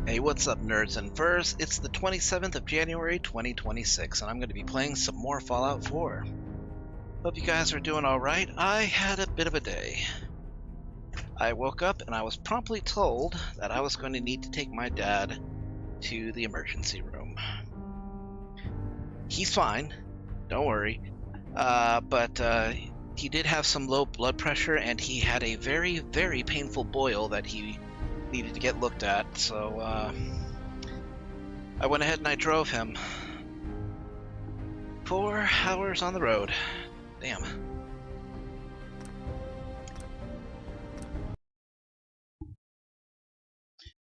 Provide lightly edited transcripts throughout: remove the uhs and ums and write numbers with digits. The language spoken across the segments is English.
Hey, what's up, nerds and furs? It's the 27th of January, 2026, and I'm going to be playing some more Fallout 4. Hope you guys are doing alright. I had a bit of a day. I woke up and I was promptly told that I was going to need to take my dad to the emergency room. He's fine, don't worry, but he did have some low blood pressure and he had a very, very painful boil that he needed to get looked at, so I went ahead and I drove him. 4 hours on the road. Damn.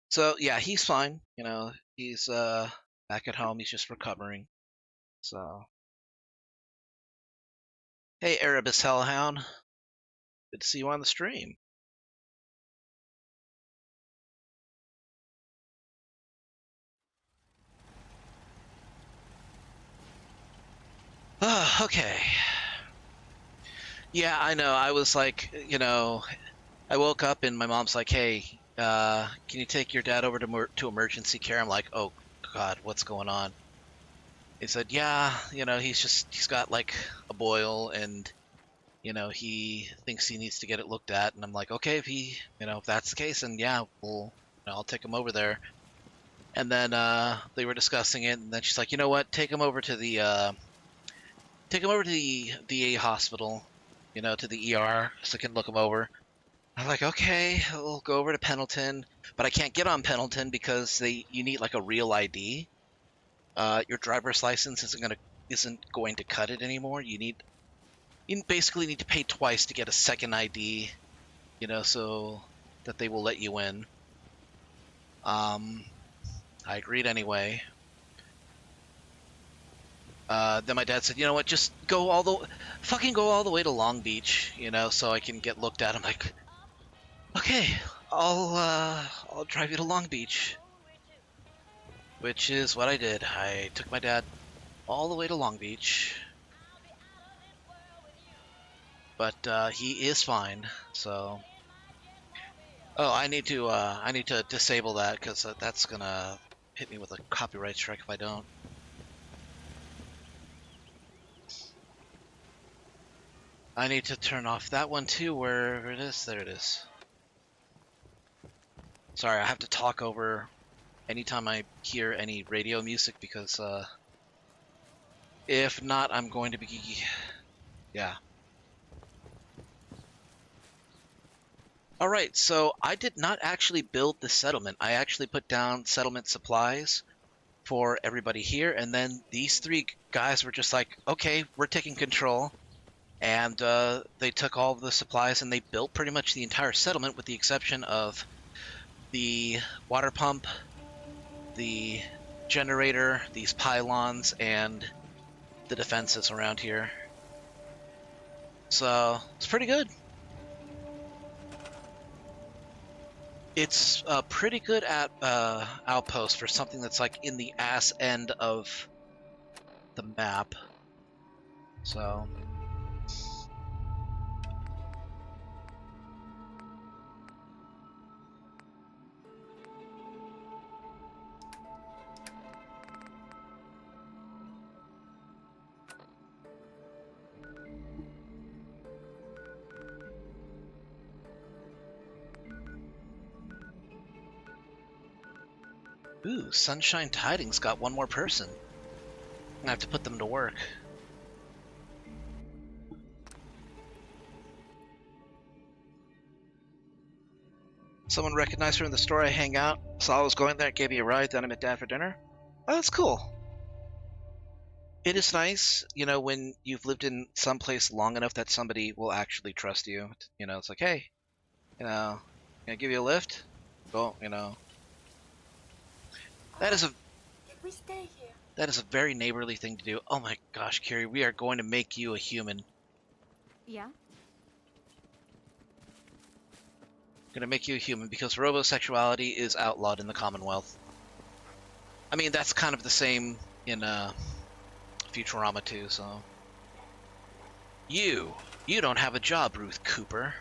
So yeah, he's fine. You know, he's back at home. He's just recovering. So hey, Erebus Hellhound. Good to see you on the stream. Okay. Yeah, I know. I was like, I woke up and my mom's like, "Hey, can you take your dad over to emergency care?" I'm like, "Oh God, what's going on?" He said, "Yeah, he's got like a boil and he thinks he needs to get it looked at." And I'm like, "Okay, if that's the case, then yeah, I'll take him over there." And then they were discussing it, and then she's like, "You know what? Take him over to the VA hospital, to the ER, so I can look him over." I'm like, "Okay, we'll go over to Pendleton, but I can't get on Pendleton because you need like a real ID. Your driver's license isn't going to cut it anymore. You basically need to pay twice to get a second ID, so that they will let you in." I agreed anyway. Then my dad said, "You know what? Just go all the way to Long Beach, so I can get looked at." I'm like, "Okay, I'll drive you to Long Beach," which is what I did. I took my dad all the way to Long Beach, but he is fine. So, oh, I need to disable that because that's gonna hit me with a copyright strike if I don't. I need to turn off that one too, wherever it is. There it is. Sorry, I have to talk over anytime I hear any radio music because if not, I'm going to be, yeah. Alright, so I did not actually build the settlement. I actually put down settlement supplies for everybody here, and then these 3 guys were just like, "Okay, we're taking control." And they took all of the supplies and they built pretty much the entire settlement with the exception of the water pump, the generator, these pylons, and the defenses around here. So it's pretty good. It's pretty good at outpost for something that's like in the ass end of the map. So ooh, Sunshine Tidings got one more person. I have to put them to work. Someone recognized her in the store I hang out. Saw I was going there, gave me a ride, then I met Dad for dinner. Oh, that's cool. It is nice, when you've lived in some place long enough that somebody will actually trust you. It's like, "Hey, can I give you a lift?" Well, that is a we stay here? that is a very neighborly thing to do. Oh my gosh, Carrie, we are going to make you a human. Yeah? Gonna make you a human because robosexuality is outlawed in the Commonwealth. I mean, that's kind of the same in Futurama too, so. You don't have a job, Ruth Cooper.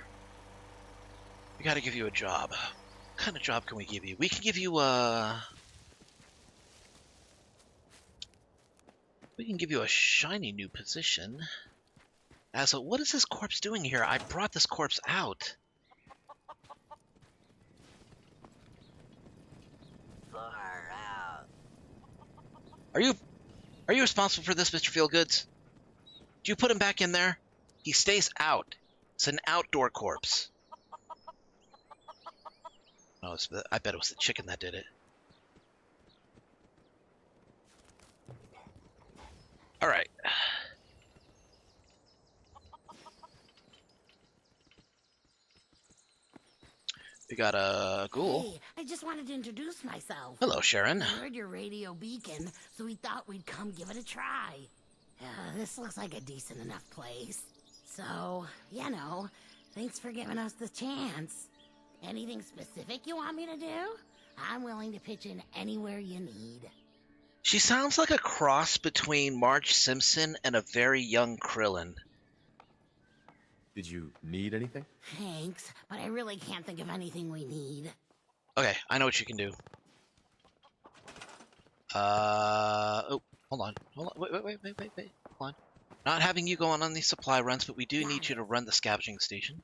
We gotta give you a job. What kind of job can we give you? We can give you a shiny new position. As a, what is this corpse doing here? I brought this corpse out. Far out. Are you responsible for this, Mr. Feelgoods? Did you put him back in there? He stays out. It's an outdoor corpse. Oh, I bet it was the chicken that did it. All right. We got a ghoul. Hey, I just wanted to introduce myself. Hello, Sharon. We heard your radio beacon, so we thought we'd come give it a try. This looks like a decent enough place. So, you know, thanks for giving us the chance. Anything specific you want me to do? I'm willing to pitch in anywhere you need. She sounds like a cross between Marge Simpson and a very young Krillin. Did you need anything? Thanks, but I really can't think of anything we need. Okay, I know what you can do. Oh, hold on. Wait. Hold on. Not having you go on these supply runs, but we do need you to run the scavenging station.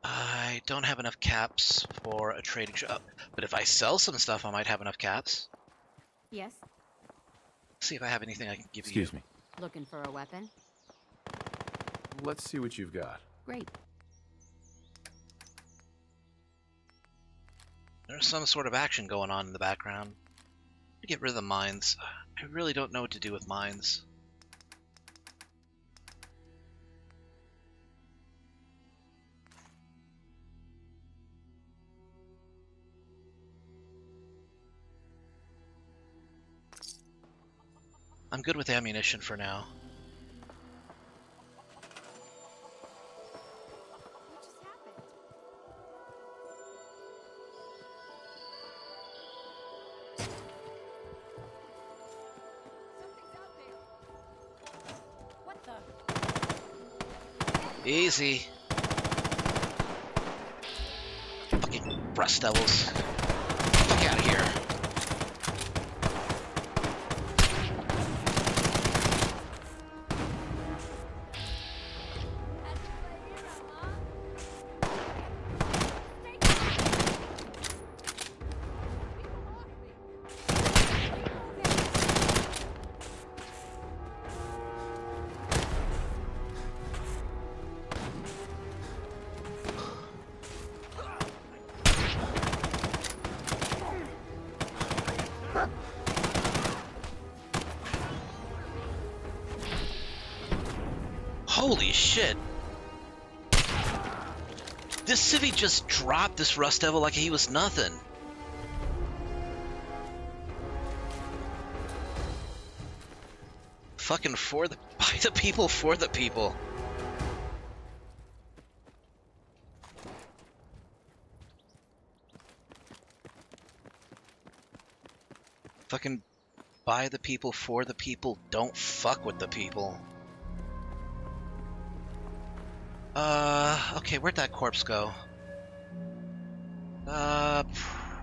I don't have enough caps for a trading shop, but if I sell some stuff, I might have enough caps. Yes. See if I have anything I can give you. Excuse me. Looking for a weapon? Let's see what you've got. Great. There's some sort of action going on in the background. To get rid of the mines. I really don't know what to do with mines. I'm good with ammunition for now. What just happened? Something's out there. What the? Easy. Fucking Rust Devils. Fuck out of here. Holy shit. This civvy just dropped this Rust Devil like he was nothing. Fucking by the people, for the people. Fucking by the people, for the people, don't fuck with the people. Okay, where'd that corpse go?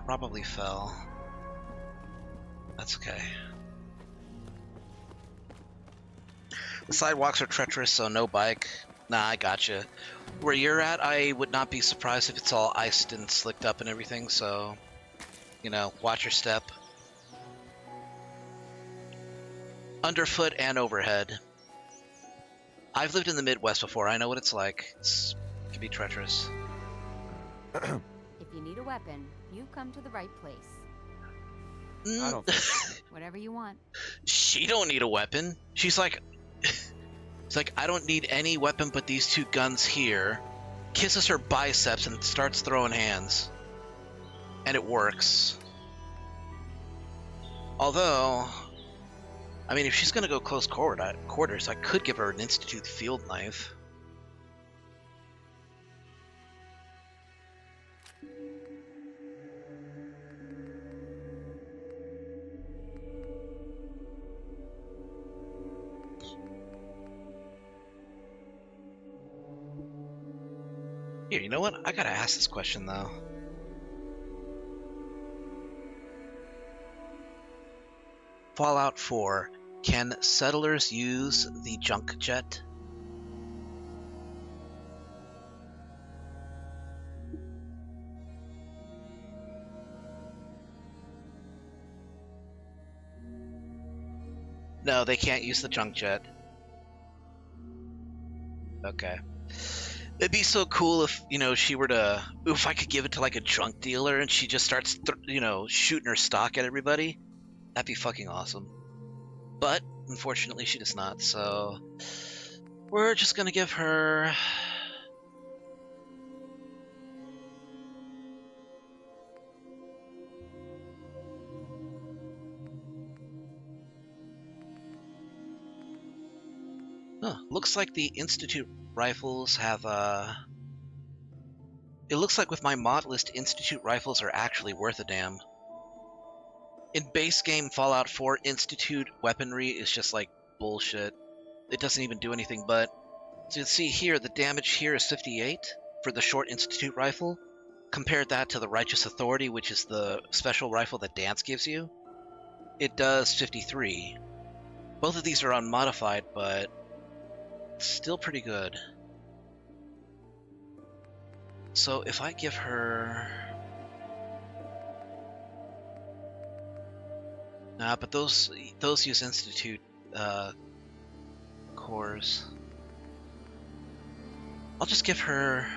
Probably fell. That's okay. The sidewalks are treacherous, so no bike. Nah, I gotcha. Where you're at, I would not be surprised if it's all iced and slicked up and everything, so, you know, watch your step. Underfoot and overhead. I've lived in the Midwest before. I know what it's like. It can be treacherous. If you need a weapon, you've come to the right place. I don't think so. Whatever you want. She don't need a weapon. She's like, it's like, I don't need any weapon but these two guns here. Kisses her biceps and starts throwing hands. And it works. Although, I mean, if she's gonna go close quarters, I could give her an Institute field knife. Here, you know what? I gotta ask this question though. Fallout 4. Can settlers use the junk jet? No, they can't use the junk jet. Okay. It'd be so cool if, you know, she were to, if I could give it to like a junk dealer and she just starts, you know, shooting her stock at everybody. That'd be fucking awesome. But unfortunately, she does not. So we're just gonna give her. Huh, looks like the Institute rifles have It looks like with my mod list, Institute rifles are actually worth a damn. In base game Fallout 4, Institute weaponry is just like bullshit. It doesn't even do anything but... So you see here, the damage here is 58 for the short Institute rifle. Compare that to the Righteous Authority, which is the special rifle that Dance gives you. It does 53. Both of these are unmodified, but still pretty good. So if I give her... Nah, but those use Institute cores. I'll just give her...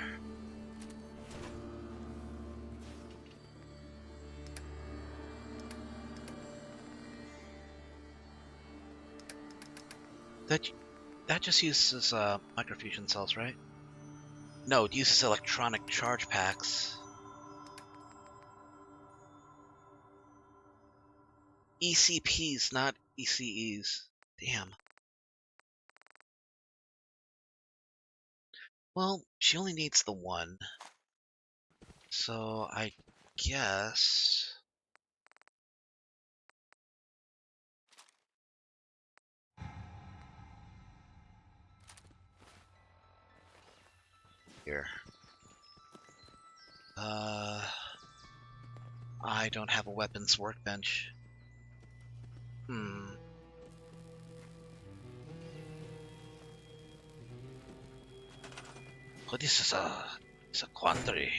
That just uses microfusion cells, right? No, it uses electronic charge packs. ECPs, not ECEs. Damn. Well, she only needs the one. So I guess... Here. I don't have a weapons workbench. Oh, this is it's a quandary.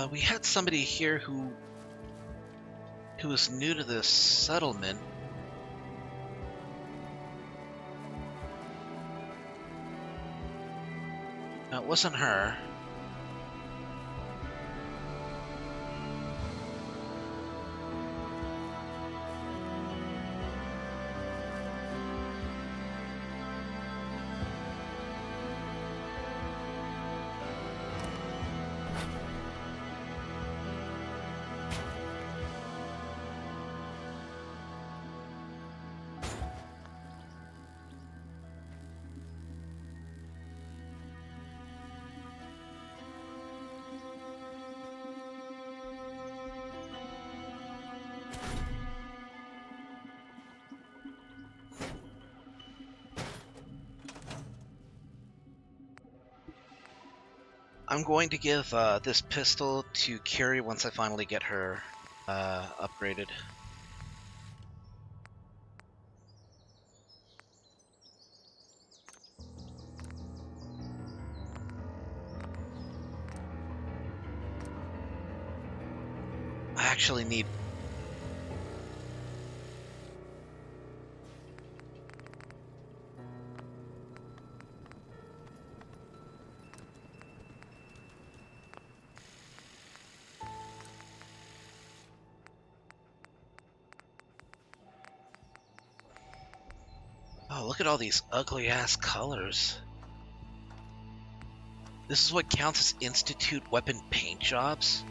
We had somebody here who was new to this settlement. No, it wasn't her. I'm going to give this pistol to Carrie once I finally get her upgraded. I actually need... look at all these ugly ass colors. This is what counts as Institute weapon paint jobs?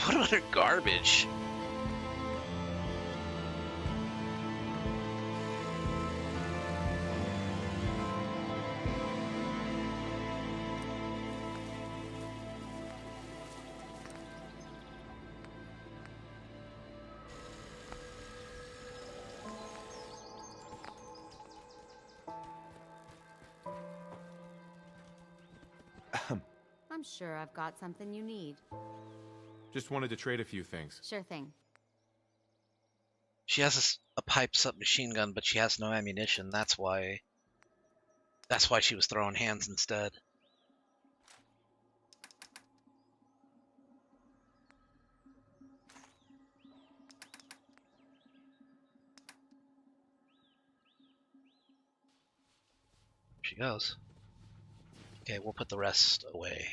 What utter garbage? I'm sure I've got something you need. Just wanted to trade a few things. Sure thing. She has a pipes up machine gun, but she has no ammunition. That's why she was throwing hands instead. Here she goes. Okay, we'll put the rest away.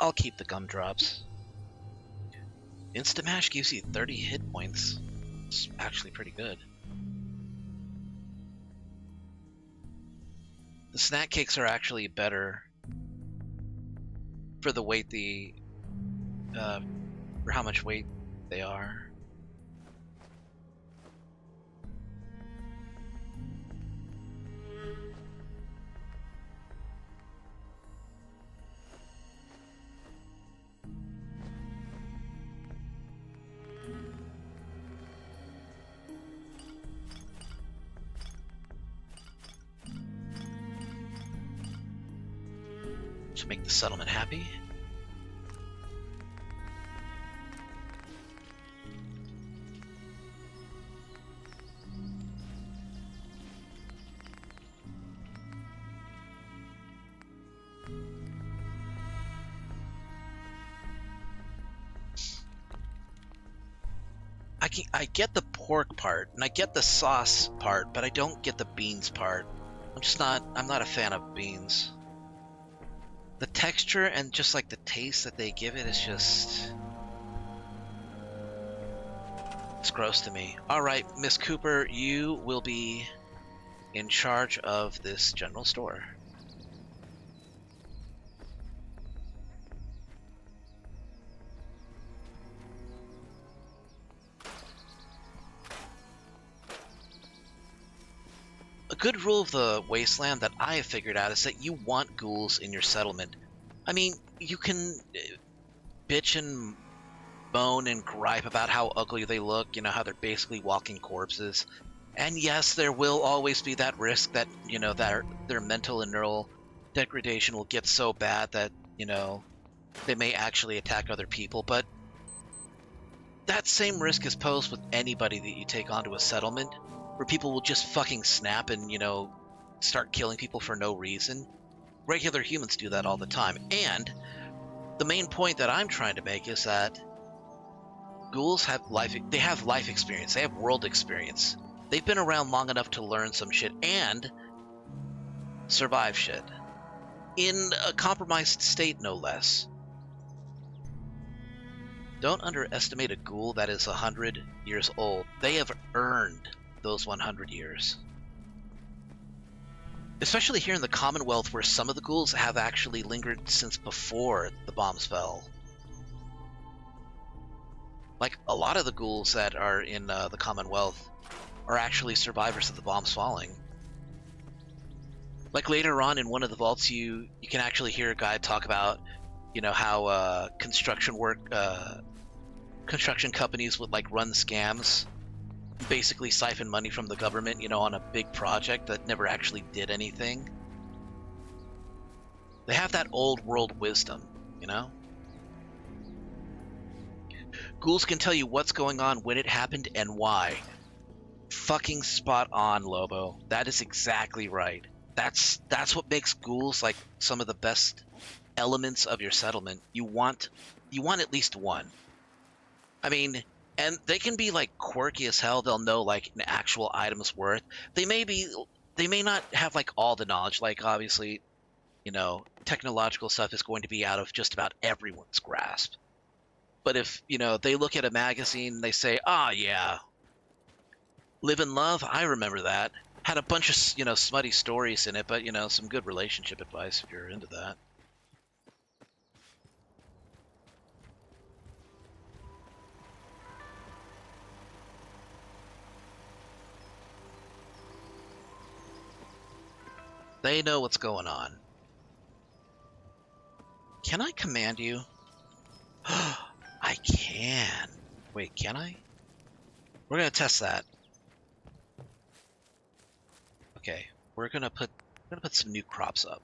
I'll keep the gumdrops. Instamash gives you 30 hit points. It's actually pretty good. The snack cakes are actually better for the weight for how much weight they are. To make the settlement happy. I get the pork part and I get the sauce part, but I don't get the beans part. I'm not a fan of beans. The texture and just like the taste that they give it is just... it's gross to me. Alright, Miss Cooper, you will be in charge of this general store. A good rule of the wasteland that I have figured out is that you want ghouls in your settlement. I mean, you can bitch and moan and gripe about how ugly they look, you know, how they're basically walking corpses. And yes, there will always be that risk that, you know, their mental and neural degradation will get so bad that, you know, they may actually attack other people. But that same risk is posed with anybody that you take onto a settlement, where people will just fucking snap and, you know, start killing people for no reason. Regular humans do that all the time. And the main point that I'm trying to make is that ghouls have life experience. They have world experience. They've been around long enough to learn some shit and survive shit. In a compromised state, no less. Don't underestimate a ghoul that is 100 years old. They have earned those 100 years. Especially here in the Commonwealth, where some of the ghouls have actually lingered since before the bombs fell. Like, a lot of the ghouls that are in the Commonwealth are actually survivors of the bombs falling. Like, later on in one of the vaults, you can actually hear a guy talk about, you know, how construction companies would, like, run scams basically siphon money from the government, you know, on a big project that never actually did anything. They have that old world wisdom, you know? Ghouls can tell you what's going on, when it happened, and why. Fucking spot on, Lobo. That is exactly right. That's what makes ghouls like some of the best elements of your settlement. You want at least one. I mean, and they can be like quirky as hell. They'll know like an actual item's worth. They may not have like all the knowledge. Like obviously, you know, technological stuff is going to be out of just about everyone's grasp. But if, you know, they look at a magazine and they say, "Ah, yeah, Live and Love, I remember that. Had a bunch of, you know, smutty stories in it, but, you know, some good relationship advice if you're into that." They know what's going on. Can I command you? I can. Wait, can I? We're gonna test that. Okay, we're gonna put some new crops up.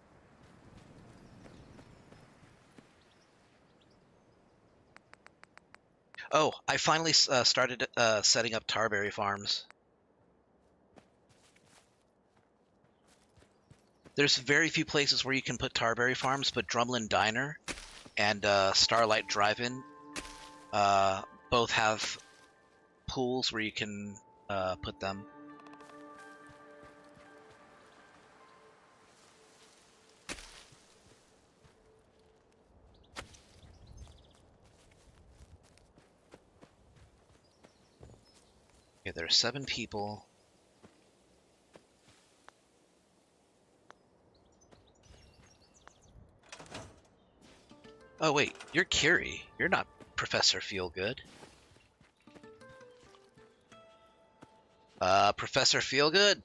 Oh, I finally started setting up tarberry farms. There's very few places where you can put tarberry farms, but Drumlin Diner and Starlight Drive-In both have pools where you can put them. Okay, there are 7 people. Oh wait, you're Curie. You're not Professor Feelgood. Professor Feelgood?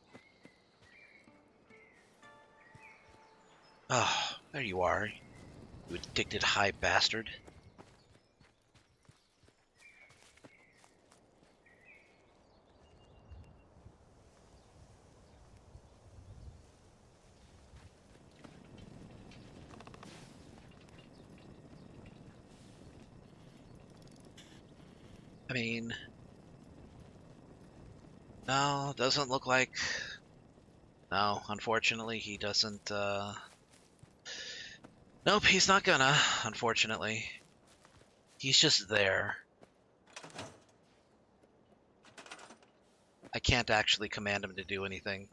Oh, there you are. You addicted high bastard. I mean, no, doesn't look like... No, unfortunately, he doesn't, Nope, he's not gonna, unfortunately. He's just there. I can't actually command him to do anything.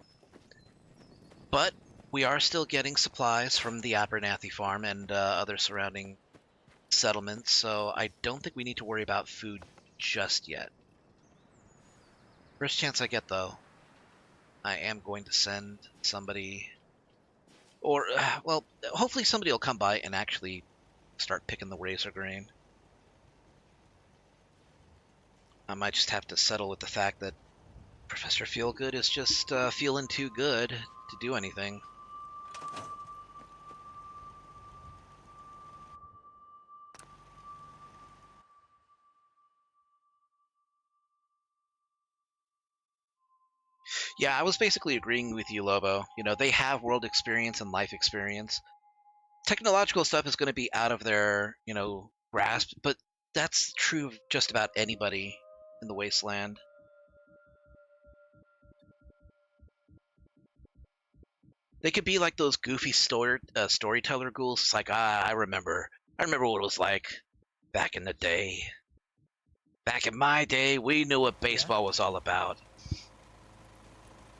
But we are still getting supplies from the Abernathy farm and other surrounding settlements, so I don't think we need to worry about food just yet. First chance I get, though, I am going to send somebody, or, well, hopefully somebody will come by and actually start picking the razor grain. I might just have to settle with the fact that Professor Feelgood is just feeling too good to do anything. Yeah, I was basically agreeing with you, Lobo. You know, they have world experience and life experience. Technological stuff is going to be out of their, you know, grasp, but that's true of just about anybody in the wasteland. They could be like those goofy storyteller ghouls. It's like, I remember what it was like back in the day. Back in my day, we knew what baseball was all about.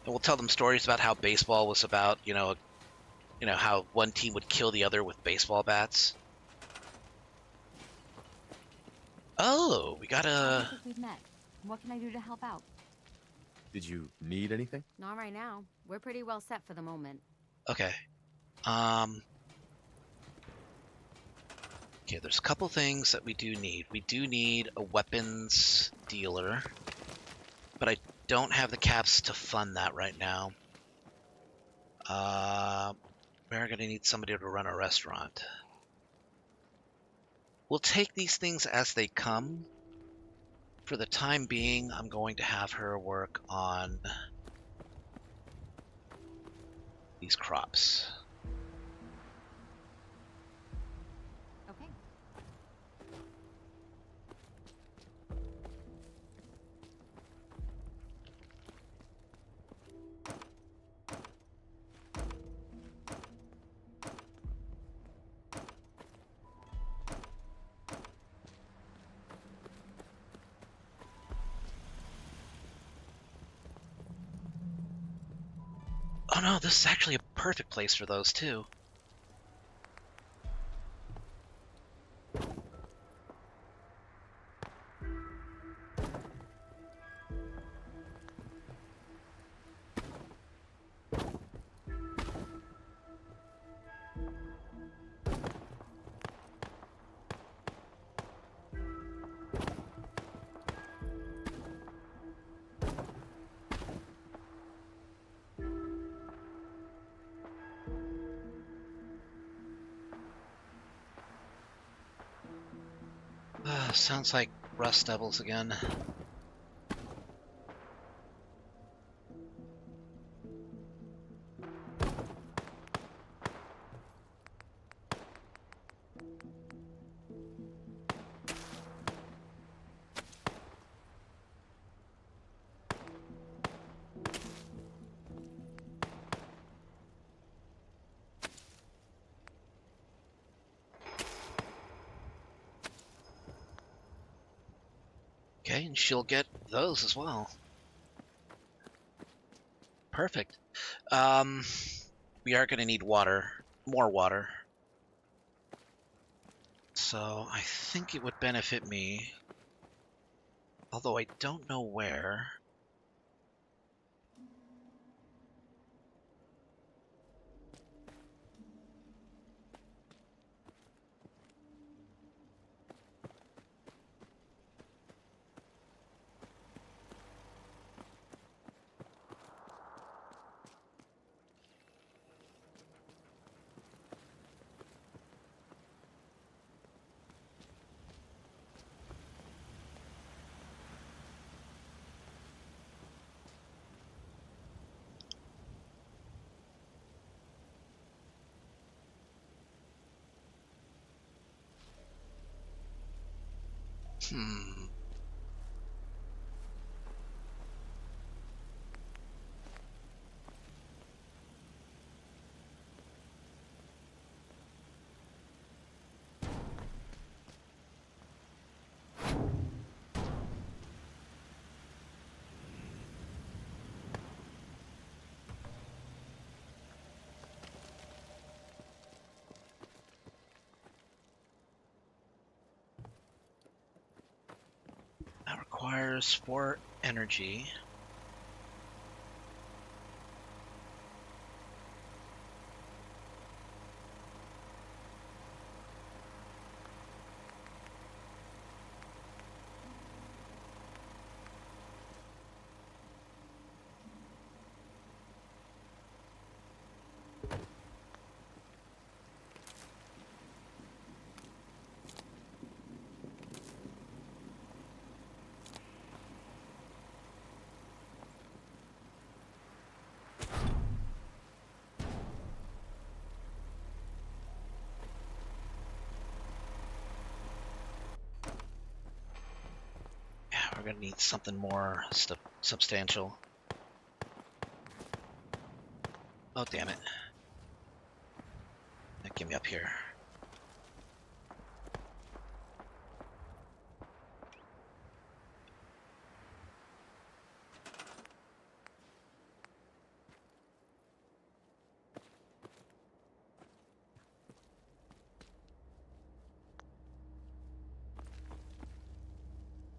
And we'll tell them stories about how baseball was about, you know, how one team would kill the other with baseball bats. Oh, we got I a... don't think we've met. What can I do to help out? Did you need anything? Not right now. We're pretty well set for the moment. Okay. Okay, there's a couple things that we do need. We do need a weapons dealer, but I don't have the caps to fund that right now. We're gonna need somebody to run a restaurant. We'll take these things as they come. For the time being, I'm going to have her work on these crops. Okay. Oh no, this is actually a perfect place for those too. Sounds like Rust Devils again. Okay, and she'll get those as well. Perfect. We are going to need water, more water. So I think it would benefit me, although I don't know where. Hmm. That requires 4 energy. Yeah, we're gonna need something more substantial. Oh, damn it. Get me up here.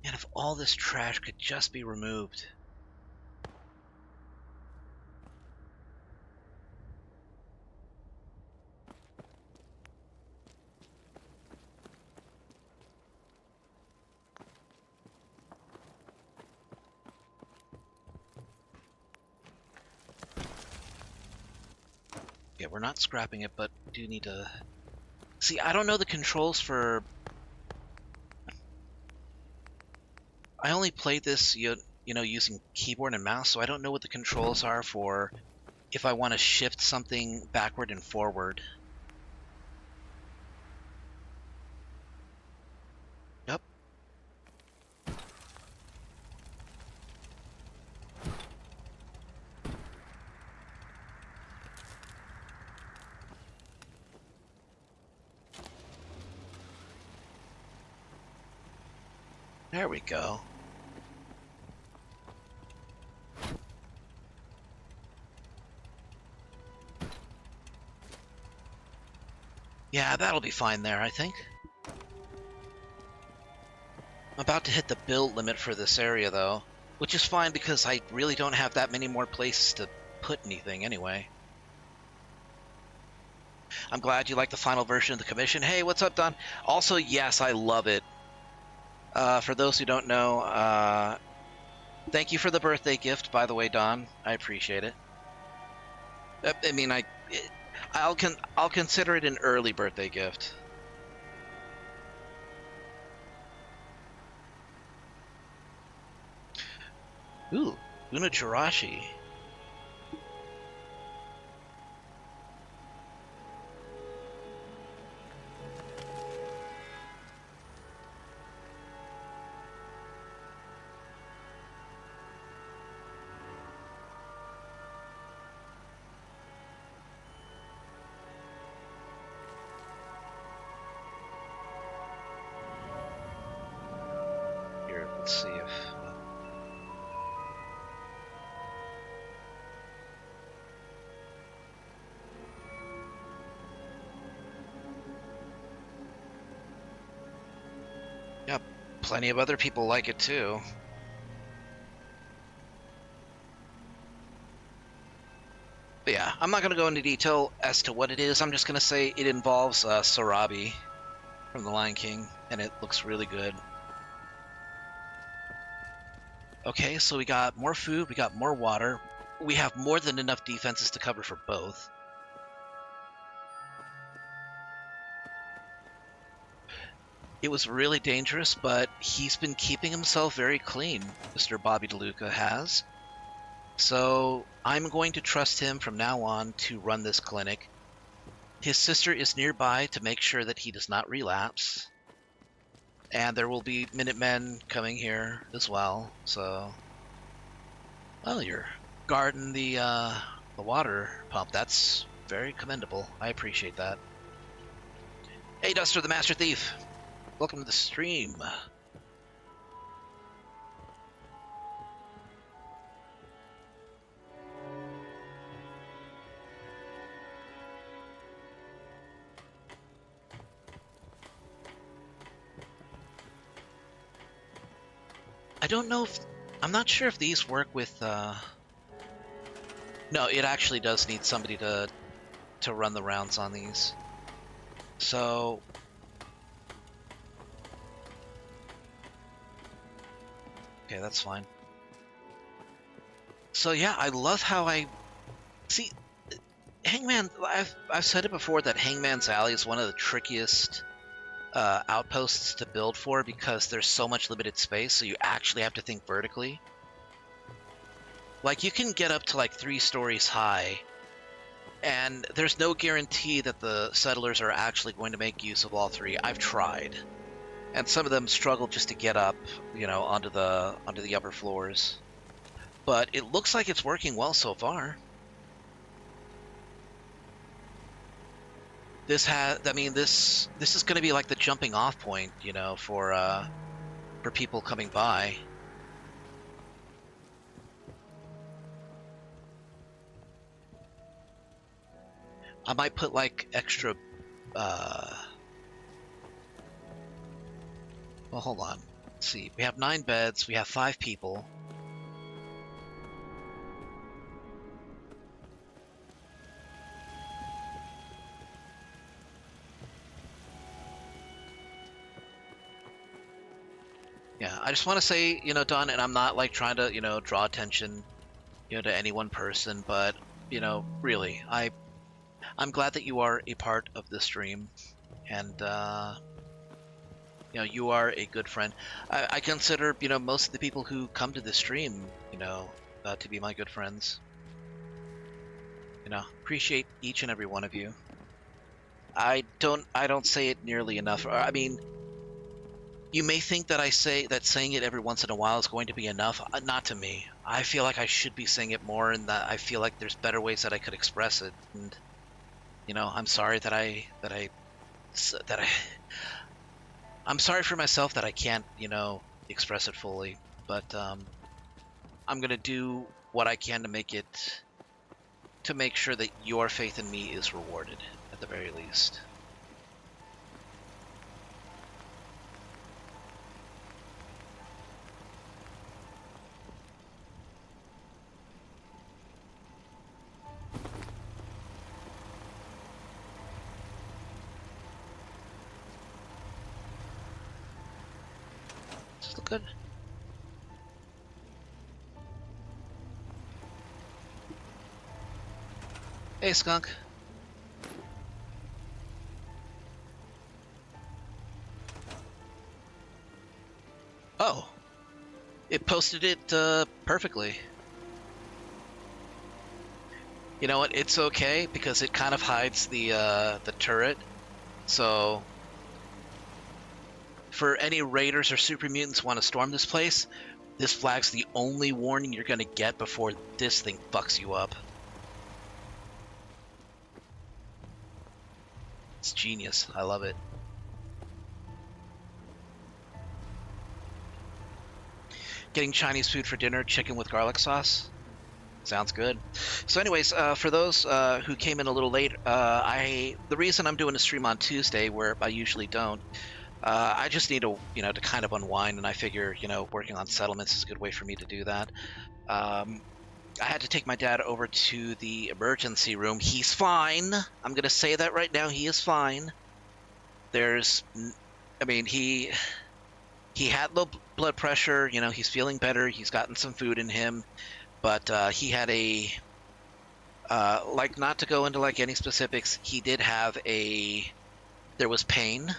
And if all this trash could just be removed. Yeah, we're not scrapping it, but we do need to... See, I don't know the controls for... I only played this, you know, using keyboard and mouse, so I don't know what the controls are for if I want to shift something backward and forward. Yep. There we go. Yeah, that'll be fine there, I think. I'm about to hit the build limit for this area, though, which is fine because I really don't have that many more places to put anything anyway. I'm glad you like the final version of the commission. Hey, what's up, Don? Also, yes, I love it. For those who don't know, thank you for the birthday gift, by the way, Don. I appreciate it. I mean, I'll consider it an early birthday gift. Ooh, Unachirashi. Here, let's see if... Yeah, plenty of other people like it too. But yeah, I'm not going to go into detail as to what it is. I'm just going to say it involves Sarabi from The Lion King, and it looks really good. Okay, so we got more food, we got more water. We have more than enough defenses to cover for both. It was really dangerous, but he's been keeping himself very clean, Mr. Bobby DeLuca has. So I'm going to trust him from now on to run this clinic. His sister is nearby to make sure that he does not relapse. And there will be Minutemen coming here as well, so... Well, you're guarding the water pump. That's very commendable. I appreciate that. Hey, Duster the Master Thief! Welcome to the stream. I don't know if... I'm not sure if these work with... No, it actually does need somebody to run the rounds on these. So... Okay, that's fine. So yeah, I love how I... See, Hangman... I've said it before that Hangman's Alley is one of the trickiest outposts to build for because there's so much limited space, so you actually have to think vertically. Like, you can get up to like 3 stories high, and there's no guarantee that the settlers are actually going to make use of all 3. I've tried, and some of them struggle just to get up, you know, onto the upper floors. But it looks like it's working well so far. This is going to be like the jumping off point, you know, for people coming by. I might put like extra well, hold on. Let's see. We have 9 beds, we have 5 people. Yeah, I just want to say, you know, Don, and I'm not like trying to, you know, draw attention, you know, to any one person, but, you know, really, I'm glad that you are a part of the stream, and You know, you are a good friend. I consider, you know, most of the people who come to this stream, you know, to be my good friends. You know, appreciate each and every one of you. I don't say it nearly enough. I mean, you may think that I say that saying it every once in a while is going to be enough. Not to me. I feel like I should be saying it more, and that I feel like there's better ways that I could express it. And you know, I'm sorry that I'm sorry for myself that I can't, you know, express it fully. But I'm gonna do what I can to make sure that your faith in me is rewarded at the very least. Does this look good? Hey, skunk. Oh, it posted it perfectly. You know what? It's okay because it kind of hides the turret. So for any raiders or super mutants want to storm this place, this flag's the only warning you're gonna get before this thing fucks you up. It's genius. I love it. Getting Chinese food for dinner, chicken with garlic sauce. Sounds good. So anyways, for those who came in a little late, the reason I'm doing a stream on Tuesday where I usually don't, I just need to, you know, to kind of unwind, and I figure, you know, working on settlements is a good way for me to do that. I had to take my dad over to the emergency room. He's fine. I'm gonna say that right now. He is fine. I mean, he had low blood pressure. You know, he's feeling better. He's gotten some food in him, but he had like, not to go into like any specifics, he did have there was pain,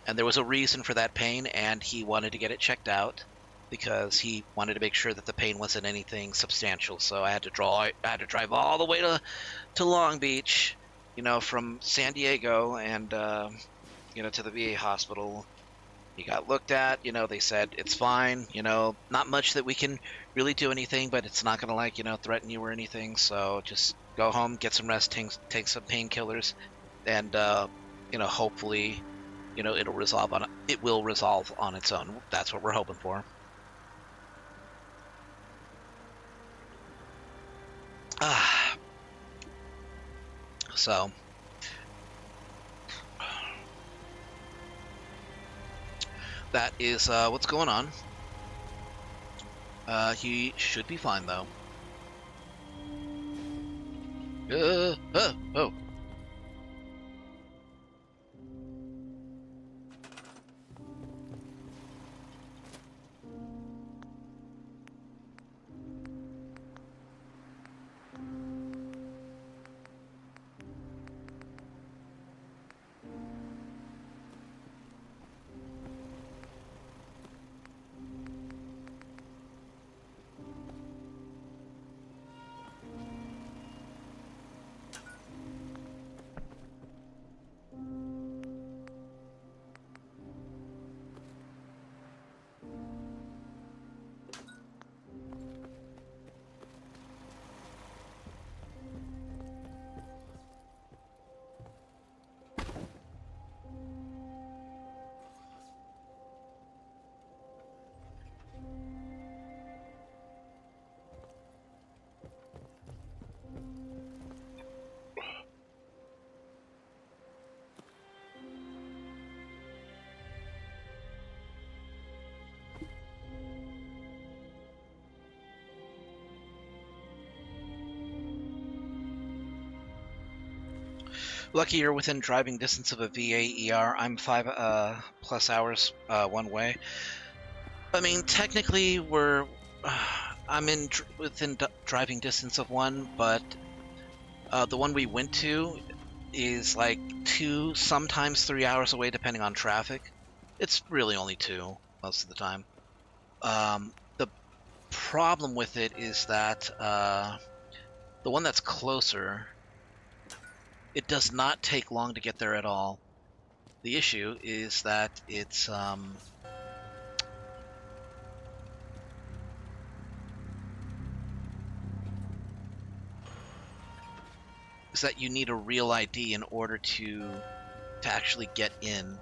and there was a reason for that pain, and he wanted to get it checked out because he wanted to make sure that the pain wasn't anything substantial. So I had to drive all the way to Long Beach, you know, from San Diego, and you know, to the VA hospital. He got looked at, you know, they said it's fine, you know, not much that we can really do anything, but it's not gonna, like, you know, threaten you or anything. So just go home, get some rest, take some painkillers, and you know, hopefully, you know, it will resolve on its own. That's what we're hoping for. So that is what's going on. He should be fine though. Oh. Lucky you're within driving distance of a VA ER. I'm 5+ hours one way. I mean, technically I'm within driving distance of one, but the one we went to is like 2, sometimes 3 hours away, depending on traffic. It's really only 2 most of the time. The problem with it is that the one that's closer, it does not take long to get there at all. The issue is that it's is that you need a real ID in order to actually get in.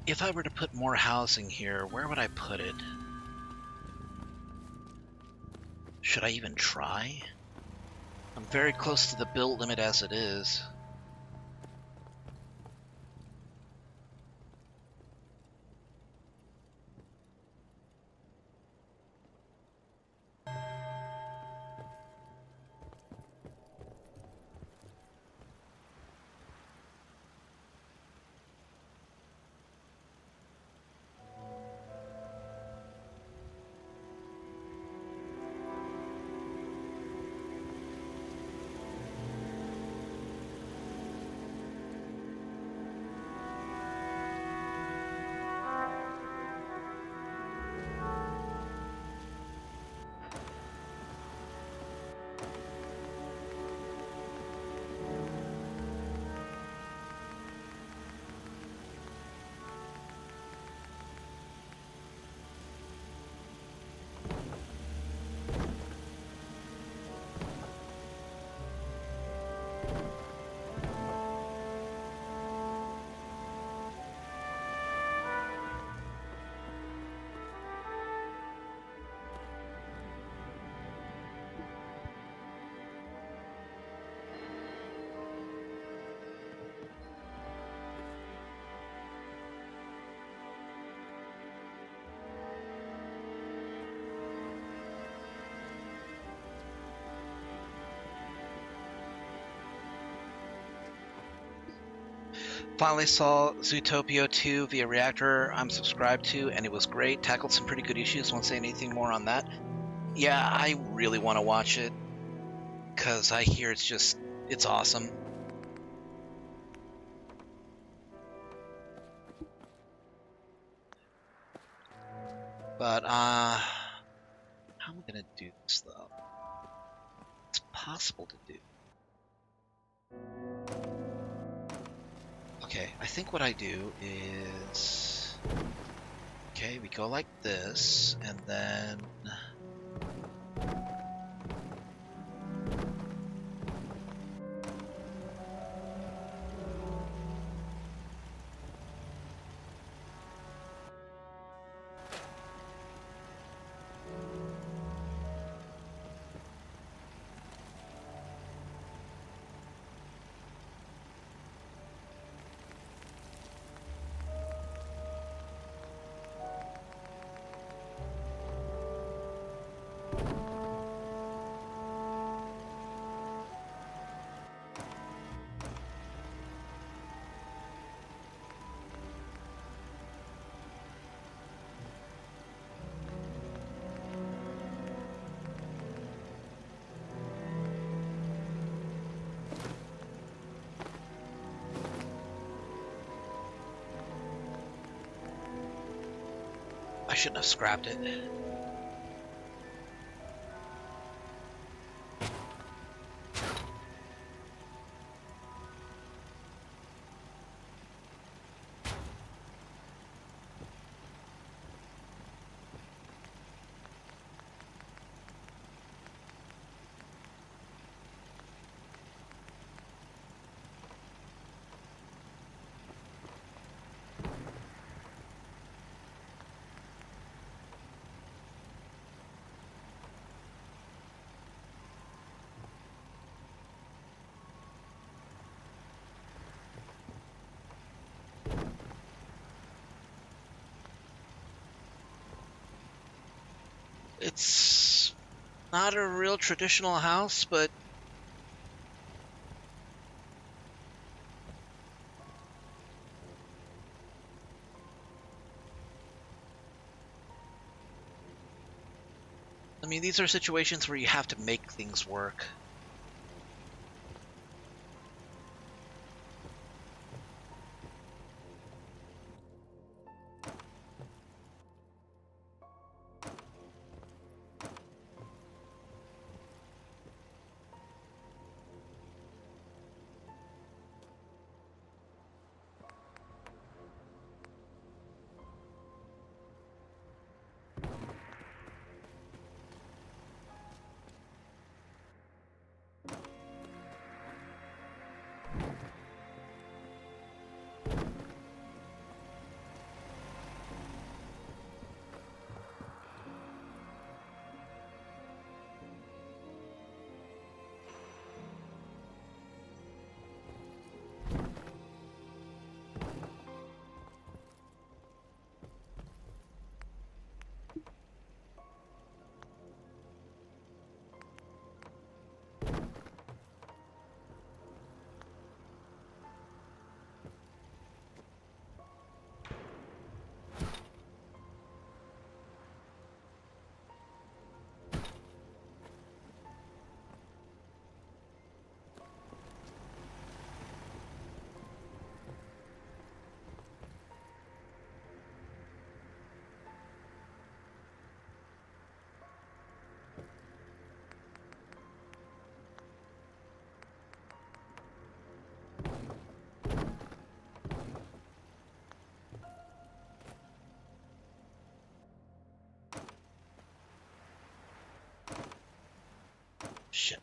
If I were to put more housing here, where would I put it? Should I even try? I'm very close to the build limit as it is. Finally saw Zootopia 2 via Reactor I'm subscribed to, and it was great. Tackled some pretty good issues. Won't say anything more on that. Yeah, I really want to watch it, because I hear it's awesome. But, how am I going to do this, though? It's possible to do. Okay, I think what I do is... Okay, we go like this, and then... I shouldn't have scrapped it. It's not a real traditional house, but I mean, these are situations where you have to make things work. Shit.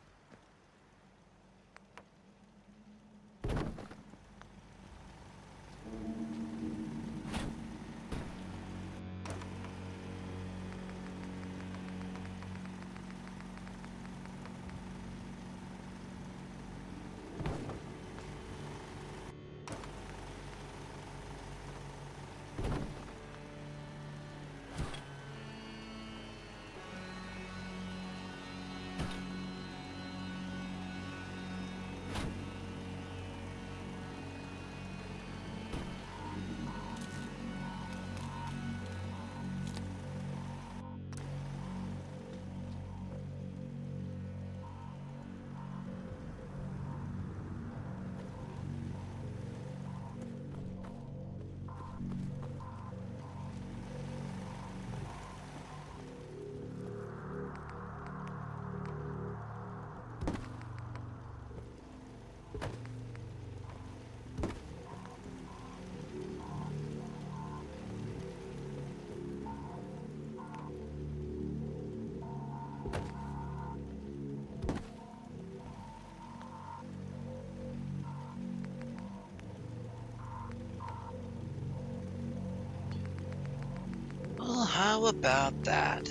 Well, how about that?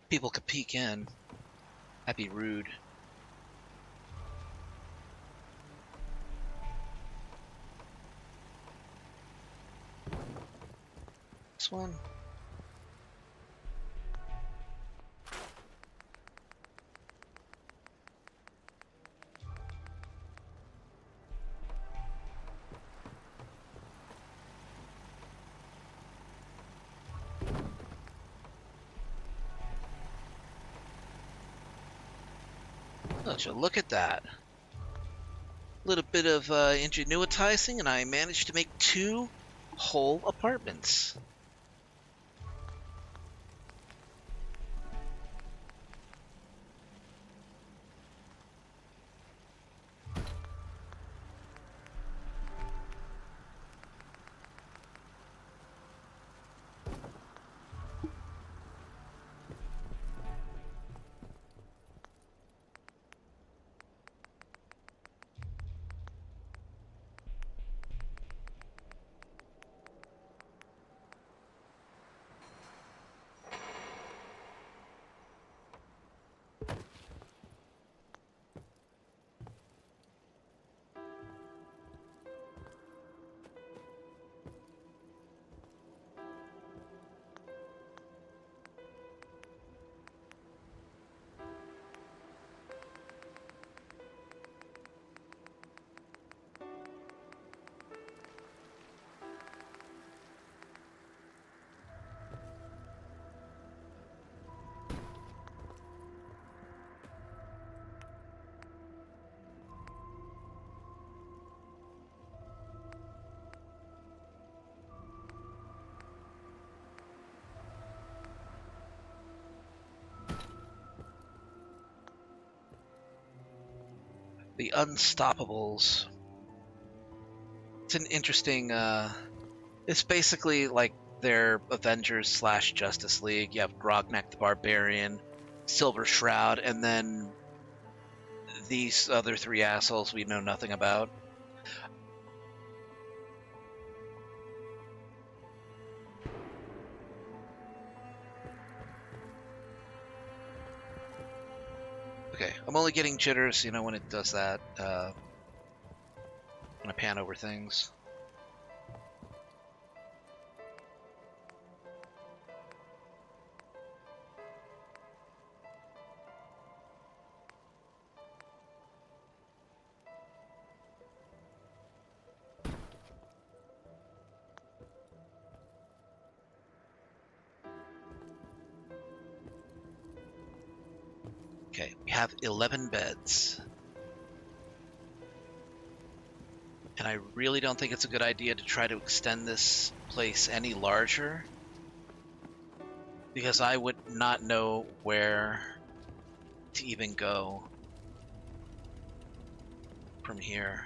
People could peek in. That'd be rude. This one. Oh, look at that. Little bit of ingenuitizing, and I managed to make 2 whole apartments. The Unstoppables. It's an interesting. It's basically like their Avengers slash Justice League. You have Grognak the Barbarian, Silver Shroud, and then these other three assholes we know nothing about. Okay, I'm only getting jitters, when it does that. When I pan over things. Okay, we have 11 beds. And I really don't think it's a good idea to try to extend this place any larger, because I would not know where to even go from here.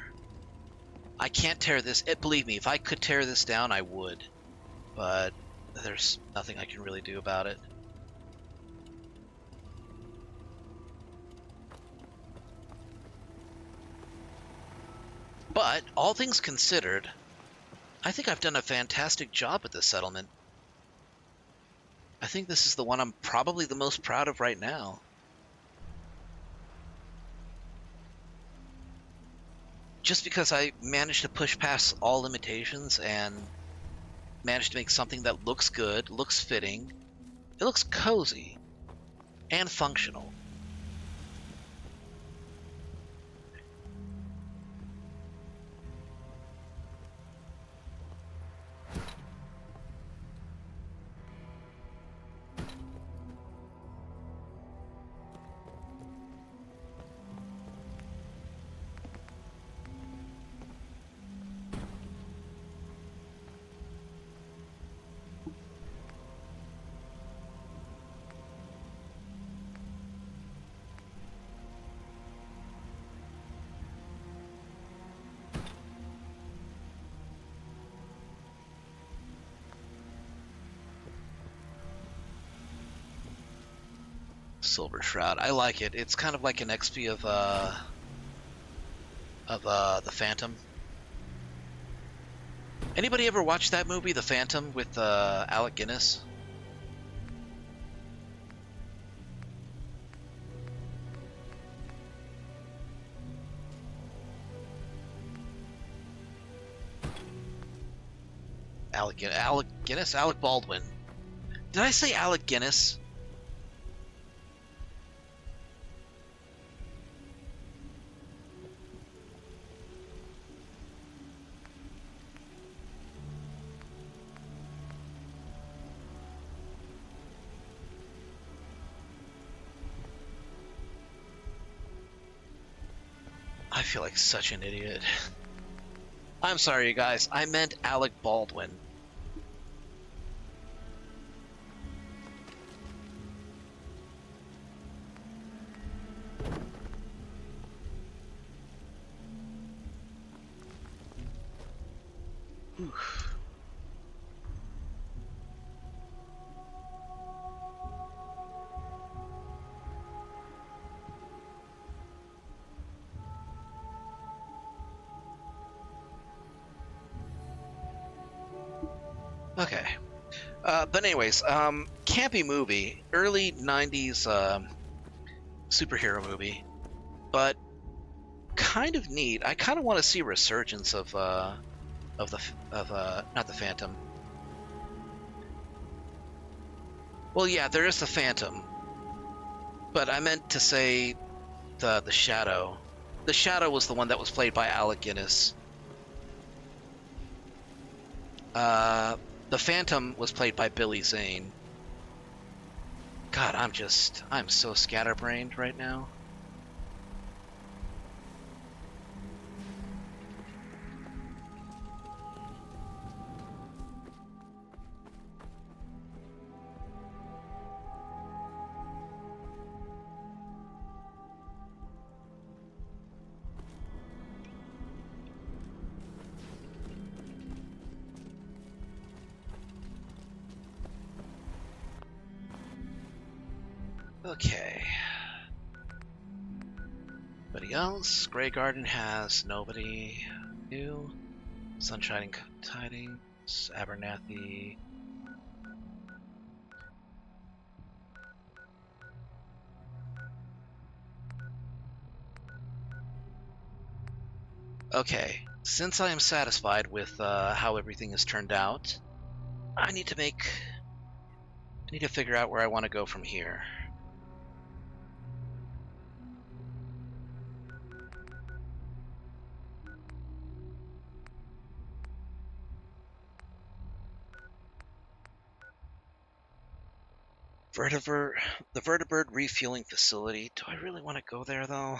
I can't tear this. Believe me, if I could tear this down, I would. But there's nothing I can really do about it. But, all things considered, I think I've done a fantastic job at this settlement. I think this is the one I'm probably the most proud of right now. Just because I managed to push past all limitations and managed to make something that looks good, looks fitting, it looks cozy, and functional. Silver Shroud. I like it. It's kind of like an XP of the Phantom. Anybody ever watch that movie, The Phantom, with Alec Guinness? Alec Guinness? Alec Baldwin. Did I say Alec Guinness? I feel like such an idiot. I'm sorry, you guys. I meant Alec Baldwin. Oof. Okay. But anyways, campy movie, early 90s superhero movie, but kind of neat. I kind of want to see a resurgence of not the Phantom. Well, yeah, there is the Phantom, but I meant to say the Shadow. The Shadow was the one that was played by Alec Guinness. The Phantom was played by Billy Zane. God, I'm so scatterbrained right now. Okay. Anybody else? Grey Garden has nobody new. Sunshine Tidings, Abernathy. Okay, since I am satisfied with how everything has turned out, I need to figure out where I want to go from here. The Vertibird refueling facility. Do I really want to go there, though?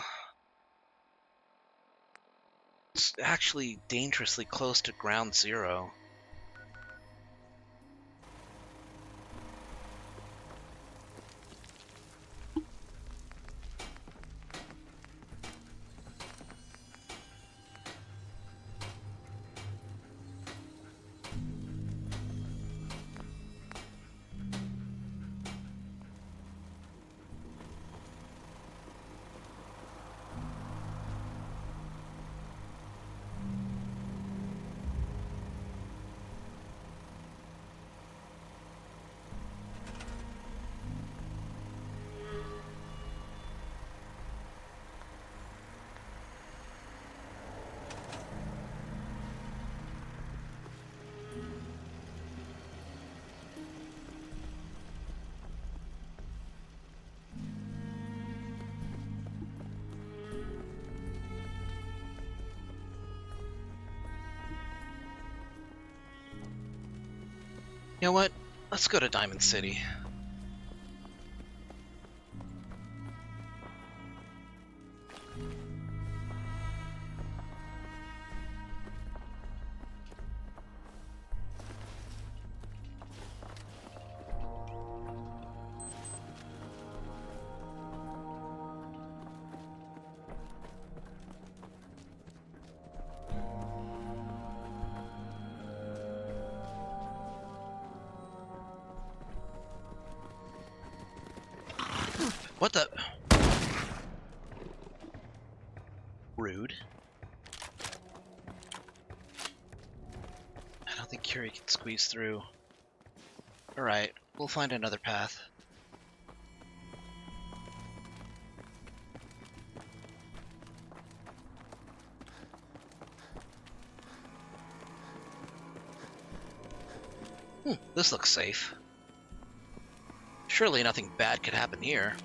It's actually dangerously close to ground zero. You know what? Let's go to Diamond City. What the? Rude. I don't think Curie can squeeze through. Alright, we'll find another path. This looks safe. Surely nothing bad could happen here.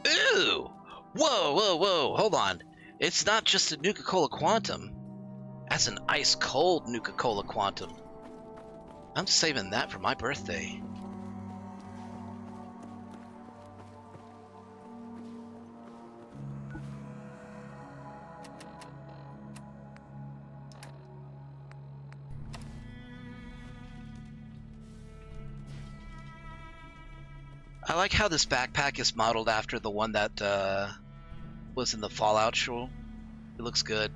Ooh! Whoa, whoa, whoa, hold on. It's not just a Nuka-Cola Quantum. That's an ice-cold Nuka-Cola Quantum. I'm saving that for my birthday. I like how this backpack is modeled after the one that was in the Fallout show. It looks good.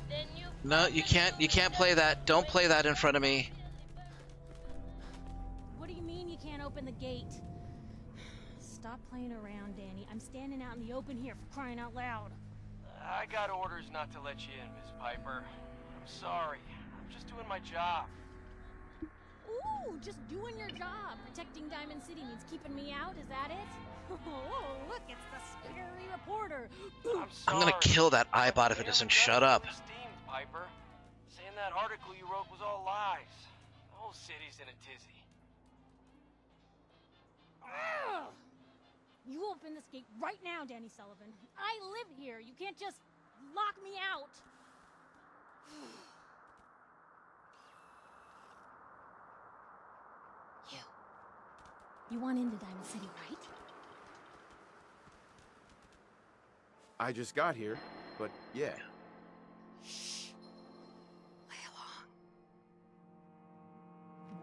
Then you No, you can't. You can't play that. Don't play that in front of me. What do you mean you can't open the gate? Stop playing around, Danny. I'm standing out in the open here for crying out loud. I got orders not to let you in, Miss Piper. I'm sorry. I'm just doing my job. Ooh, just doing your job. Protecting Diamond City means keeping me out, is that it? Oh, look, it's the scary reporter. I'm sorry. I'm gonna kill that iBot if it doesn't shut up. Steamed, Piper. Saying that article you wrote was all lies. The whole city's in a tizzy. Ugh. You open this gate right now, Danny Sullivan. I live here. You can't just lock me out. You want into Diamond City, right? I just got here, but yeah. Shh. Play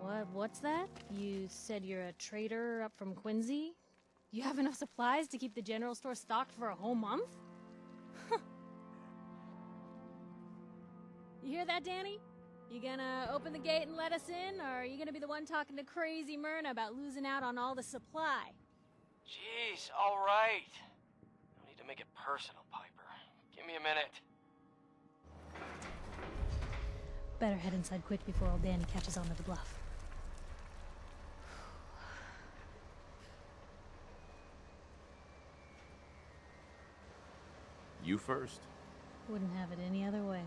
along. What's that? You said you're a trader up from Quincy? You have enough supplies to keep the general store stocked for a whole month? You hear that, Danny? You gonna open the gate and let us in, or are you gonna be the one talking to crazy Myrna about losing out on all the supply? Jeez, all right. No need to make it personal, Piper. Give me a minute. Better head inside quick before old Danny catches on to the bluff. You first. Wouldn't have it any other way.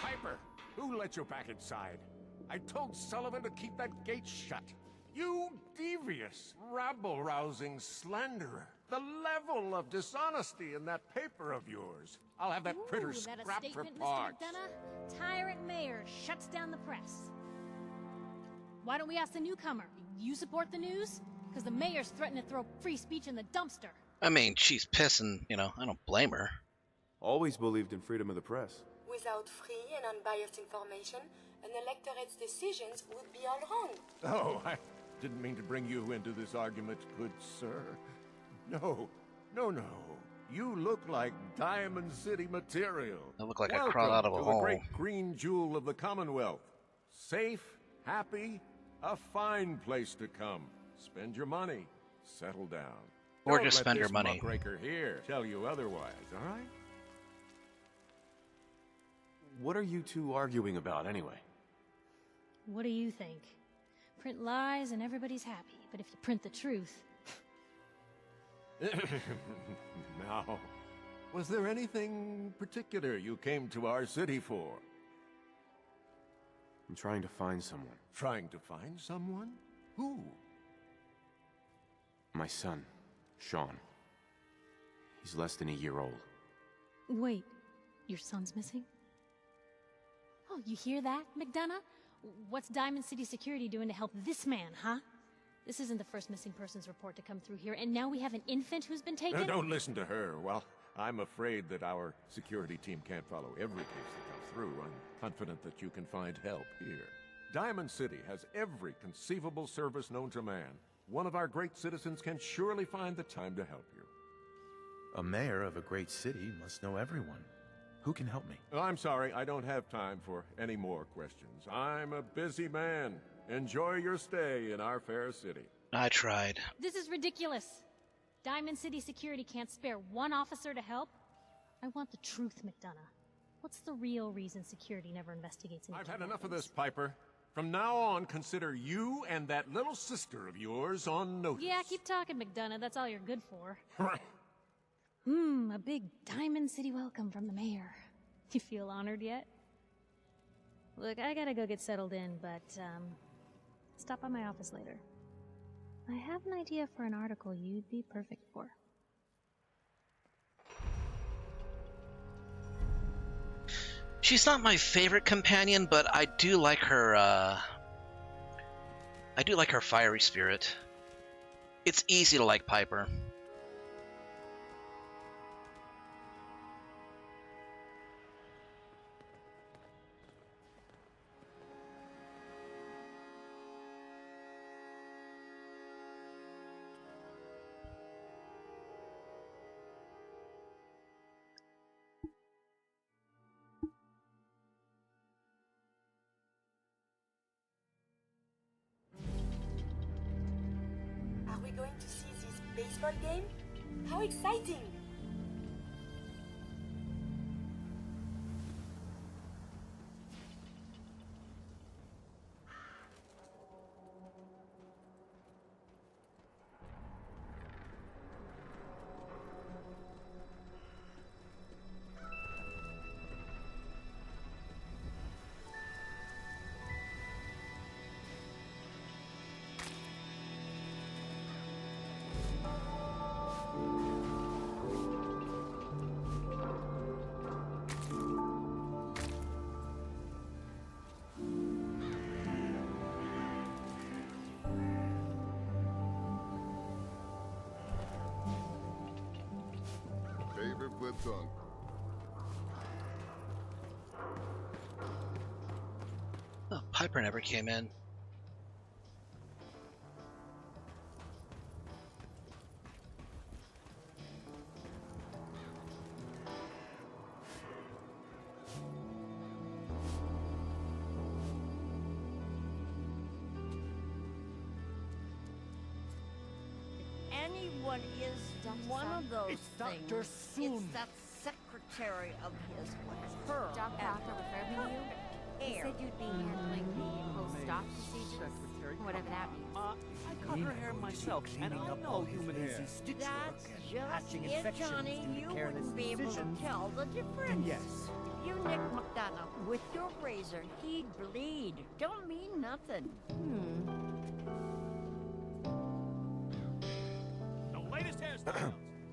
Piper, who let you back inside? I told Sullivan to keep that gate shut. You devious, rabble-rousing slanderer. The level of dishonesty in that paper of yours. I'll have that printer Is that a scrapped for statement, parts. Mr. McDonough? Tyrant mayor shuts down the press. Why don't we ask the newcomer? You support the news? Because the mayor's threatening to throw free speech in the dumpster. I mean, she's pissing. You know, I don't blame her. Always believed in freedom of the press. Without free and unbiased information, an electorate's decisions would be all wrong. Oh, I didn't mean to bring you into this argument, good sir. No. You look like Diamond City material. I look like I Welcome crawled out of a to hole. the great green jewel of the Commonwealth. Safe, happy, a fine place to come. Spend your money, settle down. Or Don't just let spend your this money. muckraker here tell you otherwise, all right? What are you two arguing about, anyway? What do you think? Print lies and everybody's happy, but if you print the truth... Now, was there anything particular you came to our city for? I'm trying to find someone. Trying to find someone? Who? My son, Sean. He's less than a year old. Wait, your son's missing? Oh, you hear that, McDonough? What's Diamond City Security doing to help this man, huh? This isn't the first missing persons report to come through here, and now we have an infant who's been taken? Don't listen to her. Well, I'm afraid that our security team can't follow every case that comes through. I'm confident that you can find help here. Diamond City has every conceivable service known to man. One of our great citizens can surely find the time to help you. A mayor of a great city must know everyone. Who can help me? I'm sorry, I don't have time for any more questions. I'm a busy man. Enjoy your stay in our fair city. I tried. This is ridiculous. Diamond City Security can't spare one officer to help. I want the truth, McDonough. What's the real reason security never investigates any I've had kidnappings? enough of this, Piper. From now on, consider you and that little sister of yours on notice. Yeah, keep talking, McDonough. That's all you're good for. A big Diamond City welcome from the mayor. You feel honored yet? Look, I gotta go get settled in, but, stop by my office later. I have an idea for an article you'd be perfect for. She's not my favorite companion, but I do like her, fiery spirit. It's easy to like Piper. going to see this baseball game? How exciting! Favorite flip tongue. Oh, Piper never came in. Anyone is one of those things. Dr. Soon. It's that secretary of his. What's her? Doc Proctor referred me to you. He said you'd be handling the post-op procedures. Whatever that means. I cut her hair myself, and I know human hair. That's just it, Johnny. You wouldn't be able to tell the difference. Yes. You Nick McDonough, with your razor, he'd bleed. Don't mean nothing.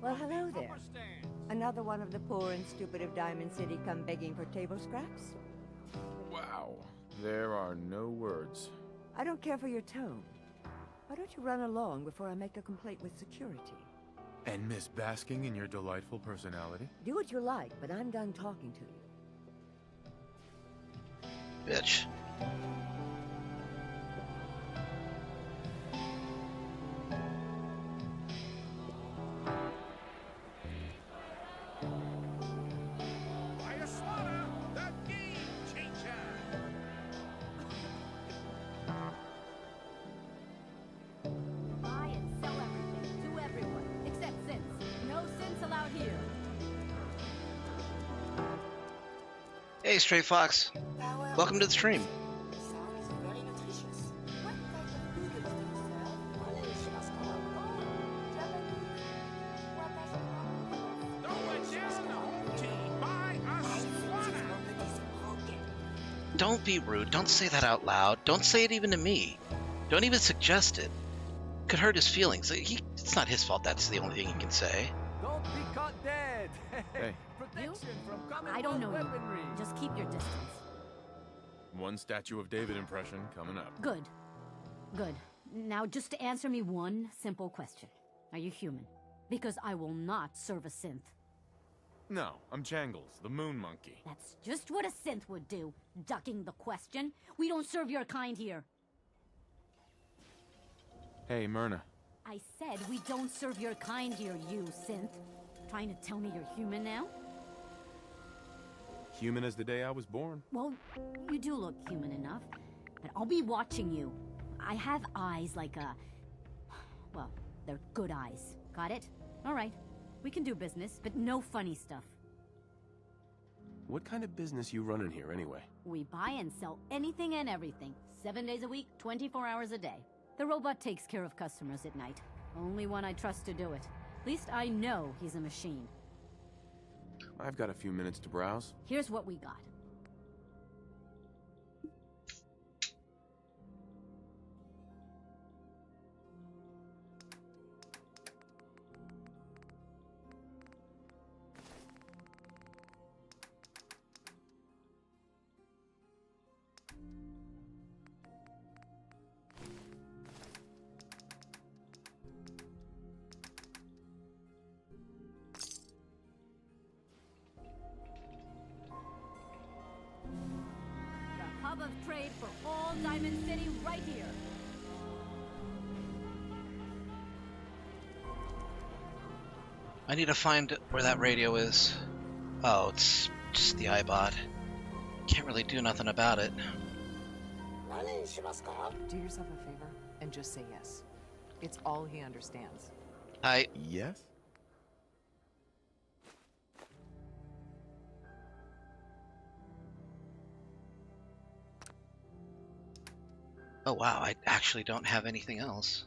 Well, hello there. Another one of the poor and stupid of Diamond City come begging for table scraps? Wow. There are no words. I don't care for your tone. Why don't you run along before I make a complaint with security? And Miss basking in your delightful personality? Do what you like, but I'm done talking to you. Bitch. Buy and sell everything to everyone, except synths. No synths allowed here. Hey, Stray Fox. Welcome to the stream. Sounds very nutritious. What type of noodles do you serve? Don't be rude. Don't say that out loud. Don't say it even to me. Don't even suggest it. Could hurt his feelings. It's not his fault. That's the only thing he can say. Don't be caught dead. Hey. Protection from I don't know you. weaponry. Just keep your distance. One Statue of David impression coming up. Good. Good. Now, just to answer me one simple question. Are you human? Because I will not serve a synth. No, I'm Jangles, the moon monkey. That's just what a synth would do, ducking the question. We don't serve your kind here. Hey, Myrna. I said we don't serve your kind here, you synth. Trying to tell me you're human now? Human as the day I was born. Well, you do look human enough, but I'll be watching you. I have eyes like a... Well, they're good eyes. Got it? All right. We can do business, but no funny stuff. What kind of business you running here, anyway? We buy and sell anything and everything. 7 days a week, 24 hours a day. The robot takes care of customers at night. Only one I trust to do it. At least I know he's a machine. I've got a few minutes to browse. Here's what we got. Hub of trade for all Diamond City right here. I need to find where that radio is. Oh, it's just the iBot. Can't really do nothing about it. Do yourself a favor and just say yes. It's all he understands. Hi. Yes? Oh wow, I actually don't have anything else.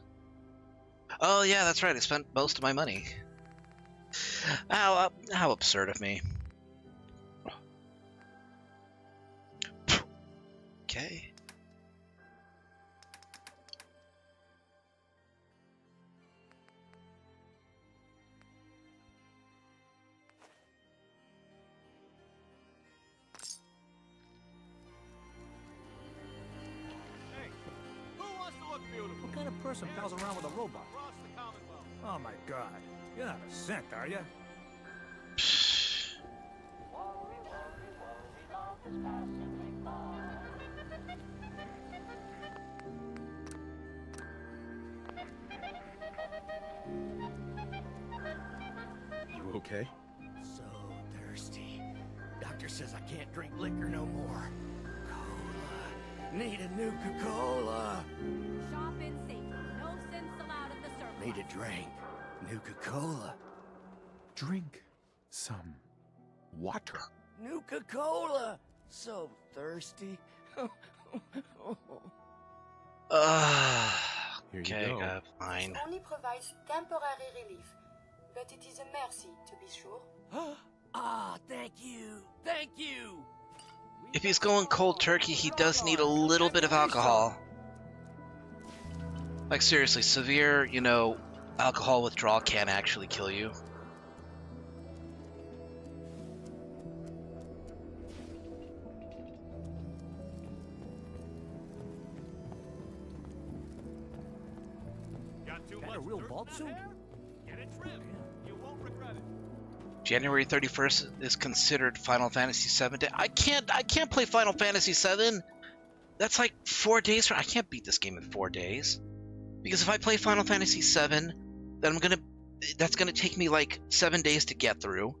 Oh yeah, that's right. I spent most of my money. How absurd of me. Okay. What kind of person pals around with a robot? Oh my god. You're not a synth, are you? You okay? So thirsty. Doctor says I can't drink liquor no more. Cola. Need a Nuka-Cola. Shop in safety. No synths allowed at the surplus. Need a drink. Nuka-Cola. Drink some water. Nuka-Cola. So thirsty. Here Okay, you go. fine. It only provides temporary relief, but it is a mercy, to be sure. Ah, thank you. Thank you. If he's going cold turkey, he does need a little bit of alcohol. Like seriously, severe, you know, alcohol withdrawal can actually kill you. That a real bulb suit? Get it trimmed. You won't regret it. January 31st is considered Final Fantasy VII Day. I can't play Final Fantasy VII. That's like 4 days. I can't beat this game in 4 days. Because if I play Final Fantasy VII, then that's gonna take me like 7 days to get through.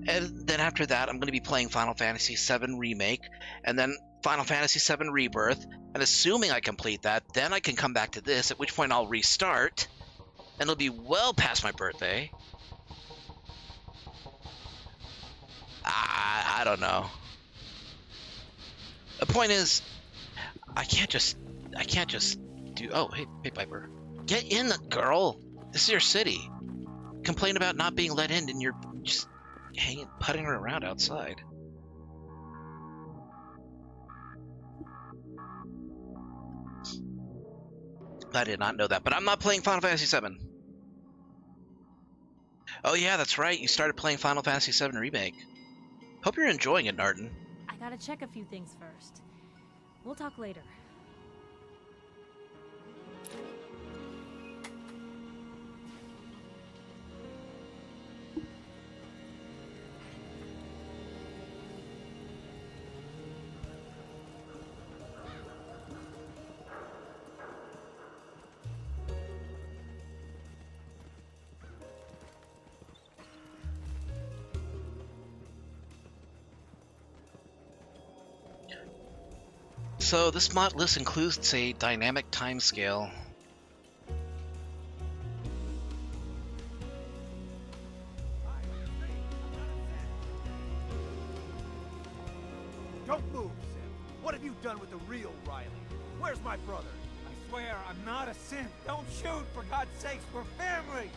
And then after that, I'm gonna be playing Final Fantasy VII Remake, and then Final Fantasy VII Rebirth. And assuming I complete that, then I can come back to this, at which point I'll restart. And it'll be well past my birthday. I don't know. The point is, I can't just do. Oh, hey, Piper, get in, girl. This is your city. Complain about not being let in, and you're just putting her around outside. I did not know that, but I'm not playing Final Fantasy VII. Oh yeah, that's right. You started playing Final Fantasy VII Remake. Hope you're enjoying it, Narton. I gotta check a few things first. We'll talk later. So this mod list includes a dynamic timescale. Don't move, Sam. What have you done with the real Riley? Where's my brother? I swear, I'm not a synth. Don't shoot, for God's sakes, we're family!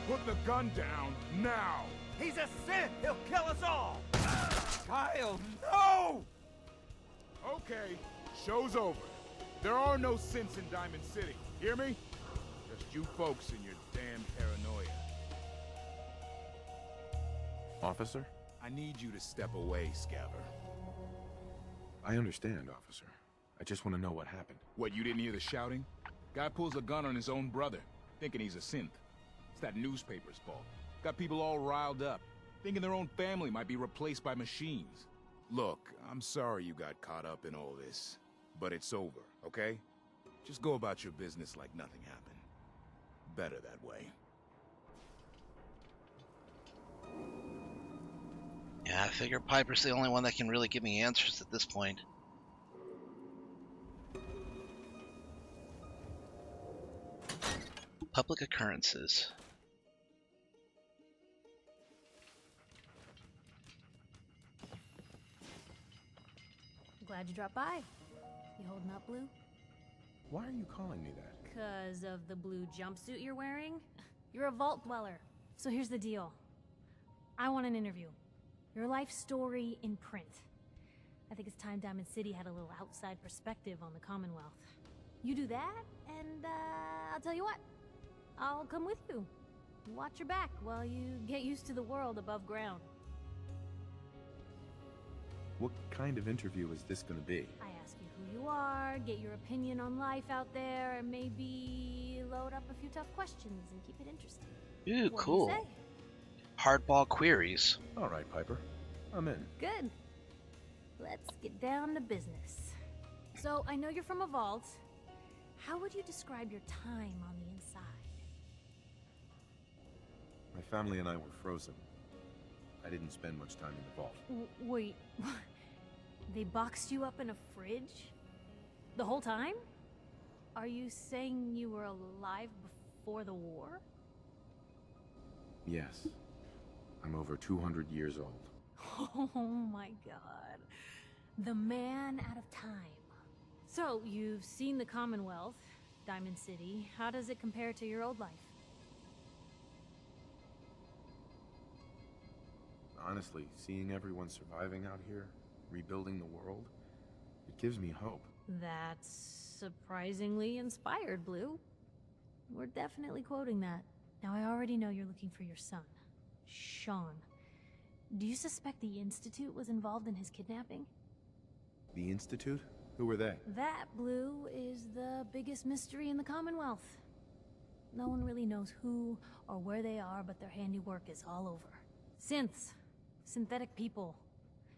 Put the gun down, now! He's a synth! He'll kill us all! Kyle, no! Okay, show's over. There are no synths in Diamond City, hear me? Just you folks and your damn paranoia. Officer? I need you to step away, Scabber. I understand, officer. I just want to know what happened. What, you didn't hear the shouting? Guy pulls a gun on his own brother, thinking he's a synth. It's that newspaper's fault. Got people all riled up, thinking their own family might be replaced by machines. Look, I'm sorry you got caught up in all this, but it's over, okay? Just go about your business like nothing happened. Better that way. Yeah, I figure Piper's the only one that can really give me answers at this point. Public occurrences. Glad you dropped by. You holding up, Blue? Why are you calling me that? 'Cause of the blue jumpsuit you're wearing? You're a vault dweller. So here's the deal. I want an interview. Your life story in print. I think it's time Diamond City had a little outside perspective on the Commonwealth. You do that, and I'll tell you what. I'll come with you. Watch your back while you get used to the world above ground. What kind of interview is this gonna be? I ask you who you are, get your opinion on life out there, and maybe load up a few tough questions and keep it interesting. Ooh, What cool. do you say? Hardball queries. All right, Piper. I'm in. Good. Let's get down to business. So, I know you're from a vault. How would you describe your time on the inside? My family and I were frozen. I didn't spend much time in the vault. Wait, they boxed you up in a fridge? The whole time? Are you saying you were alive before the war? Yes. I'm over 200 years old. Oh my god. The man out of time. So, you've seen the Commonwealth, Diamond City. How does it compare to your old life? Honestly, seeing everyone surviving out here, rebuilding the world, it gives me hope. That's surprisingly inspired, Blue. We're definitely quoting that. Now, I already know you're looking for your son, Sean. Do you suspect the Institute was involved in his kidnapping? The Institute? Who were they? That, Blue, is the biggest mystery in the Commonwealth. No one really knows who or where they are, but their handiwork is all over. Synths. Synthetic people.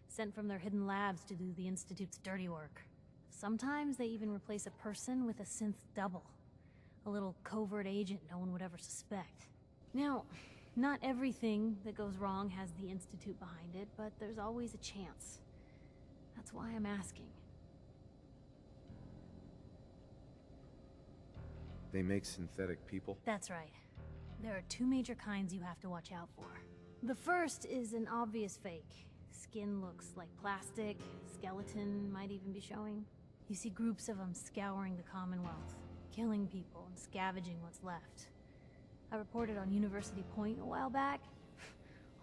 Sent from their hidden labs to do the Institute's dirty work. Sometimes they even replace a person with a synth double. A little covert agent no one would ever suspect. Now, not everything that goes wrong has the Institute behind it, but there's always a chance. That's why I'm asking. They make synthetic people? That's right. There are two major kinds you have to watch out for. The first is an obvious fake. Skin looks like plastic, skeleton might even be showing. You see groups of them scouring the Commonwealth, killing people and scavenging what's left. I reported on University Point a while back.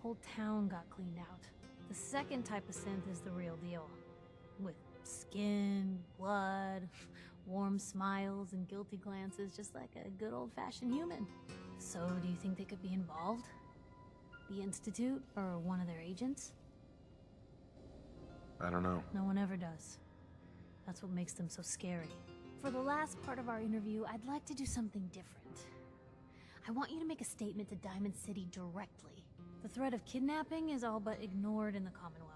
Whole town got cleaned out. The second type of synth is the real deal. With skin, blood, warm smiles and guilty glances, just like a good old-fashioned human. So, do you think they could be involved? The Institute, or one of their agents? I don't know. No one ever does. That's what makes them so scary. For the last part of our interview, I'd like to do something different. I want you to make a statement to Diamond City directly. The threat of kidnapping is all but ignored in the Commonwealth.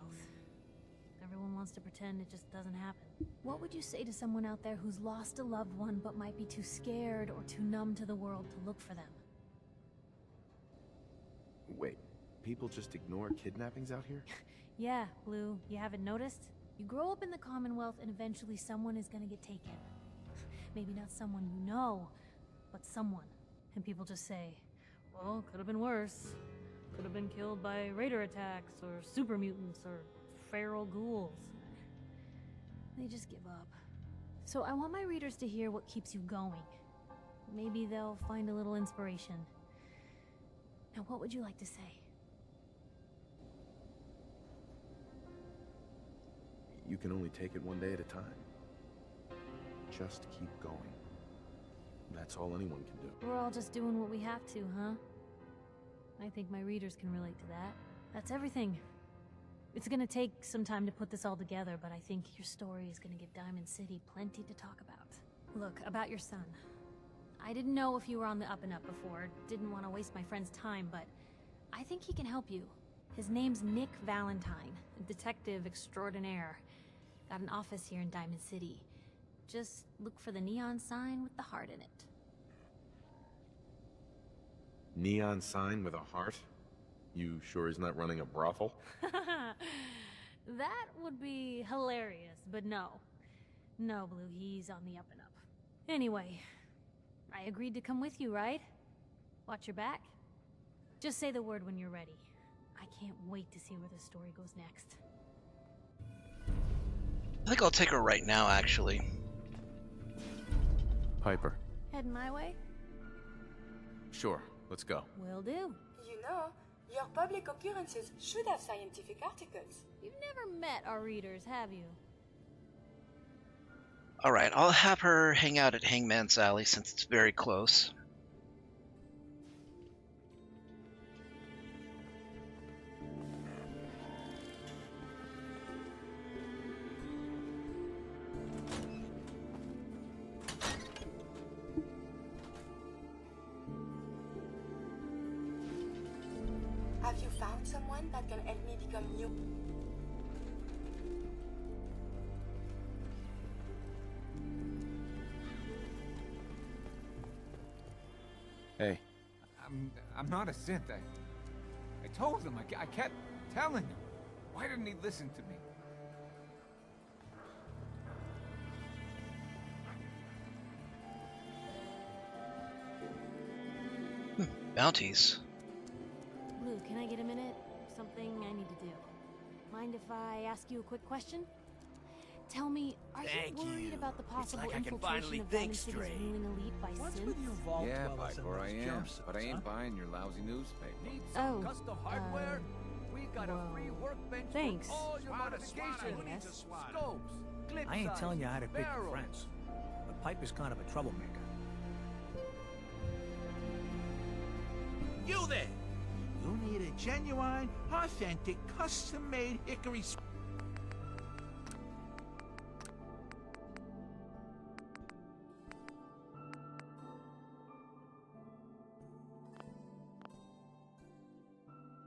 Everyone wants to pretend it just doesn't happen. What would you say to someone out there who's lost a loved one but might be too scared or too numb to the world to look for them? Wait, people just ignore kidnappings out here? Yeah, Blue, you haven't noticed? You grow up in the Commonwealth and eventually someone is gonna get taken. Maybe not someone you know, but someone. And people just say, well, could have been worse. Could have been killed by raider attacks, or super mutants, or feral ghouls. They just give up. So I want my readers to hear what keeps you going. Maybe they'll find a little inspiration. Now, what would you like to say? You can only take it one day at a time. Just keep going. That's all anyone can do. We're all just doing what we have to, huh? I think my readers can relate to that. That's everything. It's gonna take some time to put this all together, but I think your story is gonna give Diamond City plenty to talk about. Look, about your son. I didn't know if you were on the up and up before, didn't want to waste my friend's time, but I think he can help you. His name's Nick Valentine, a detective extraordinaire. Got an office here in Diamond City. Just look for the neon sign with the heart in it. Neon sign with a heart? You sure he's not running a brothel? That would be hilarious, but no. No, Blue, he's on the up and up. Anyway, I I agreed to come with you, right? Watch your back. Just say the word when you're ready. I can't wait to see where the story goes next. I think I'll take her right now, actually. Piper. Heading my way? Sure, let's go. Will do. You know, your public occurrences should have scientific articles. You've never met our readers, have you? Alright, I'll have her hang out at Hangman's Alley since it's very close. Have you found someone that can help me become you? Hey. I'm not a synth. I told him. I kept telling him. Why didn't he listen to me? Bounties. Blue, can I get a minute? Something I need to do. Mind if I ask you a quick question? Tell me, are Thank you worried you. about the possible It's like I can infiltration finally of think Diamond City's straight. ruling elite by synths? Yeah, Piper, I am. But I ain't buying your lousy newspaper. Need Oh, some custom hardware? We got a free workbench thanks. for all your modifications. Scopes, clip I ain't size, telling you how to pick your barrels. friends. But Piper's kind of a troublemaker. You there! You need a genuine, authentic, custom-made hickory...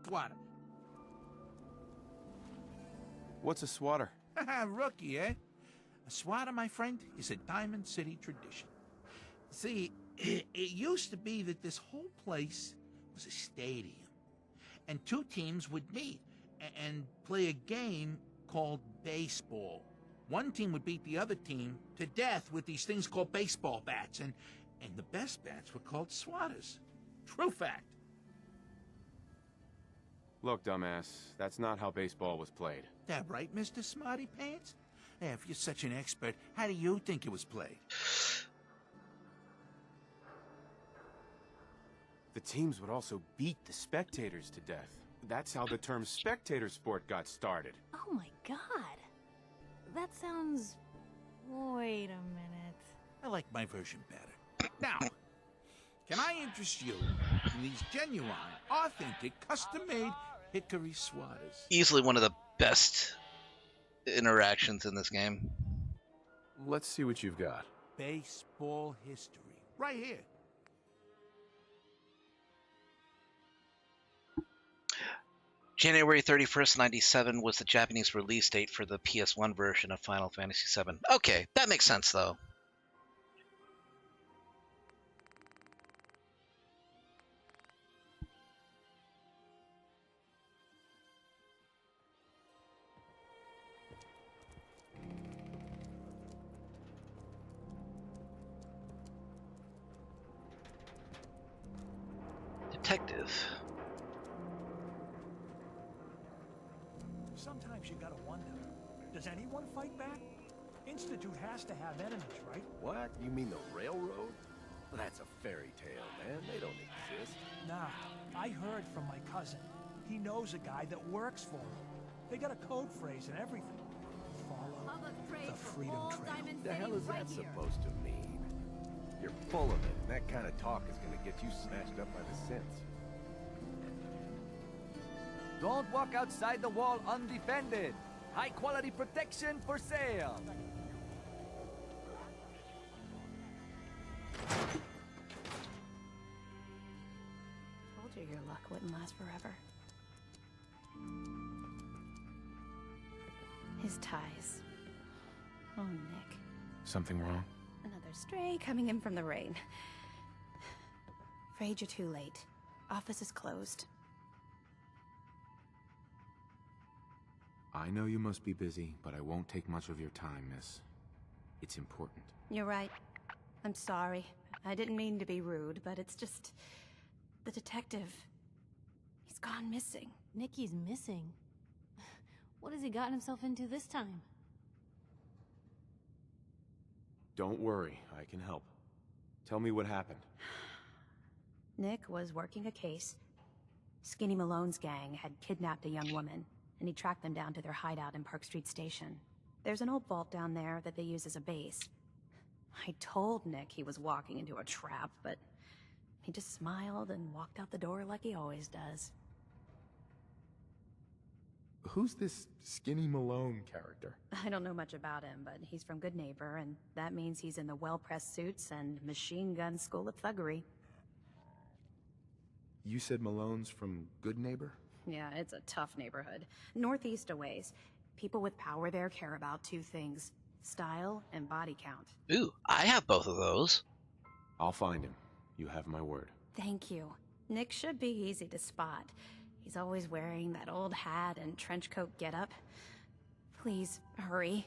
swatter. What's a swatter? Rookie, eh? A swatter, my friend, is a Diamond City tradition. See, it used to be that this whole place was a stadium. And two teams would meet and play a game called baseball. One team would beat the other team to death with these things called baseball bats. And the best bats were called swatters. True fact. Look, dumbass, that's not how baseball was played. That right, Mr. Smarty Pants? Yeah, if you're such an expert, how do you think it was played? The teams would also beat the spectators to death. That's how the term spectator sport got started. Oh my god. That sounds... Wait a minute. I like my version better. Now, can I interest you in these genuine, authentic, custom-made hickory swatters? Easily one of the best interactions in this game. Let's see what you've got. Baseball history. Right here. January 31st, 97 was the Japanese release date for the PS1 version of Final Fantasy VII. Okay, that makes sense, though. Detective. Sometimes you gotta wonder, does anyone fight back? Institute has to have enemies, right? What? You mean the railroad? That's a fairy tale, man. They don't exist. Nah, I heard from my cousin. He knows a guy that works for him. They got a code phrase and everything. Follow the Freedom Trail. The hell is that supposed to mean? You're full of it, and that kind of talk is gonna get you smashed up by the synths. Don't walk outside the wall undefended. High quality protection for sale. Told you your luck wouldn't last forever. His ties. Oh, Nick. Something wrong? Another stray coming in from the rain. Afraid you're too late. Office is closed. I know you must be busy, but I won't take much of your time, miss. It's important. You're right. I'm sorry. I didn't mean to be rude, but it's just... the detective... he's gone missing. Nicky's missing. What has he gotten himself into this time? Don't worry, I can help. Tell me what happened. Nick was working a case. Skinny Malone's gang had kidnapped a young woman, and he tracked them down to their hideout in Park Street Station. There's an old vault down there that they use as a base. I told Nick he was walking into a trap, but he just smiled and walked out the door like he always does. Who's this Skinny Malone character? I don't know much about him, but he's from Good Neighbor, and that means he's in the well-pressed suits and machine gun school of thuggery. You said Malone's from Good Neighbor? Yeah, it's a tough neighborhood. Northeast a ways. People with power there care about two things: style and body count. Ooh, I have both of those. I'll find him. You have my word. Thank you. Nick should be easy to spot. He's always wearing that old hat and trench coat getup. Please, hurry.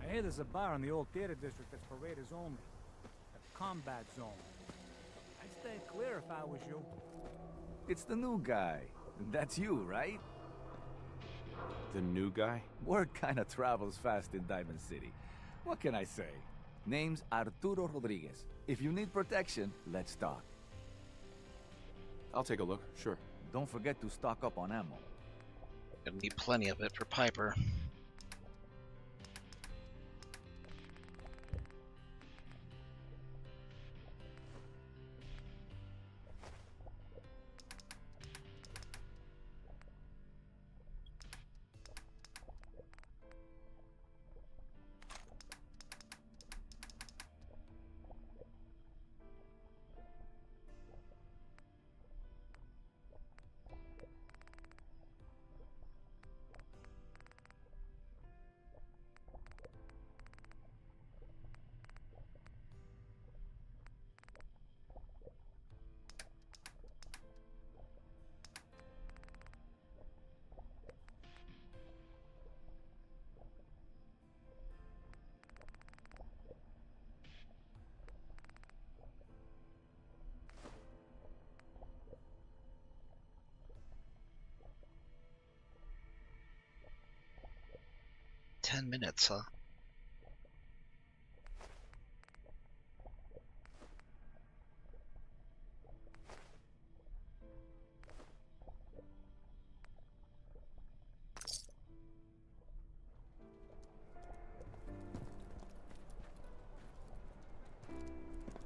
I hear there's a bar in the old theater district that's for raiders only. A combat zone. I'd stay clear if I was you. It's the new guy. That's you, right? The new guy? Word kinda travels fast in Diamond City. What can I say? Name's Arturo Rodriguez. If you need protection, let's talk. I'll take a look, sure. Don't forget to stock up on ammo. Gonna need plenty of it for Piper. $10, huh?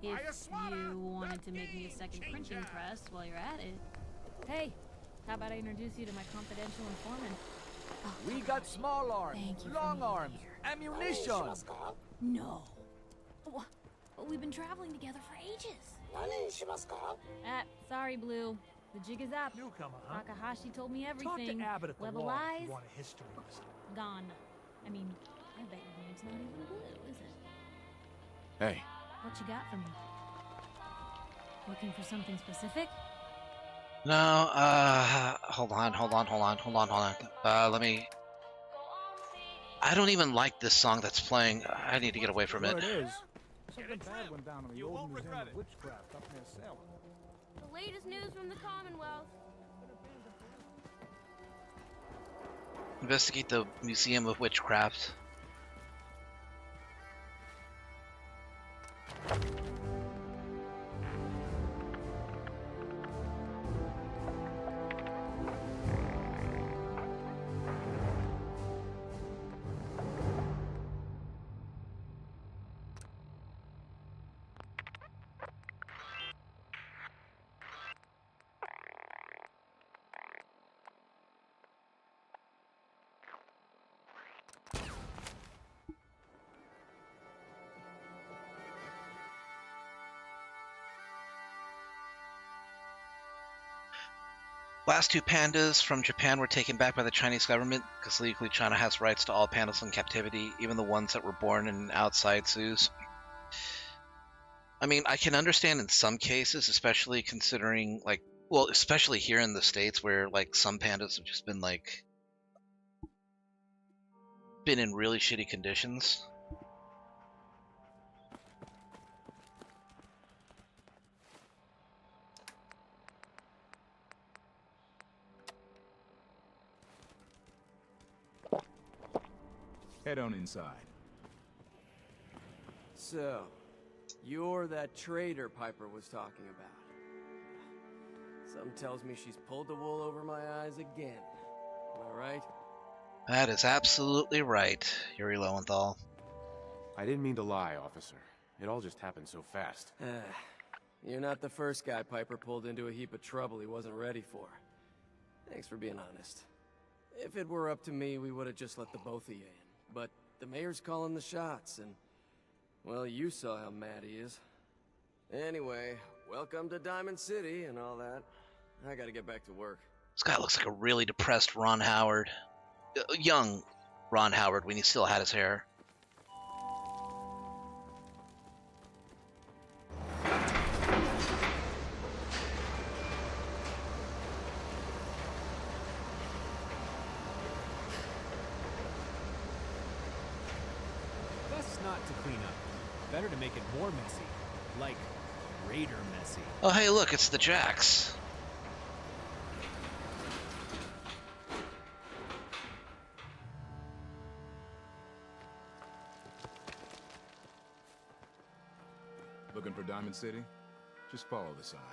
If you wanted to make me a second printing press while you're at it. Hey, how about I introduce you to my confidential informant? We got small arms, long arms, ammunition. No. We've been traveling together for ages. Sorry, Blue. The jig is up. Newcomer, huh? Takahashi told me everything. Talk to Abbott at the Level wall if eyes, you want a history lesson. gone. I mean, I bet your name's not even Blue, is it? Hey. What you got for me? Looking for something specific? No, hold on. Let me... I don't even like this song that's playing. I need to get away from it. It is. Something bad went down in the old Museum of Witchcraft up near Salem. The latest news from the Commonwealth. Investigate the Museum of Witchcraft. Last two pandas from Japan were taken back by the Chinese government because legally China has rights to all pandas in captivity, even the ones that were born in outside zoos. I mean, I can understand in some cases, especially considering, like, well, especially here in the States where, like, some pandas have just been, like, been in really shitty conditions. Head on inside. So, you're that traitor Piper was talking about. Something tells me she's pulled the wool over my eyes again. Am I right? That is absolutely right, Yuri Lowenthal. I didn't mean to lie, officer. It all just happened so fast. You're not the first guy Piper pulled into a heap of trouble he wasn't ready for. Thanks for being honest. If it were up to me, we would have just let the both of you in. But the mayor's calling the shots, and... well, you saw how mad he is. Anyway, welcome to Diamond City and all that. I gotta get back to work. This guy looks like a really depressed Ron Howard. Young Ron Howard when he still had his hair. Best not to clean up. Better to make it more messy. Like, Raider messy. Oh, hey, look, it's the Jacks. Looking for Diamond City? Just follow the signs.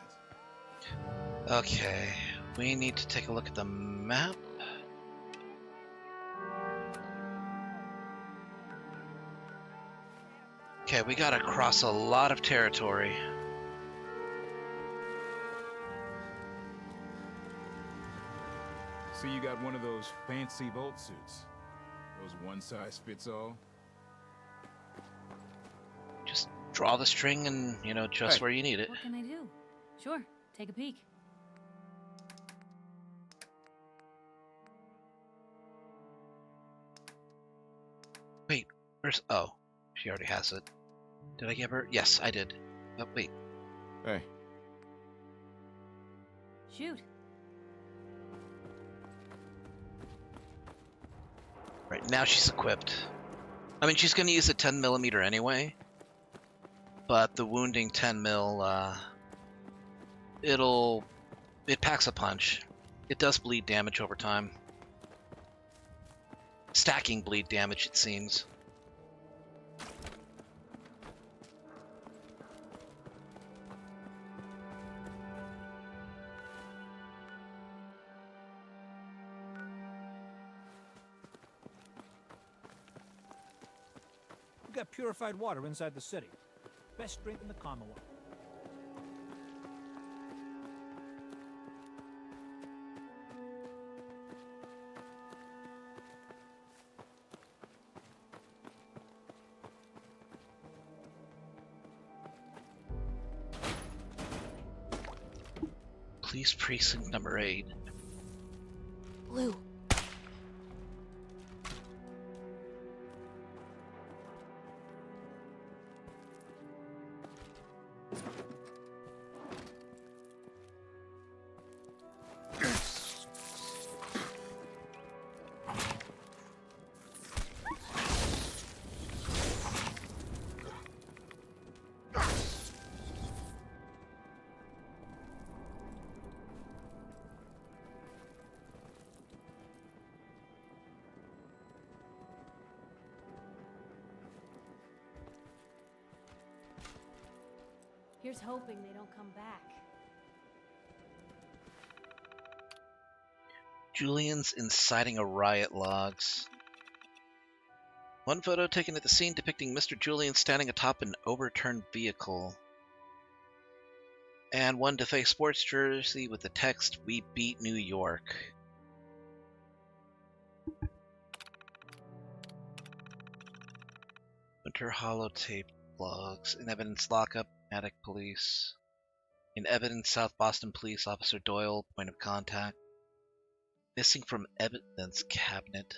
Okay, we need to take a look at the map. Okay, we gotta cross a lot of territory. See, you got one of those fancy Volt suits. Those one-size-fits-all. Just draw the string and, you know, just where you need it. What can I do? Sure, take a peek. Wait, where's... oh, she already has it. Did I give her? Yes, I did. Oh, wait. Hey. Shoot. Right, now she's equipped. I mean, she's gonna use a 10mm anyway. But the wounding 10mm, it packs a punch. It does bleed damage over time. Stacking bleed damage, it seems. We got purified water inside the city. Best drink in the Commonwealth. Police precinct number 8. Blue. Here's hoping they don't come back. Julian's inciting a riot logs. One photo taken at the scene depicting Mr. Julian standing atop an overturned vehicle. And one defaced sports jersey with the text, "We beat New York." Winter holotape logs. In evidence lockup, Attic Police. In evidence, South Boston Police Officer Doyle, point of contact. Missing from evidence cabinet.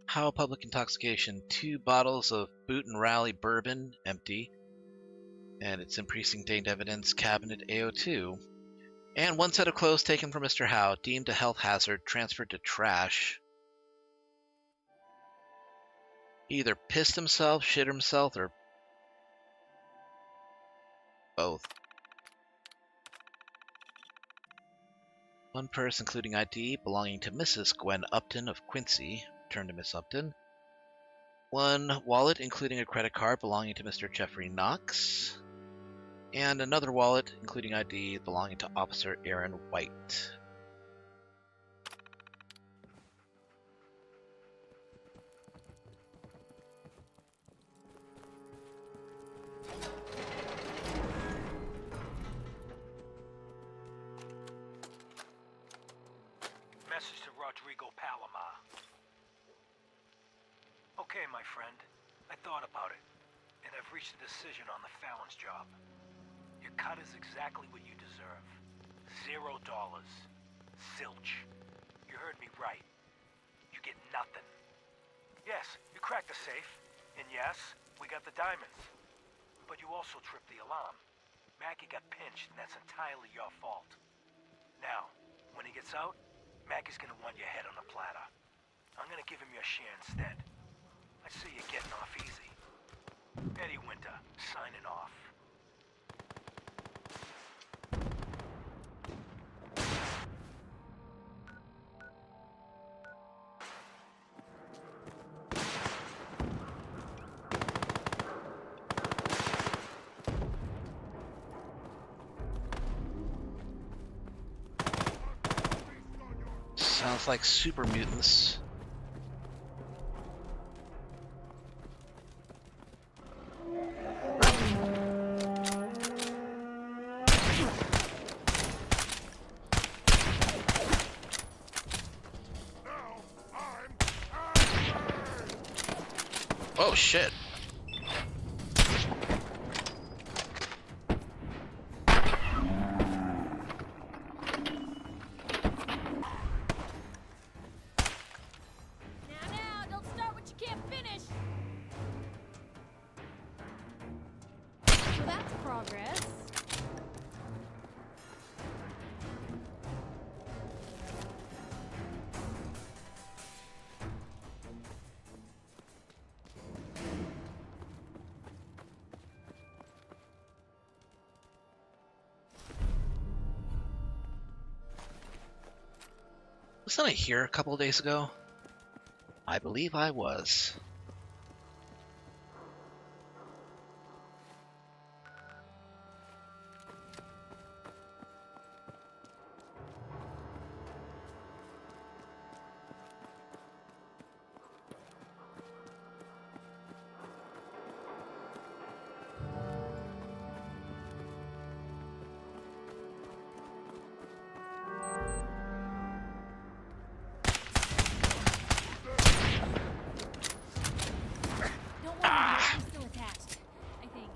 How public intoxication. 2 bottles of Boot and Rally bourbon, empty. And it's in precinct date evidence cabinet AO2. And 1 set of clothes taken from Mr. Howe, deemed a health hazard, transferred to trash. He either pissed himself, shit himself, or both. 1 purse including ID belonging to Mrs. Gwen Upton of Quincy, returned to Miss Upton. 1 wallet including a credit card belonging to Mr. Jeffrey Knox. And another wallet including ID belonging to Officer Aaron White. Message to Rodrigo Palomar. Okay, my friend. I thought about it, and I've reached a decision on the Fallon's job. Your cut is exactly what you deserve. $0. Zilch. You heard me right. You get nothing. Yes, you cracked the safe, and yes, we got the diamonds. But you also tripped the alarm. Mackie got pinched, and that's entirely your fault. Now, when he gets out, Mackie's gonna want your head on a platter. I'm gonna give him your share instead. I see you getting off easy. Eddie Winter, signing off. Sounds like super mutants. Oh shit. Now, don't start what you can't finish. So that's progress. Wasn't I here a couple of days ago? I believe I was. Don't worry, I'm still attached. I think.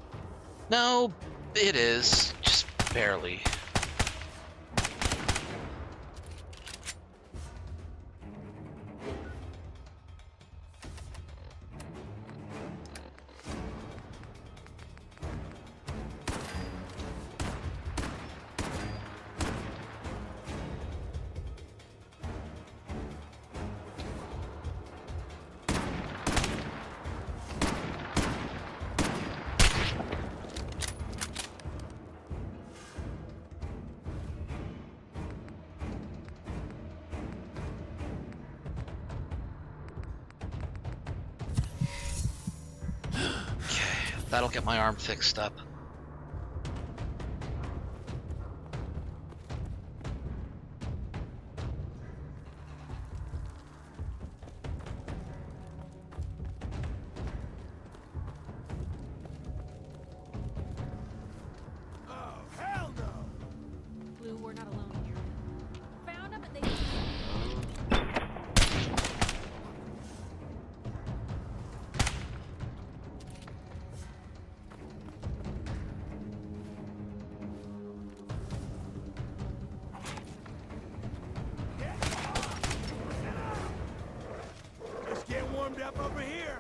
No, it is. Just barely. That'll get my arm fixed up. Blue, we're not alone here. Found them and they... warmed up over here.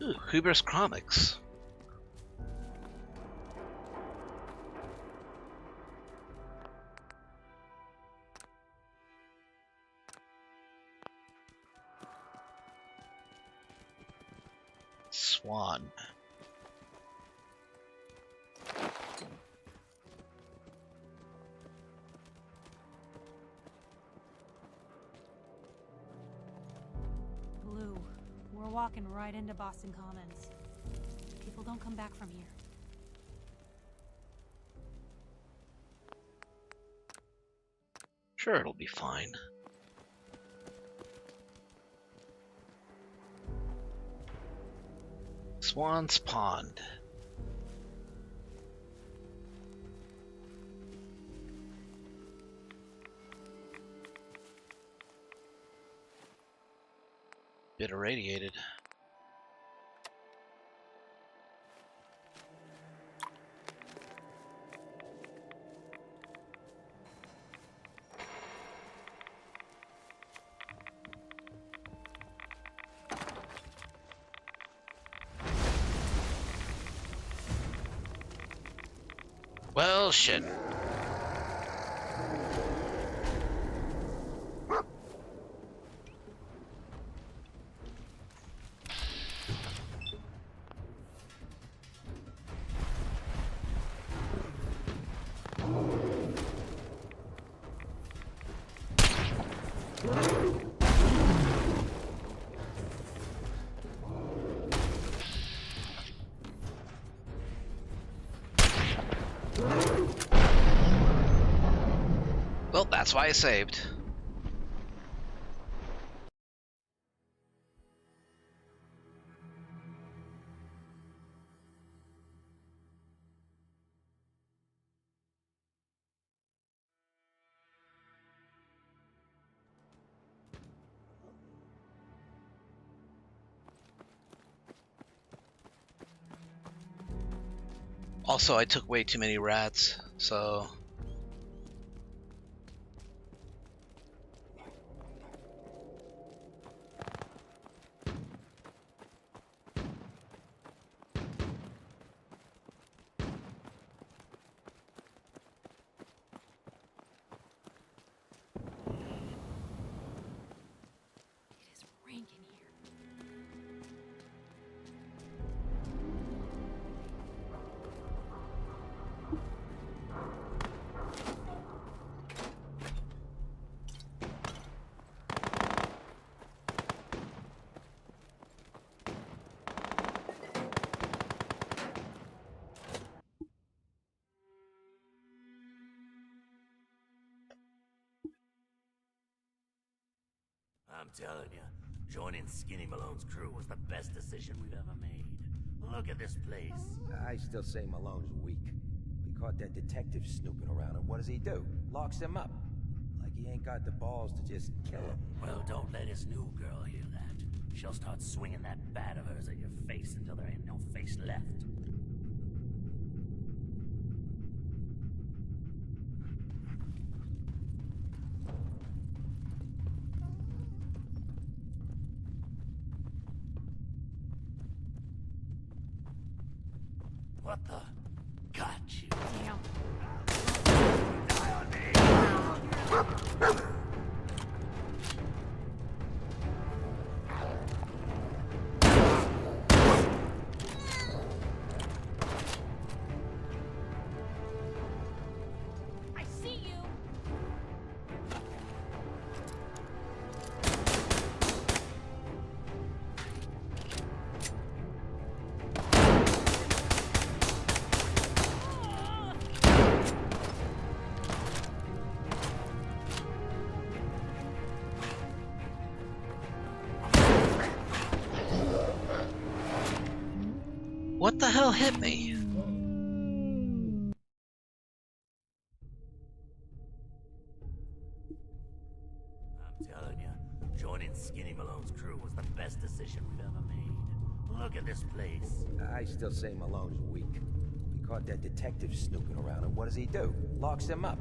Ooh, Hubris Comics. Swan. Blue, we're walking right into Boston Commons. People don't come back from here. Sure, it'll be fine. Swan's Pond. Bit irradiated. Well, shit. Well, that's why I saved. Also, I took way too many rats, so... It is rank in here. I'm telling you, joining Skinny Malone's crew was the best decision we've ever made. Look at this place. I still say Malone's weak. We caught that detective snooping around, and what does he do? Locks him up. Like he ain't got the balls to just kill him. Well, don't let his new girl hear that. She'll start swinging that bat of hers at your face until there ain't no face left. What the? Got you. Damn. Die on me! I see you. What the hell hit me? I'm telling you, joining Skinny Malone's crew was the best decision we've ever made. Look at this place. I still say Malone's weak. We caught that detective snooping around, and what does he do? Locks him up.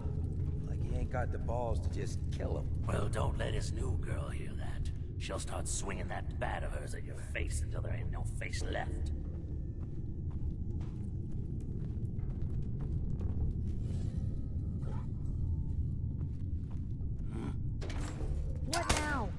Like he ain't got the balls to just kill him. Well, don't let his new girl hear that. She'll start swinging that bat of hers at your face until there ain't no face left. What now?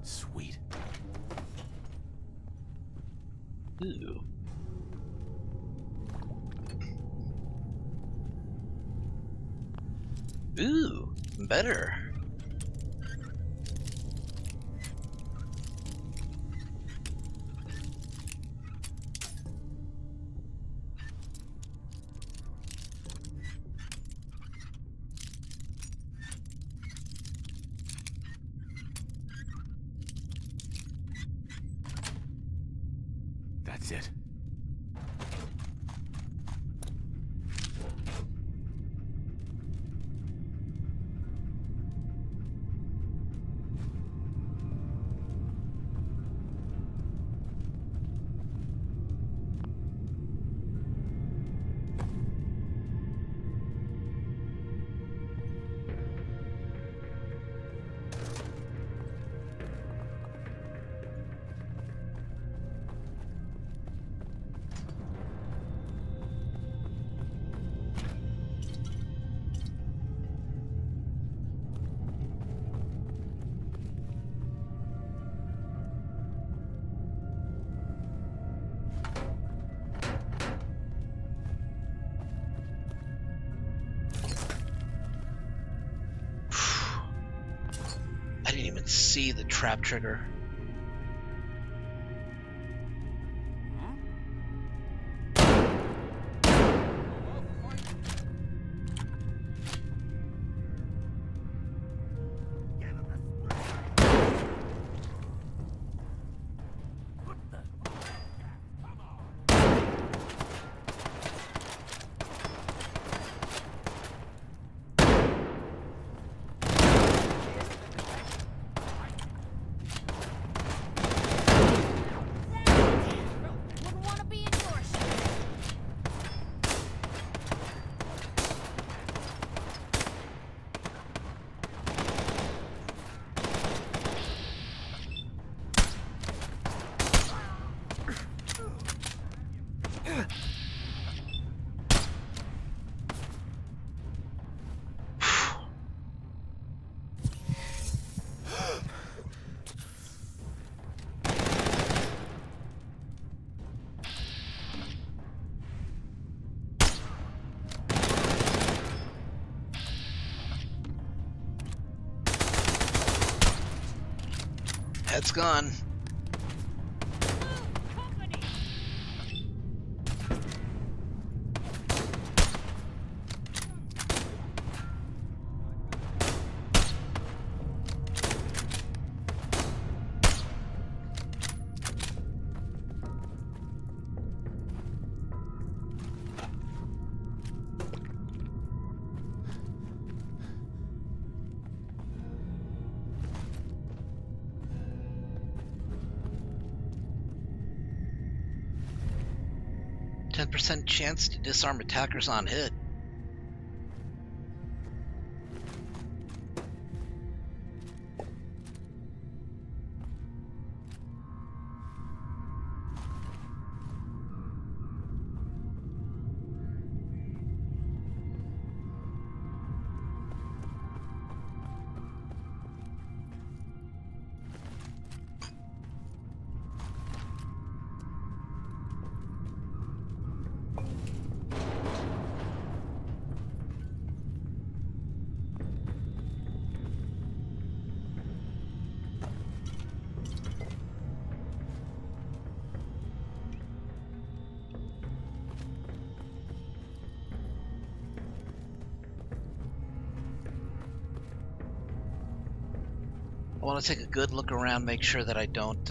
Sweet. Ooh. Ooh, better. That's it. I didn't even see the trap trigger. Wouldn't want to be in your shoes. Head's gone. 10% chance to disarm attackers on hit. I want to take a good look around, make sure that I don't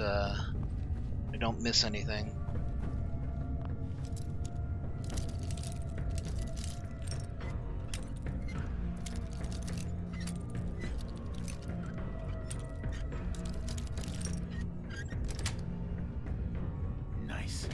miss anything. Nice.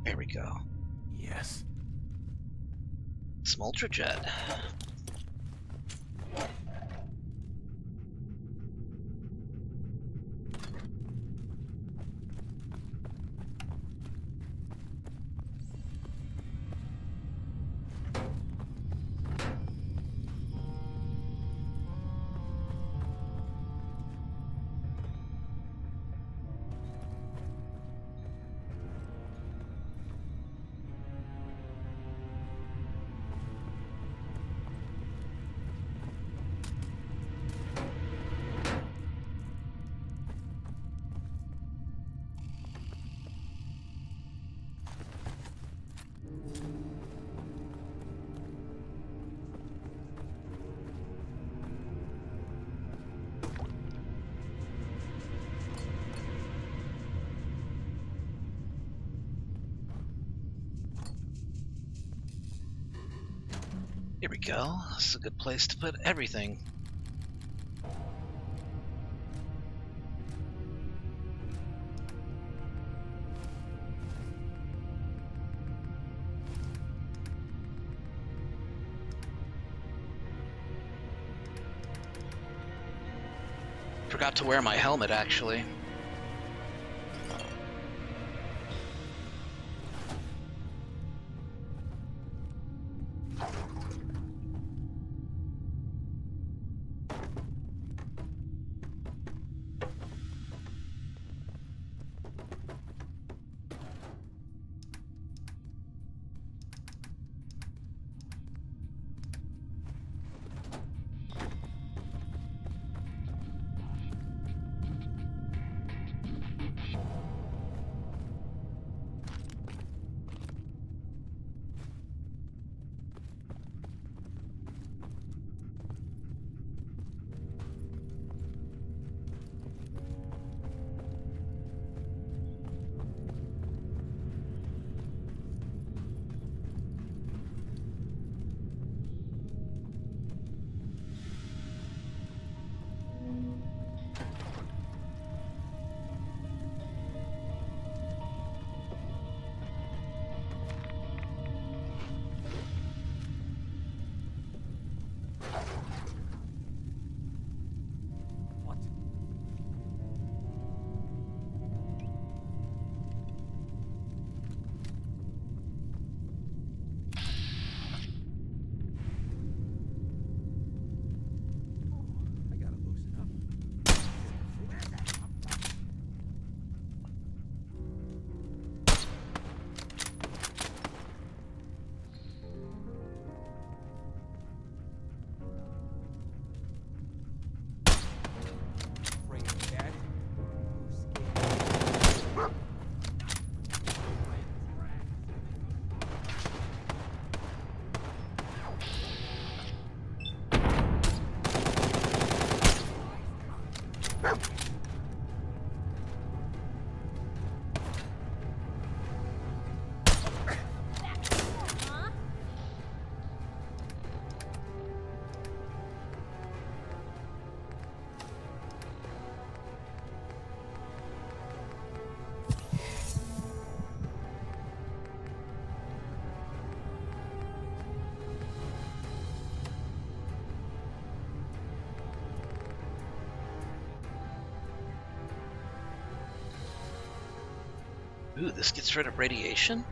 There we go. Yes. Smolter jet. Here we go. This is a good place to put everything. Forgot to wear my helmet, actually. Ooh, this gets rid of radiation?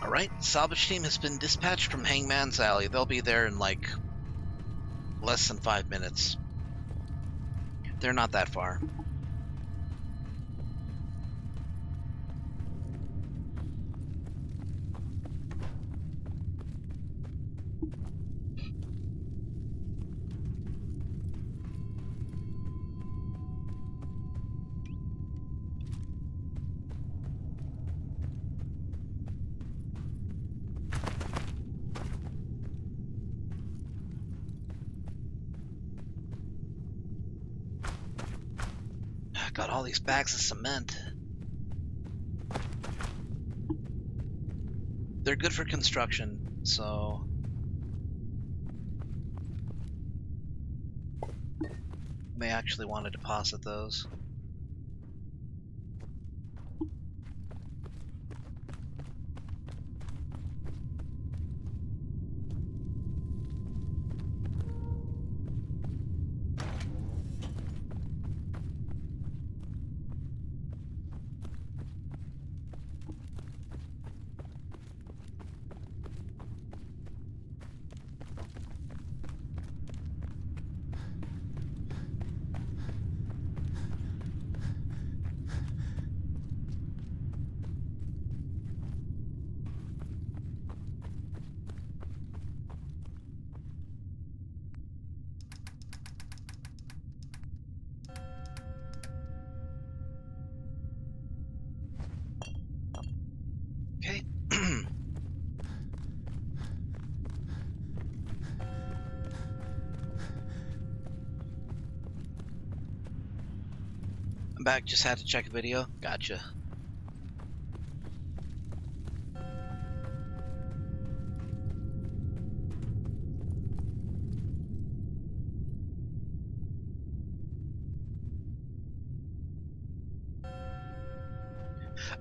Alright, salvage team has been dispatched from Hangman's Alley. They'll be there in like less than 5 minutes. They're not that far. Got all these bags of cement. They're good for construction, so may actually want to deposit those. Okay. I'm back, just had to check a video. Gotcha.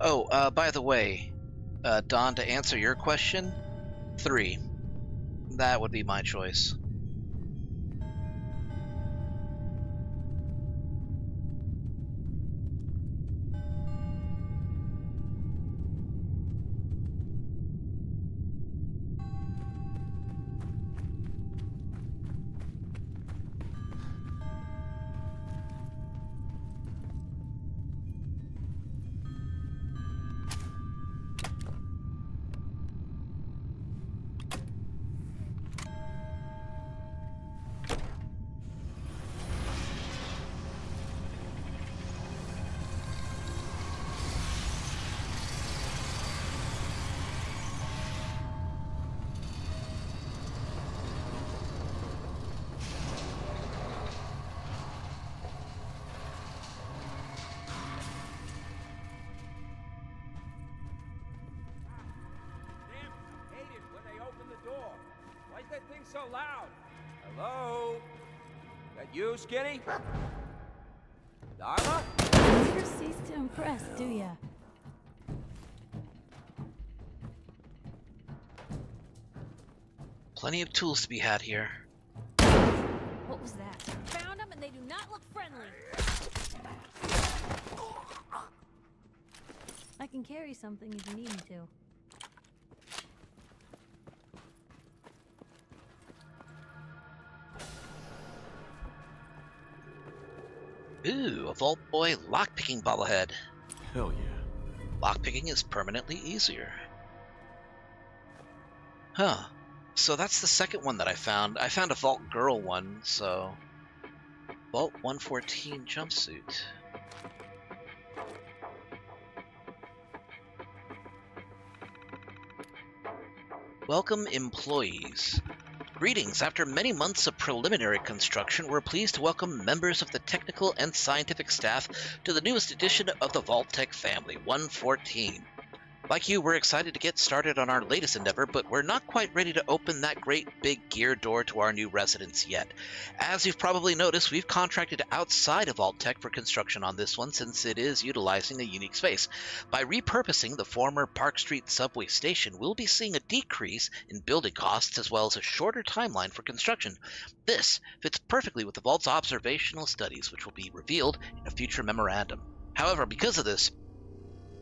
Oh, by the way, Don, to answer your question, 3. That would be my choice. that thing so loud? Hello? That you, Skinny? Darla? Never cease to impress, do ya? Plenty of tools to be had here. What was that? Found them and they do not look friendly. I can carry something if you need me to. Ooh, a Vault Boy lockpicking bobblehead. Hell yeah. Lockpicking is permanently easier. Huh. So that's the second one that I found. I found a Vault Girl one, so... Vault 114 jumpsuit. Welcome, employees. Greetings. After many months of preliminary construction, we're pleased to welcome members of the technical and scientific staff to the newest edition of the Vault-Tec family, 114. Like you, we're excited to get started on our latest endeavor, but we're not quite ready to open that great big gear door to our new residence yet. As you've probably noticed, we've contracted outside of Vault-Tec for construction on this one since it is utilizing a unique space. By repurposing the former Park Street subway station, we'll be seeing a decrease in building costs as well as a shorter timeline for construction. This fits perfectly with the Vault's observational studies, which will be revealed in a future memorandum. However, because of this,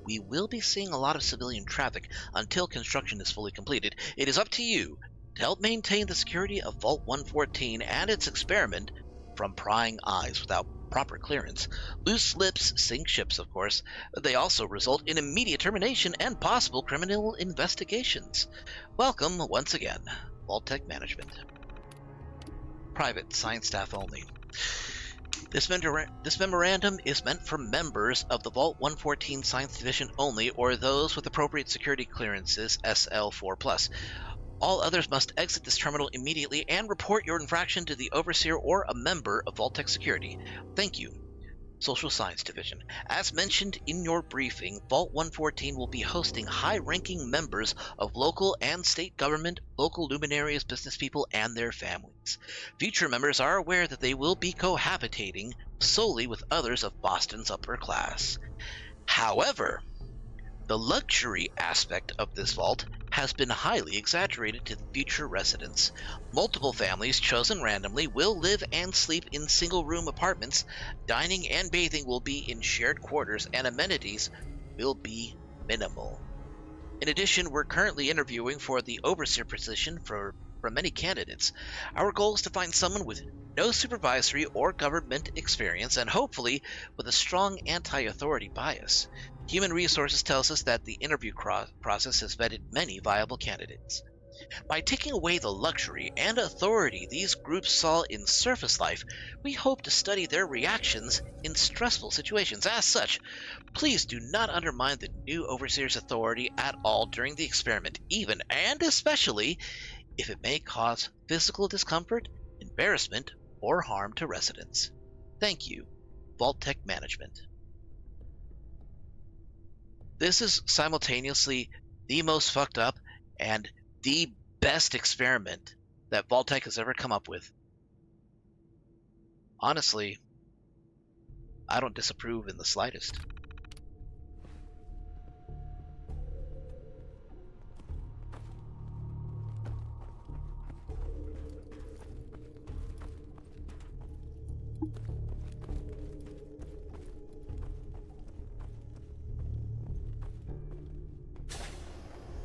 we will be seeing a lot of civilian traffic until construction is fully completed. It is up to you to help maintain the security of Vault 114 and its experiment from prying eyes without proper clearance. Loose lips sink ships, of course. They also result in immediate termination and possible criminal investigations. Welcome once again, Vault-Tec Management. Private science staff only. This memorandum is meant for members of the Vault 114 Science Division only, or those with appropriate security clearances SL4+. All others must exit this terminal immediately and report your infraction to the Overseer or a member of Vault-Tec Security. Thank you. Social Science Division. As mentioned in your briefing, Vault 114 will be hosting high-ranking members of local and state government, local luminaries, business people, and their families. Future members are aware that they will be cohabitating solely with others of Boston's upper class. However, the luxury aspect of this vault has been highly exaggerated to future residents. Multiple families chosen randomly will live and sleep in single-room apartments. Dining and bathing will be in shared quarters, and amenities will be minimal. In addition, we're currently interviewing for the overseer position from many candidates. Our goal is to find someone with no supervisory or government experience and hopefully with a strong anti-authority bias. Human Resources tells us that the interview process has vetted many viable candidates. By taking away the luxury and authority these groups saw in surface life, we hope to study their reactions in stressful situations. As such, please do not undermine the new Overseer's authority at all during the experiment, even and especially if it may cause physical discomfort, embarrassment, or harm to residents. Thank you, Vault-Tec Management. This is simultaneously the most fucked up and the best experiment that Vault-Tec has ever come up with. Honestly, I don't disapprove in the slightest.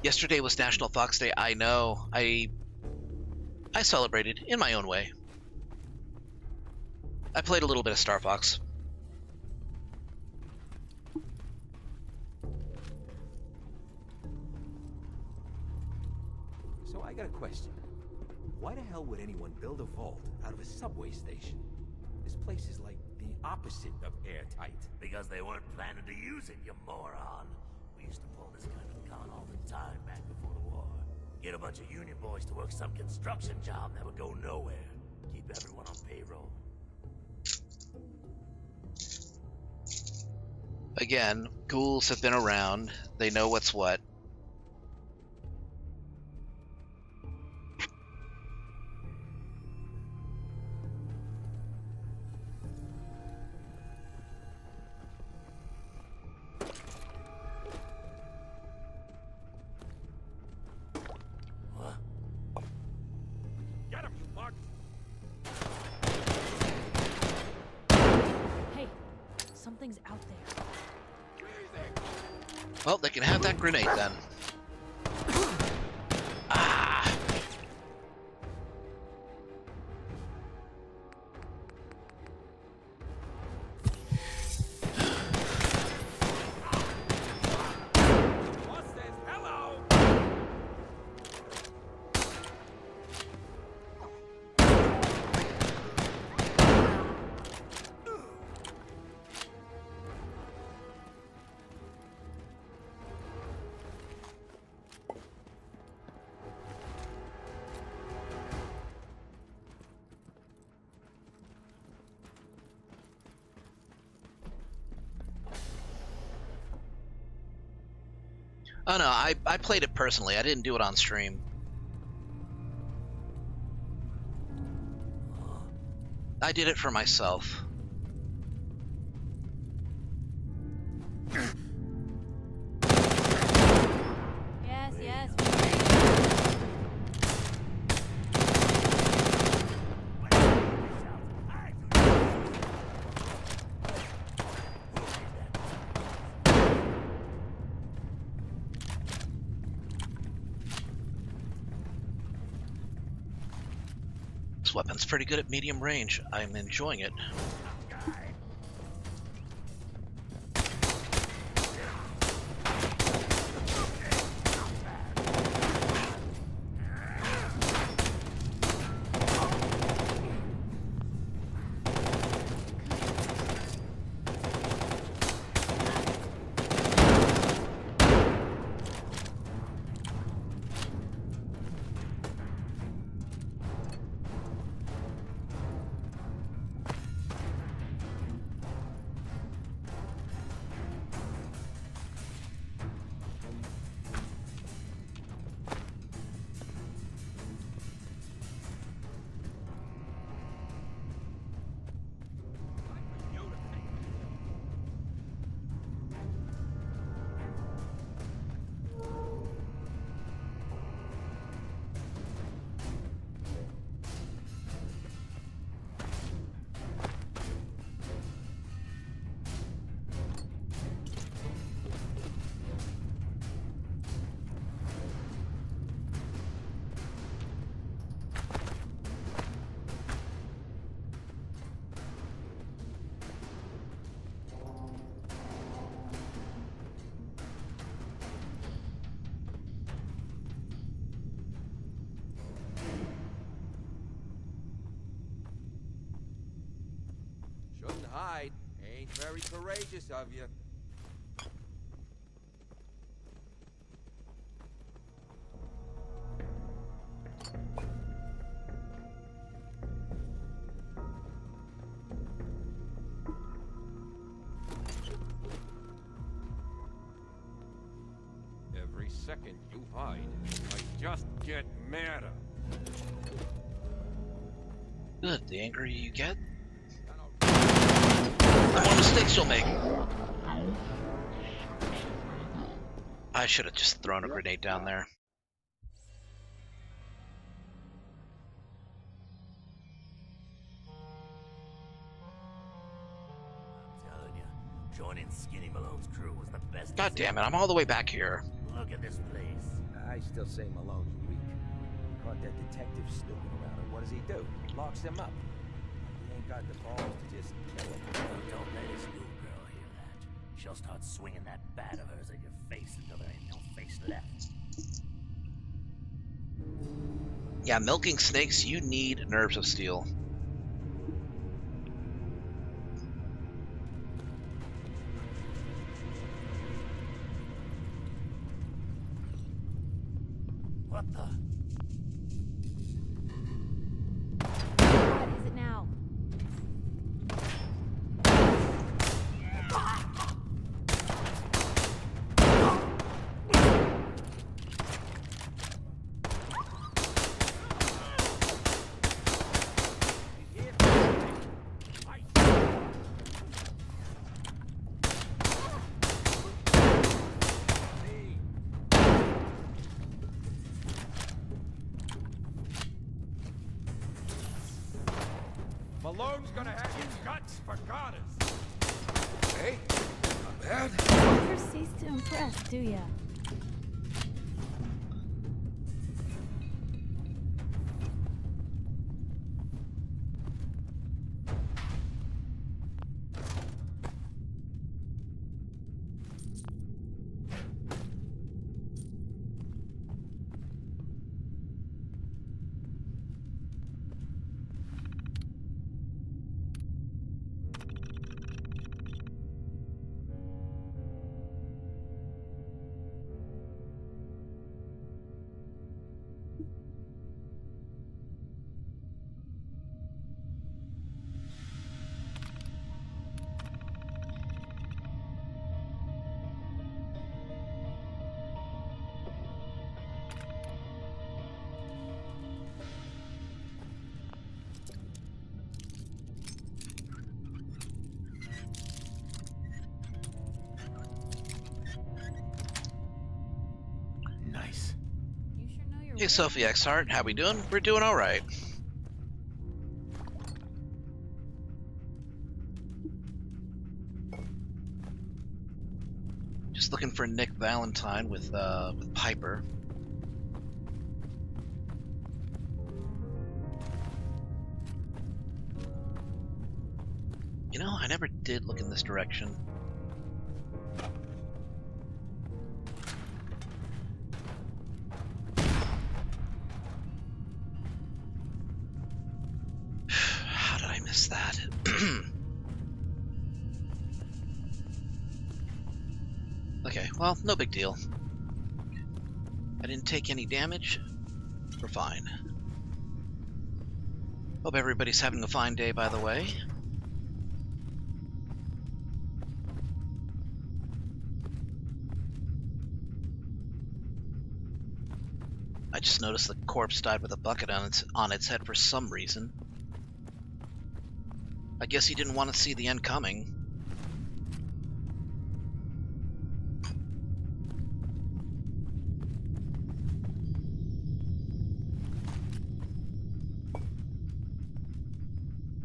Yesterday was National Fox Day. I know. I celebrated in my own way. I played a little bit of Star Fox. So I got a question. Why the hell would anyone build a vault out of a subway station? This place is like the opposite of airtight. Because they weren't planning to use it, you moron. We used to pull this kind of con all the time back before the war. Get a bunch of union boys to work some construction job that would go nowhere. Keep everyone on payroll. Again, ghouls have been around. They know what's what. Well, they can have that grenade then. Ah! Oh no, I played it personally. I didn't do it on stream. I did it for myself. Yes, yes. This weapon's pretty good at medium range. I'm enjoying it. Shouldn't hide. Ain't very courageous of you. Every second you hide, I just get madder. Good. The angrier you get, the more mistakes you'll make. I should have just thrown a grenade down there. Telling you, joining Skinny Malone's crew was the best. God damn it, I'm all the way back here. Look at this place. I still say Malone's weak. He caught that detective snooping around, and what does he do? Locks him up. He ain't got the balls to just kill him. Don't let his new girl hear that. She'll start swinging that bat of hers at your face until there ain't no face left. Yeah, milking snakes, you need nerves of steel. What the? What is it now? Malone's gonna have his guts for garters. Hey, bad. Never cease to impress, do ya? Nice. Hey, Sophie Exhart, how we doing? We're doing all right. Just looking for Nick Valentine with Piper. You know, I never did look in this direction. How did I miss that? Okay, well, no big deal. I didn't take any damage. We're fine. Hope everybody's having a fine day, by the way. I just noticed the corpse died with a bucket on its head for some reason. I guess he didn't want to see the end coming.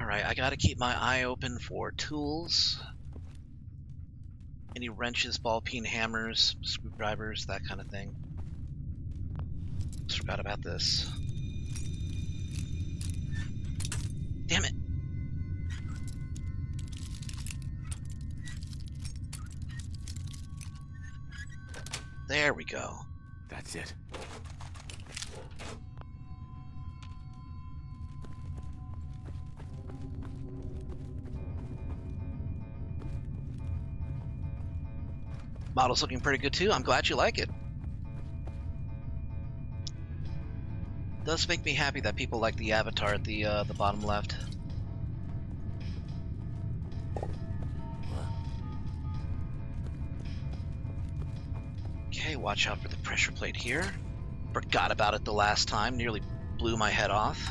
Alright, I gotta keep my eye open for tools. Any wrenches, ball peen hammers, screwdrivers, that kind of thing. Just forgot about this. Damn it! There we go. That's it. Model's looking pretty good too. I'm glad you like it. Does make me happy that people like the avatar at the bottom left. Okay, watch out for the pressure plate here. Forgot about it the last time. Nearly blew my head off.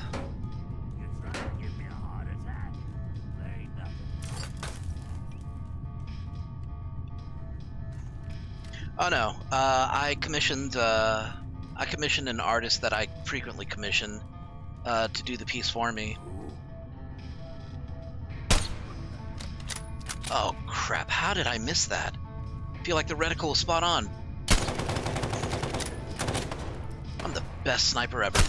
Oh no, I commissioned an artist that I frequently commission to do the piece for me. Oh crap, how did I miss that? I feel like the reticle was spot on. I'm the best sniper ever.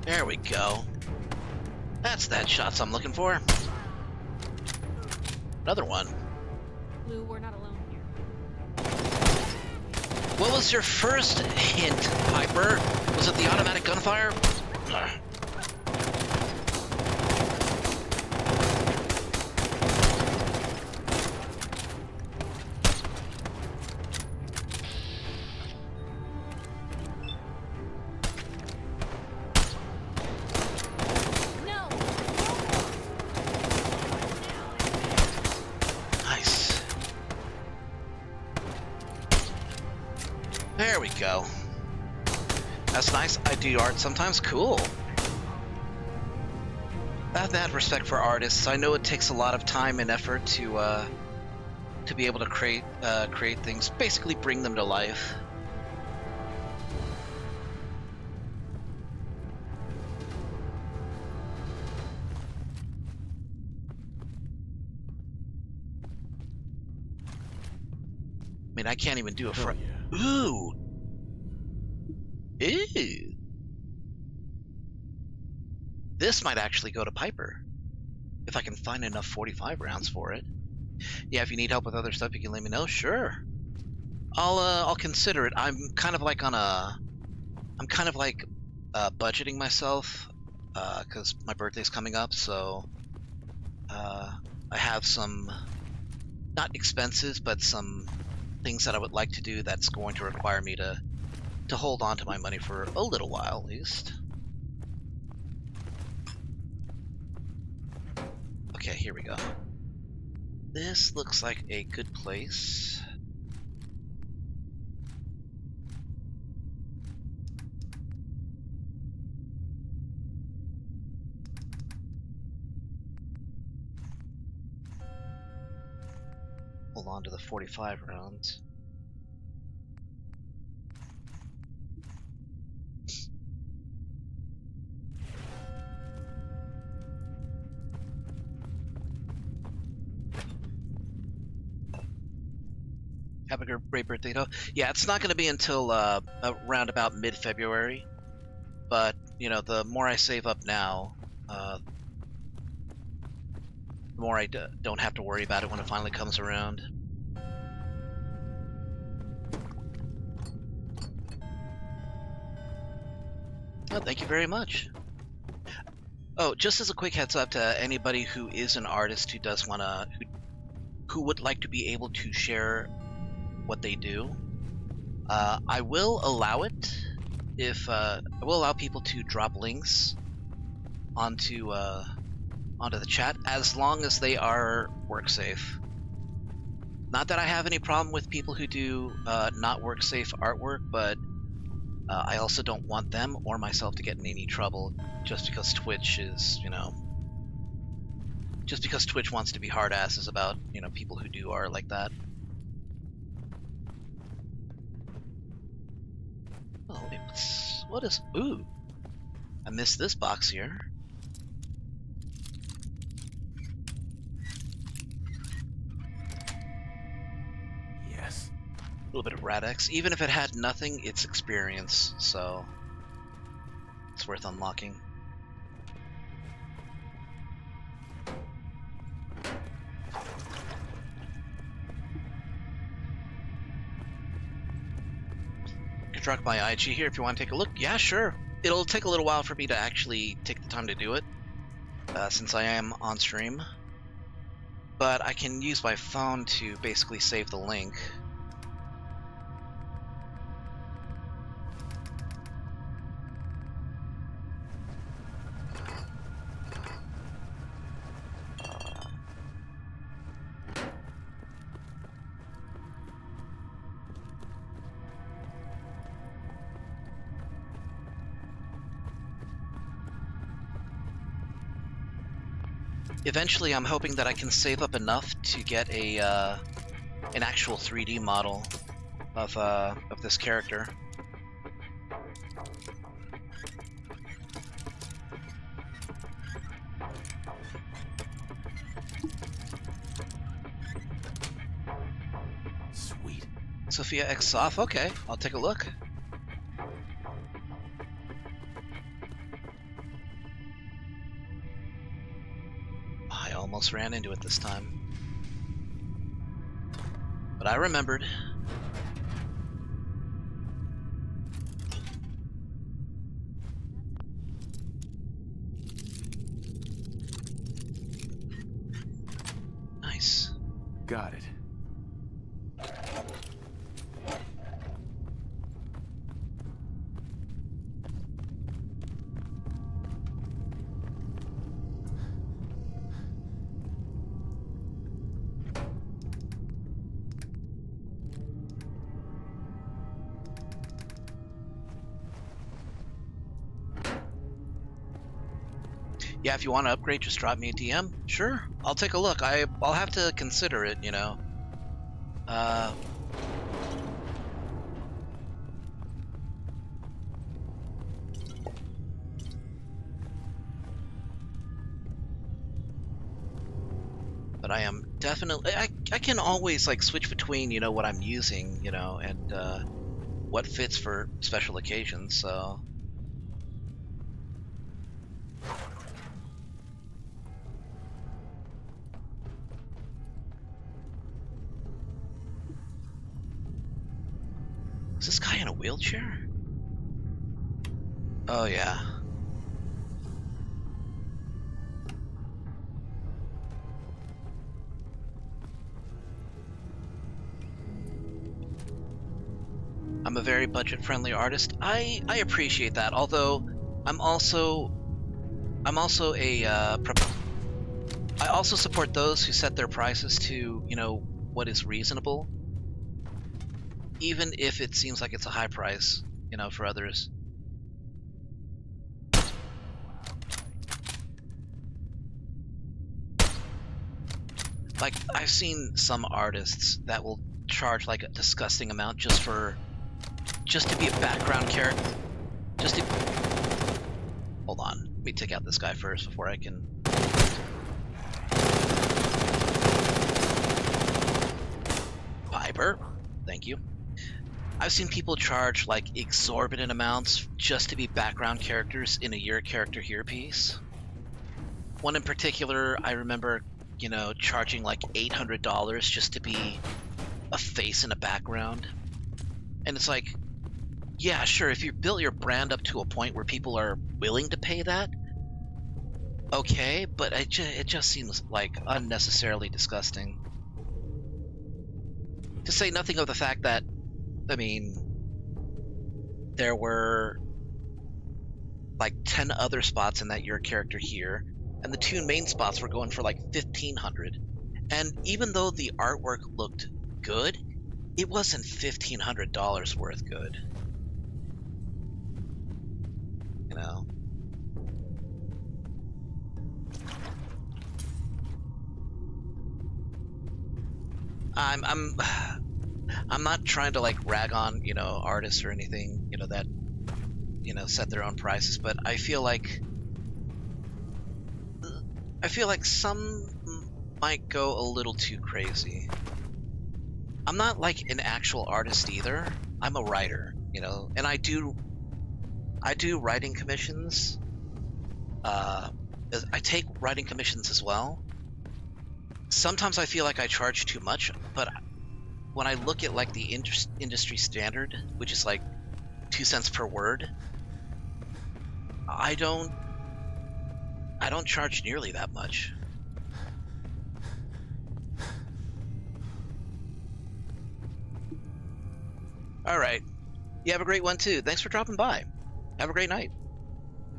There we go. That's that shots I'm looking for. Another one. Blue, we're not alone here. What was your first hint, Piper? Was it the automatic gunfire? There we go. That's nice. I do art sometimes. Cool. I have that respect for artists. I know it takes a lot of time and effort to be able to create things, basically bring them to life. mean, I can't even do a Hell yeah. Ooh. Ew. This might actually go to Piper. If I can find enough 45 rounds for it. Yeah, if you need help with other stuff, you can let me know. Sure. I'll consider it. I'm kind of like budgeting myself, because my birthday's coming up, so I have some, not expenses, but some things that I would like to do that's going to require me to hold on to my money for a little while, at least. Okay, here we go. This looks like a good place. Hold on to the 45 rounds. Have a great birthday, though. Yeah, it's not going to be until around about mid-February. But, you know, the more I save up now, the more I don't have to worry about it when it finally comes around. Oh, thank you very much. Oh, just as a quick heads up to anybody who is an artist who does want to, who would like to be able to share what they do, I will allow it. If I will allow people to drop links onto the chat as long as they are work safe. Not that I have any problem with people who do not work safe artwork, but I also don't want them or myself to get in any trouble just because Twitch is, you know, just because Twitch wants to be hard asses about, you know, people who do art like that. Oh, what is, ooh, I missed this box here. Yes. A little bit of Radex. Even if it had nothing, it's experience, so it's worth unlocking. Construct my IG here if you want to take a look. Yeah, sure. It'll take a little while for me to actually take the time to do it, since I am on stream. But I can use my phone to basically save the link. Eventually, I'm hoping that I can save up enough to get a an actual 3D model of this character. Sweet. Sophia X Soft. Okay, I'll take a look. I almost ran into it this time. But I remembered. Nice. Got it. Yeah, if you want to upgrade, just drop me a DM. Sure, I'll take a look. I'll have to consider it, you know. But But I am definitely I can always like switch between, you know, what I'm using, you know, and what fits for special occasions, so is this guy in a wheelchair? Oh yeah. I'm a very budget-friendly artist. I appreciate that. Although I'm also a I also support those who set their prices to, you know, what is reasonable, even if it seems like it's a high price, you know, for others. Like, I've seen some artists that will charge like a disgusting amount just to be a background character. Just to... Hold on. Let me take out this guy first before I can... Piper. Thank you. I've seen people charge like exorbitant amounts just to be background characters in a Your Character Here piece. One in particular, I remember, you know, charging like $800 just to be a face in a background. And it's like, yeah, sure, if you built your brand up to a point where people are willing to pay that, okay, but it just seems like unnecessarily disgusting. To say nothing of the fact that, I mean, there were like 10 other spots in that Your Character Here, and the 2 main spots were going for like $1,500. And even though the artwork looked good, it wasn't $1,500 worth good. You know? I'm not trying to like rag on, you know, artists or anything, you know, that, you know, set their own prices, but I feel like some might go a little too crazy. I'm not like an actual artist either. I'm a writer, you know, and I do writing commissions. I take writing commissions as well. Sometimes I feel like I charge too much, but when I look at like the industry standard, which is like 2 cents per word, I don't charge nearly that much. All right. You have a great one too. Thanks for dropping by. Have a great night.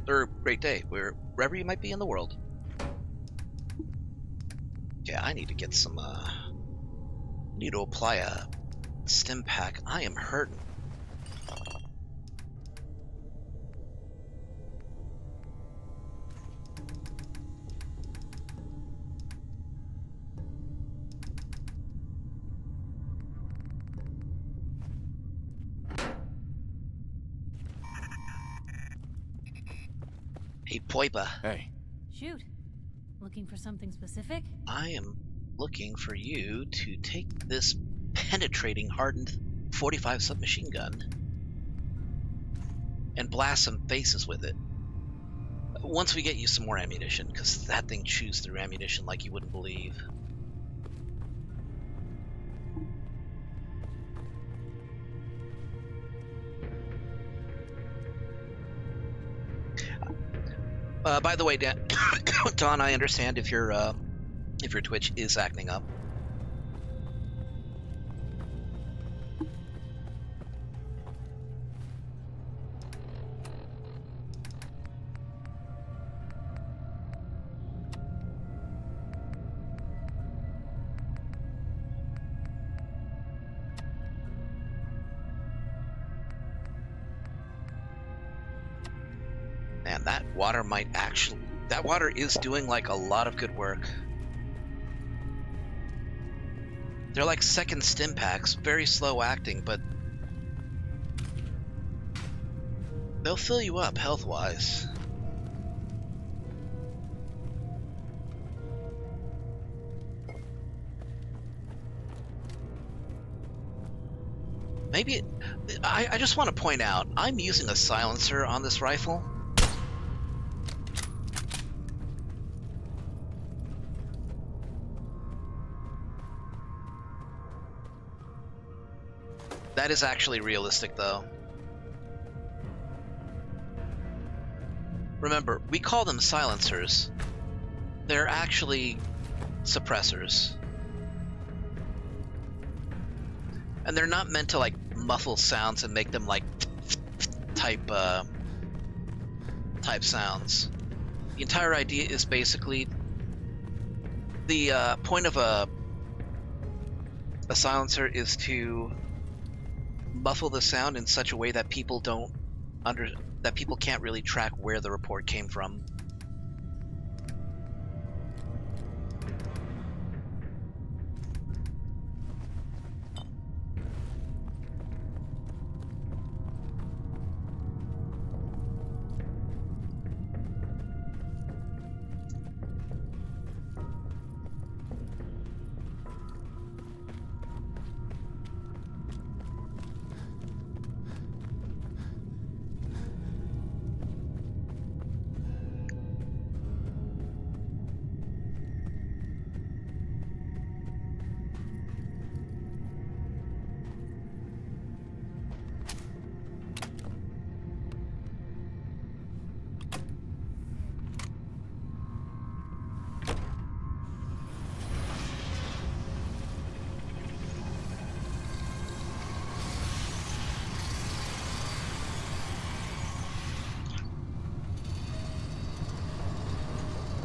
Or great day, wherever you might be in the world. Yeah, I need to get some, need to apply a stim pack. I am hurting. Hey, Poipa. Hey. Shoot. Looking for something specific? I am looking for you to take this penetrating hardened 45 submachine gun and blast some faces with it. Once we get you some more ammunition, because that thing chews through ammunition like you wouldn't believe. By the way, Don, I understand if your Twitch is acting up. Man, that water is doing like a lot of good work. They're like second stim packs, very slow acting, but they'll fill you up health-wise. Maybe... I just want to point out, I'm using a silencer on this rifle. That is actually realistic, though. Remember, we call them silencers. They're actually suppressors. And they're not meant to, like, muffle sounds and make them, like, type sounds. The entire idea is basically the point of a silencer is to muffle the sound in such a way that people can't really track where the report came from.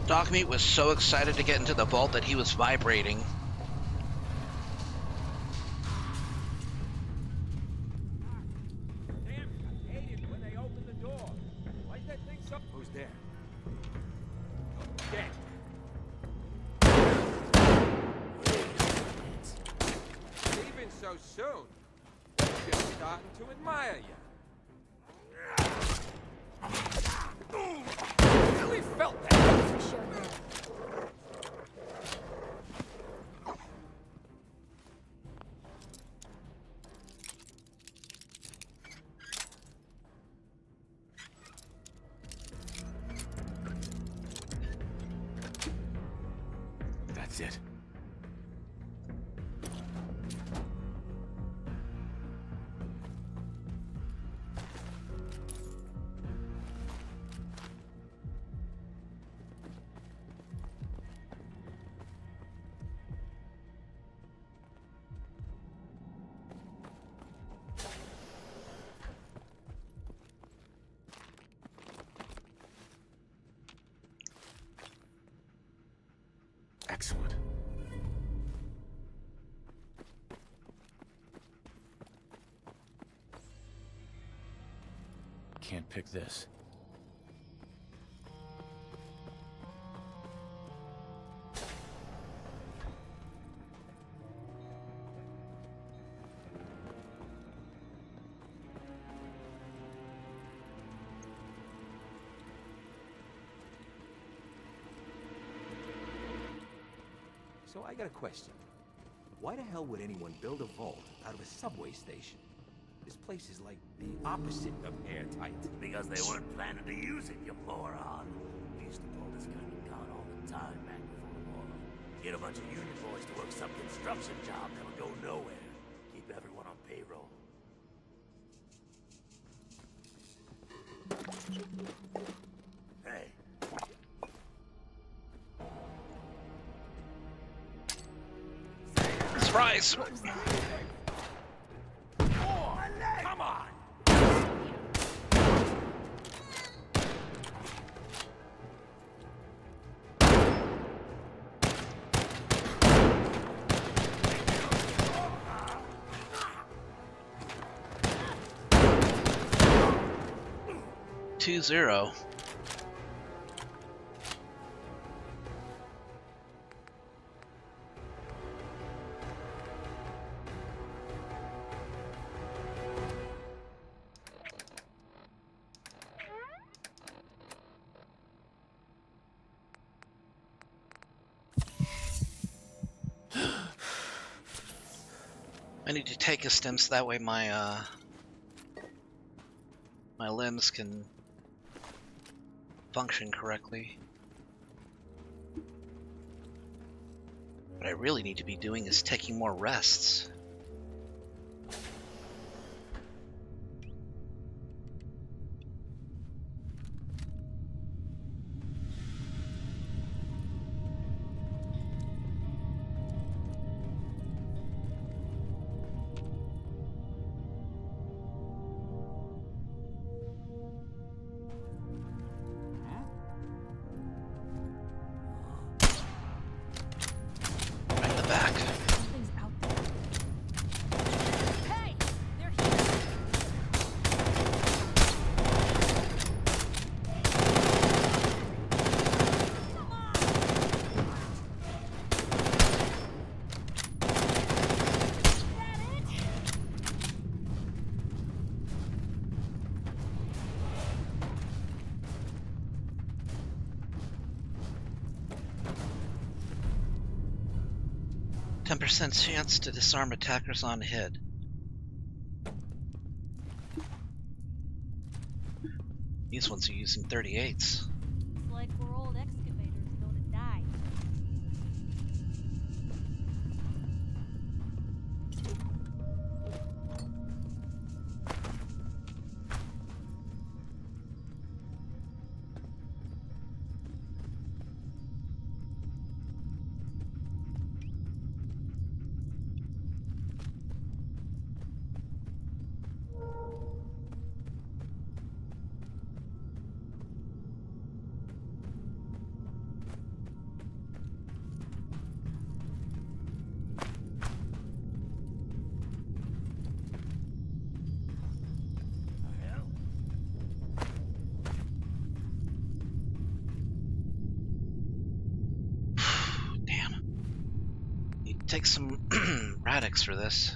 Dogmeat was so excited to get into the vault that he was vibrating. Damn, I hate it when they open the door. Why's that thing so... Who's there? Dead. Leaving so soon. Just starting to admire you. Really felt that. That's it. Excellent. Can't pick this. So I got a question. Why the hell would anyone build a vault out of a subway station? This place is like the opposite of airtight. Because they weren't planning to use it, you moron. We used to pull this kind of con all the time back before the war. Get a bunch of union boys to work some construction job that would go nowhere. Keep everyone on payroll. Hey. Surprise! Come on! Two zero. I need to take a stim so that way my my limbs can function correctly. What I really need to be doing is taking more rests. Right in the back. Something's out there. Hey! They're here! Come on! 10% chance to disarm attackers on hit. These ones are using 38s. It's like we're old excavators go to die. Need to take some Radix for this.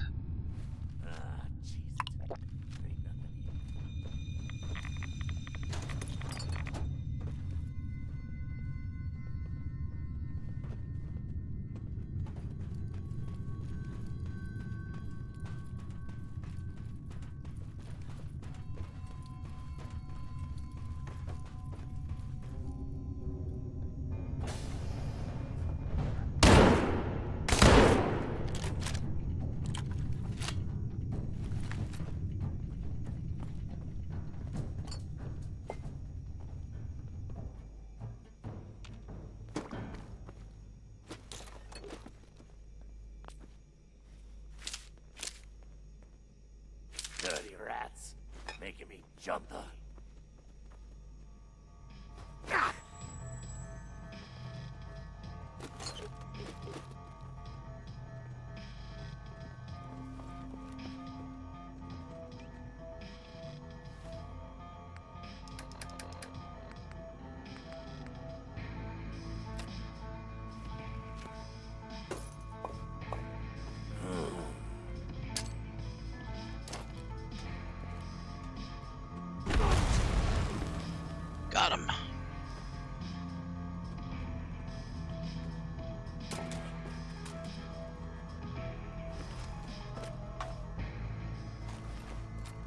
Dirty rats, making me jump. Got him.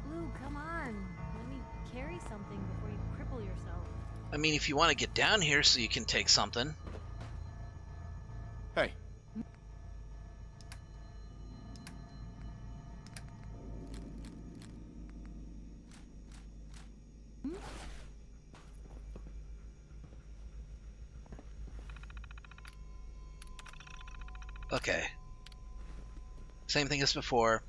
Lou, come on. Let me carry something before you cripple yourself. I mean, if you want to get down here so you can take something. Hey. Okay. Same thing as before.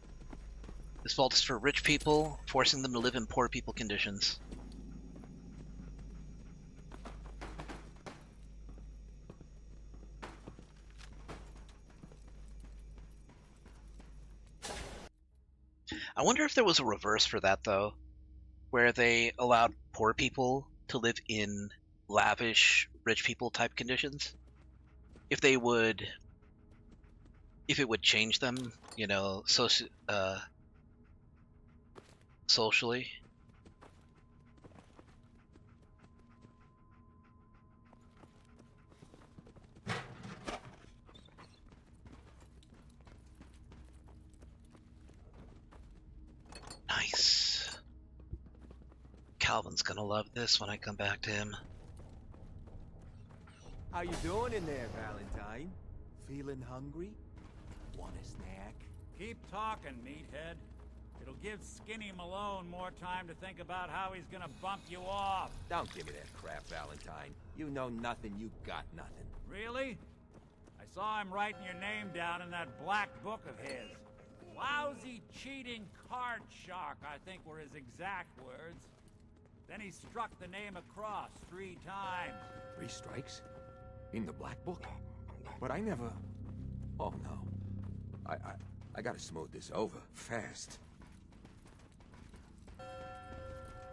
This vault is for rich people, forcing them to live in poor people conditions. I wonder if there was a reverse for that, though, where they allowed poor people to live in lavish, rich people type conditions. If they would, if it would change them, you know, socially. Calvin's gonna love this when I come back to him. How you doing in there, Valentine? Feeling hungry? Want a snack? Keep talking, meathead. It'll give Skinny Malone more time to think about how he's gonna bump you off. Don't give me that crap, Valentine. You know nothing, you got nothing. Really? I saw him writing your name down in that black book of his. Lousy, cheating card shark, I think were his exact words. Then he struck the name across 3 times. 3 strikes? In the black book? But I never... Oh no. I gotta smooth this over, fast.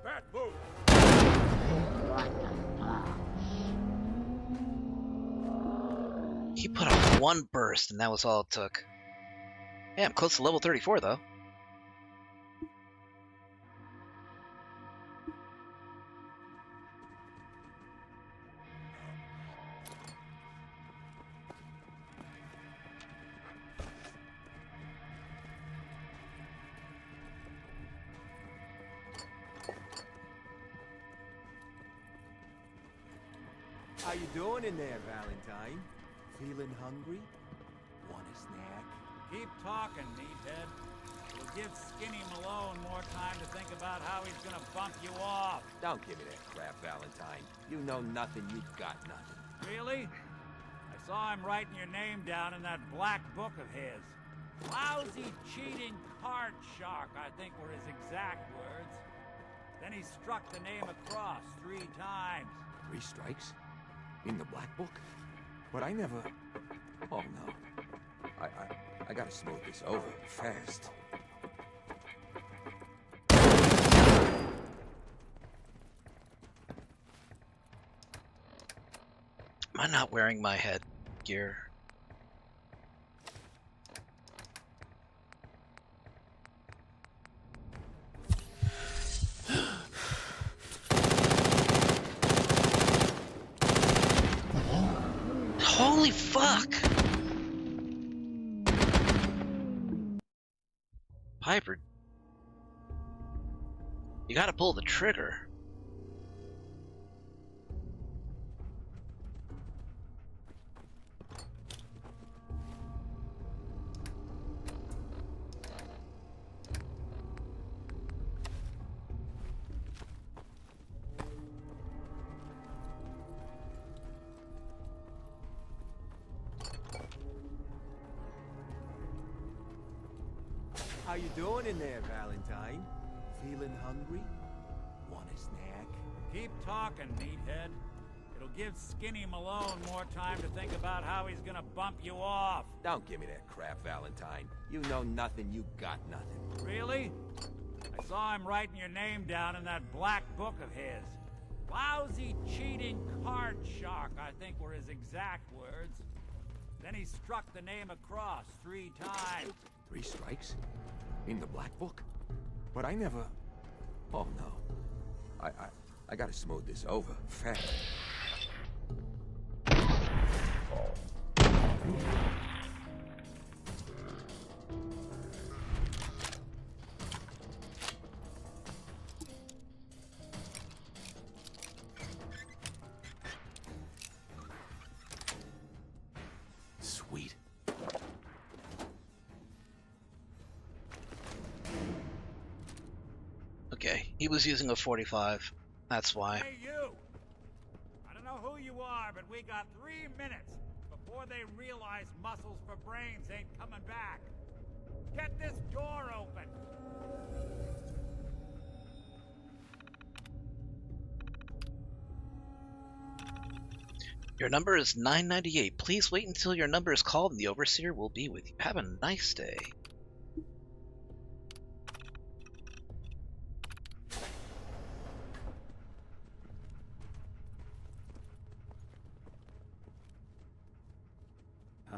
Bat move! He put off 1 burst, and that was all it took. Yeah, I'm close to level 34, though. How you doing in there, Valentine? Feeling hungry? Want a snack? Keep talking, meathead. It'll give Skinny Malone more time to think about how he's gonna bump you off. Don't give me that crap, Valentine. You know nothing, you got nothing. Really? I saw him writing your name down in that black book of his. Lousy, cheating card shark, I think were his exact words. Then he struck the name across 3 times. 3 strikes? In the black book? But I never... Oh no. I gotta smooth this over, fast. Am I not wearing my head gear? Holy fuck! Piper, you gotta pull the trigger. How you doing in there, Valentine? Feeling hungry? Want a snack? Keep talking, meathead. It'll give Skinny Malone more time to think about how he's gonna bump you off. Don't give me that crap, Valentine. You know nothing, you got nothing. Really? I saw him writing your name down in that black book of his. Lousy, cheating card shark, I think were his exact words. Then he struck the name across 3 times. 3 strikes? In the black book? But I never... Oh no. I gotta smooth this over, fast. Sweet. Okay, he was using a 45. That's why. Hey, you! I don't know who you are, but we got 3 minutes before they realize muscles for brains ain't coming back. Get this door open! Your number is 998. Please wait until your number is called and the overseer will be with you. Have a nice day.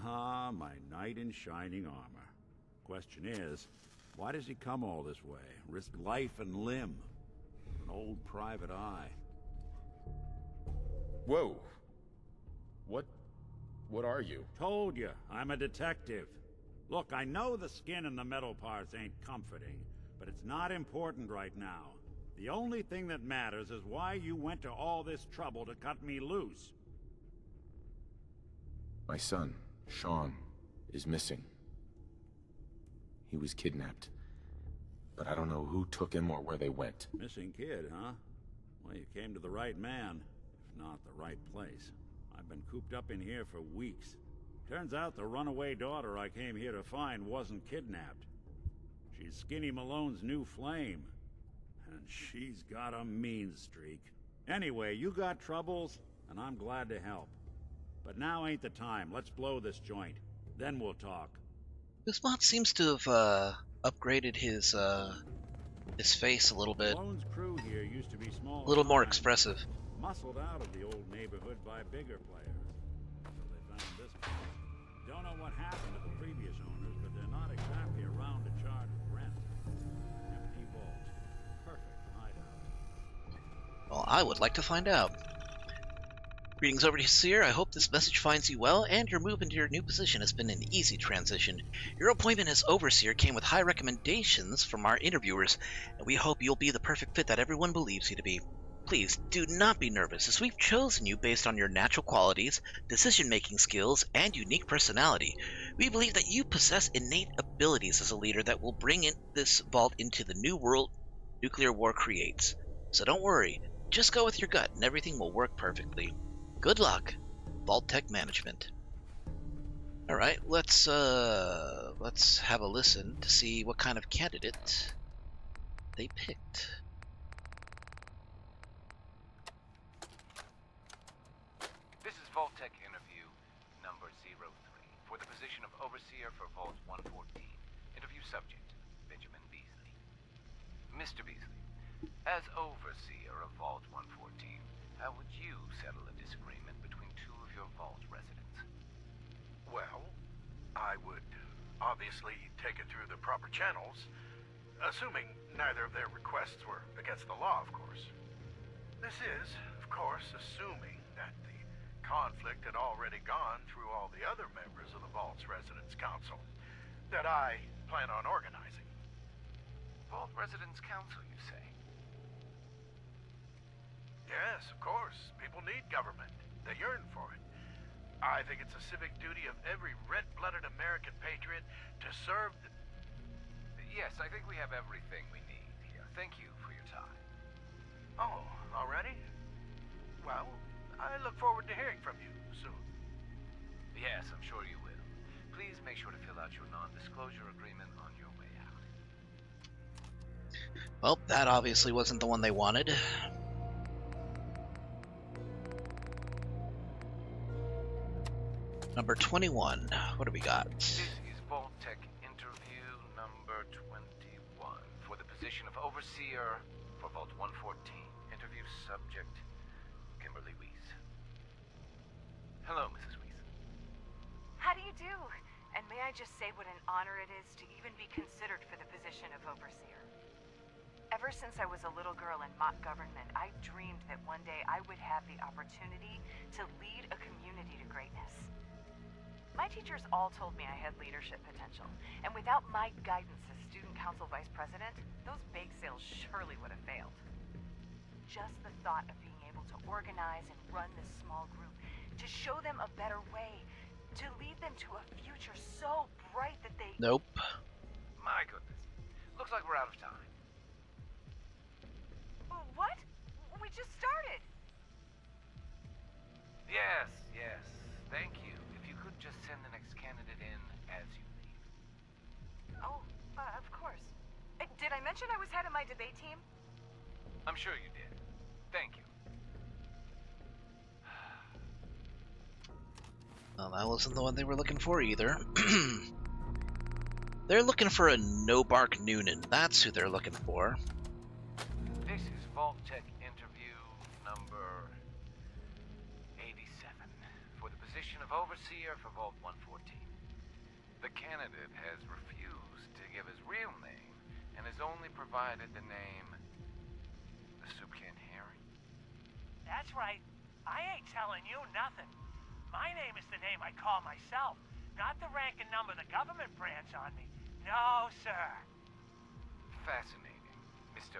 Ah, my knight in shining armor. Question is, why does he come all this way? Risk life and limb? An old private eye. Whoa. What are you? Told you, I'm a detective. Look, I know the skin and the metal parts ain't comforting, but it's not important right now. The only thing that matters is why you went to all this trouble to cut me loose. My son, Sean, is missing. He was kidnapped. But I don't know who took him or where they went. Missing kid, huh? Well, you came to the right man, if not the right place. I've been cooped up in here for weeks. Turns out the runaway daughter I came here to find wasn't kidnapped. She's Skinny Malone's new flame. And she's got a mean streak. Anyway, you got troubles, and I'm glad to help. But now ain't the time. Let's blow this joint. Then we'll talk. This mod seems to have upgraded his face a little bit. Malone's crew here used to be small. A little more time, expressive. Muscled out of the old neighborhood by bigger players. So they found this place. Don't know what happened to the previous owners, but they're not exactly around to charge rent. Empty vault. Perfect hideout. Well, I would like to find out. Greetings, Overseer. I hope this message finds you well, and your move into your new position has been an easy transition. Your appointment as Overseer came with high recommendations from our interviewers, and we hope you'll be the perfect fit that everyone believes you to be. Please, do not be nervous, as we've chosen you based on your natural qualities, decision-making skills, and unique personality. We believe that you possess innate abilities as a leader that will bring in this vault into the new world nuclear war creates. So don't worry, just go with your gut, and everything will work perfectly. Good luck, Vault Tech Management. Alright, let's have a listen to see what kind of candidate they picked. This is Vault Tech interview number 03 for the position of Overseer for Vault 114. Interview subject, Benjamin Beasley. Mr. Beasley, as Overseer of Vault 114, how would you settle a disagreement between two of your Vault residents? Well, I would obviously take it through the proper channels, assuming neither of their requests were against the law, of course. This is, of course, assuming that the conflict had already gone through all the other members of the Vault's Residence Council that I plan on organizing. Vault Residence Council, you say? Yes, of course. People need government. They yearn for it. I think it's a civic duty of every red-blooded American patriot to serve the... Yes, I think we have everything we need here. Thank you for your time. Oh, already? Well, I look forward to hearing from you soon. Yes, I'm sure you will. Please make sure to fill out your non-disclosure agreement on your way out. Well, that obviously wasn't the one they wanted. Number 21. What do we got? This is Vault Tech interview number 21 for the position of Overseer for Vault 114. Interview subject, Kimberly Weiss. Hello, Mrs. Weiss. How do you do? And may I just say what an honor it is to even be considered for the position of Overseer. Ever since I was a little girl in mock government, I dreamed that one day I would have the opportunity to lead a community to greatness. My teachers all told me I had leadership potential, and without my guidance as student council vice president, those bake sales surely would have failed. Just the thought of being able to organize and run this small group, to show them a better way, to lead them to a future so bright that they... Nope. My goodness. Looks like we're out of time. What? We just started! Yes, yes. Thank you. If you could just send the next candidate in as you leave. Oh, of course. Did I mention I was head of my debate team? I'm sure you did. Thank you. Well, that wasn't the one they were looking for either. They're looking for a No-Bark Noonan. That's who they're looking for. This is Vault Tech interview number 87 for the position of Overseer for Vault 114. The candidate has refused to give his real name and has only provided the name the Soup Can Herring. That's right. I ain't telling you nothing. My name is the name I call myself, not the rank and number the government branch on me. No, sir. Fascinating, Mr.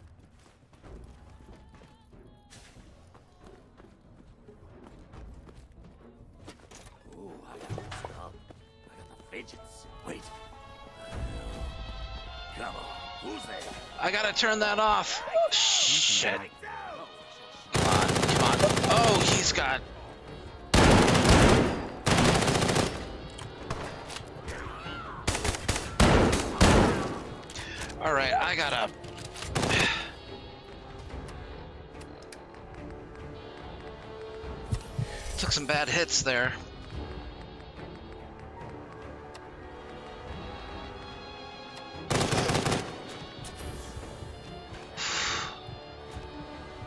agents. Wait. Come on, who's there? I gotta turn that off. Shit. Come on, come on. Oh, he's got... Alright, I gotta... Took some bad hits there.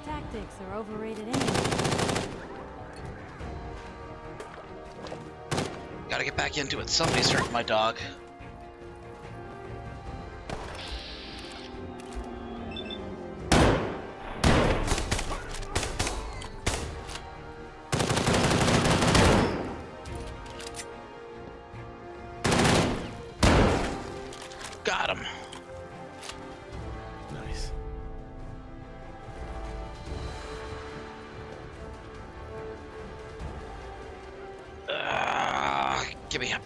Tactics are overrated anyway. Gotta get back into it. Somebody's hurting my dog. Got him. Nice. Give me him.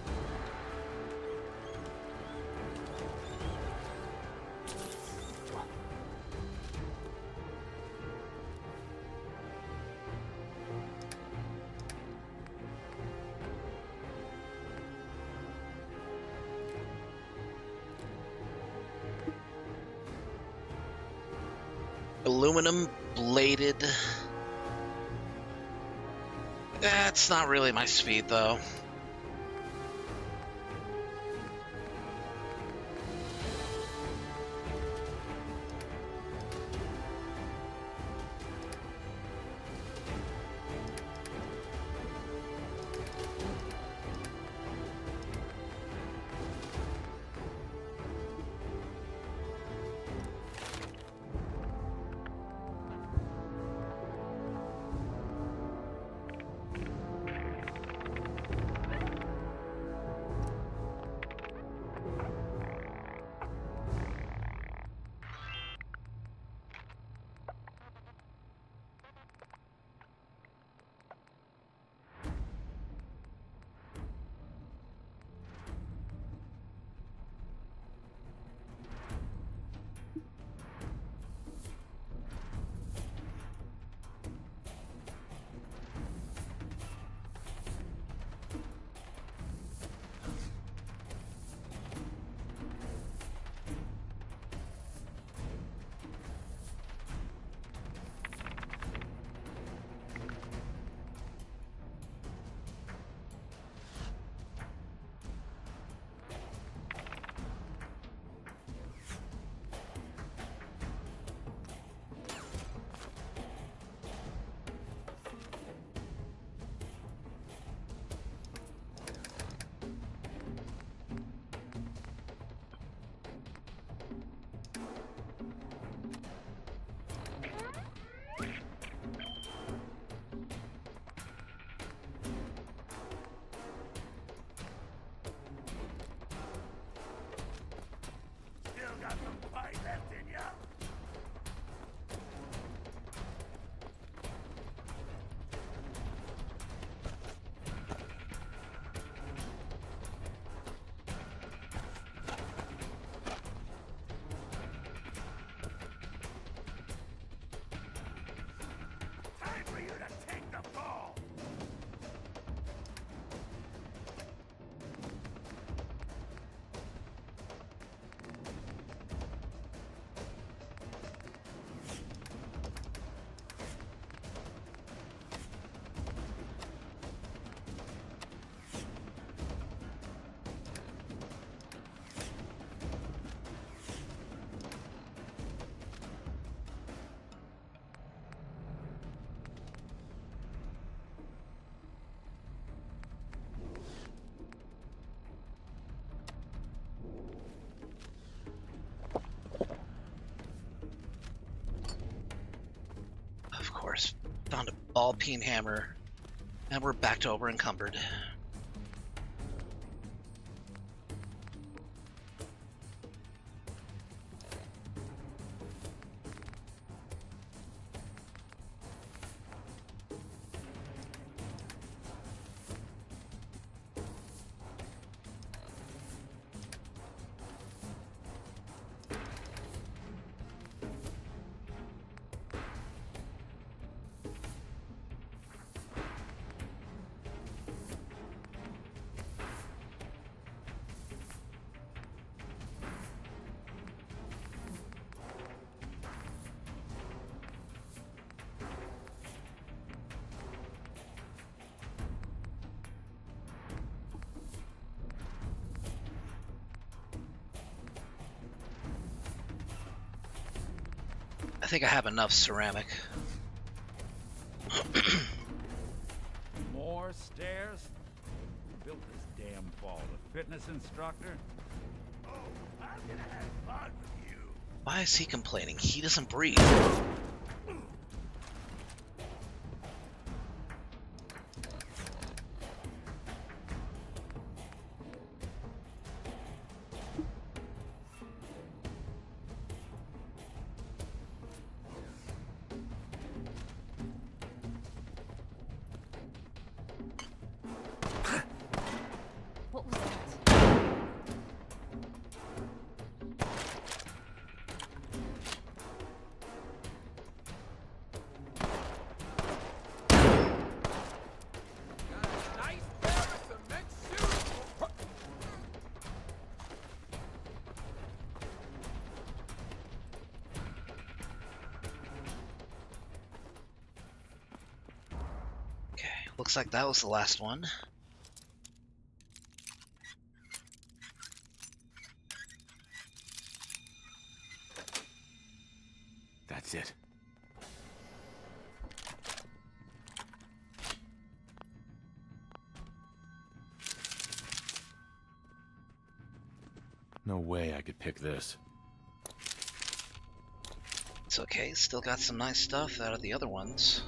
Aluminum bladed. That's not really my speed, though. Still got some fight left in ya. Time for you to take the fall. Of course. Found a ball peen hammer. And we're back to over encumbered. think I have enough ceramic. More stairs? Who built this damn vault? A fitness instructor? Oh, I'm gonna have fun with you. Why is he complaining? He doesn't breathe. What was that? Nice pair of cement shoes. Okay, looks like that was the last one. That's it. No way I could pick this. It's okay, still got some nice stuff out of the other ones.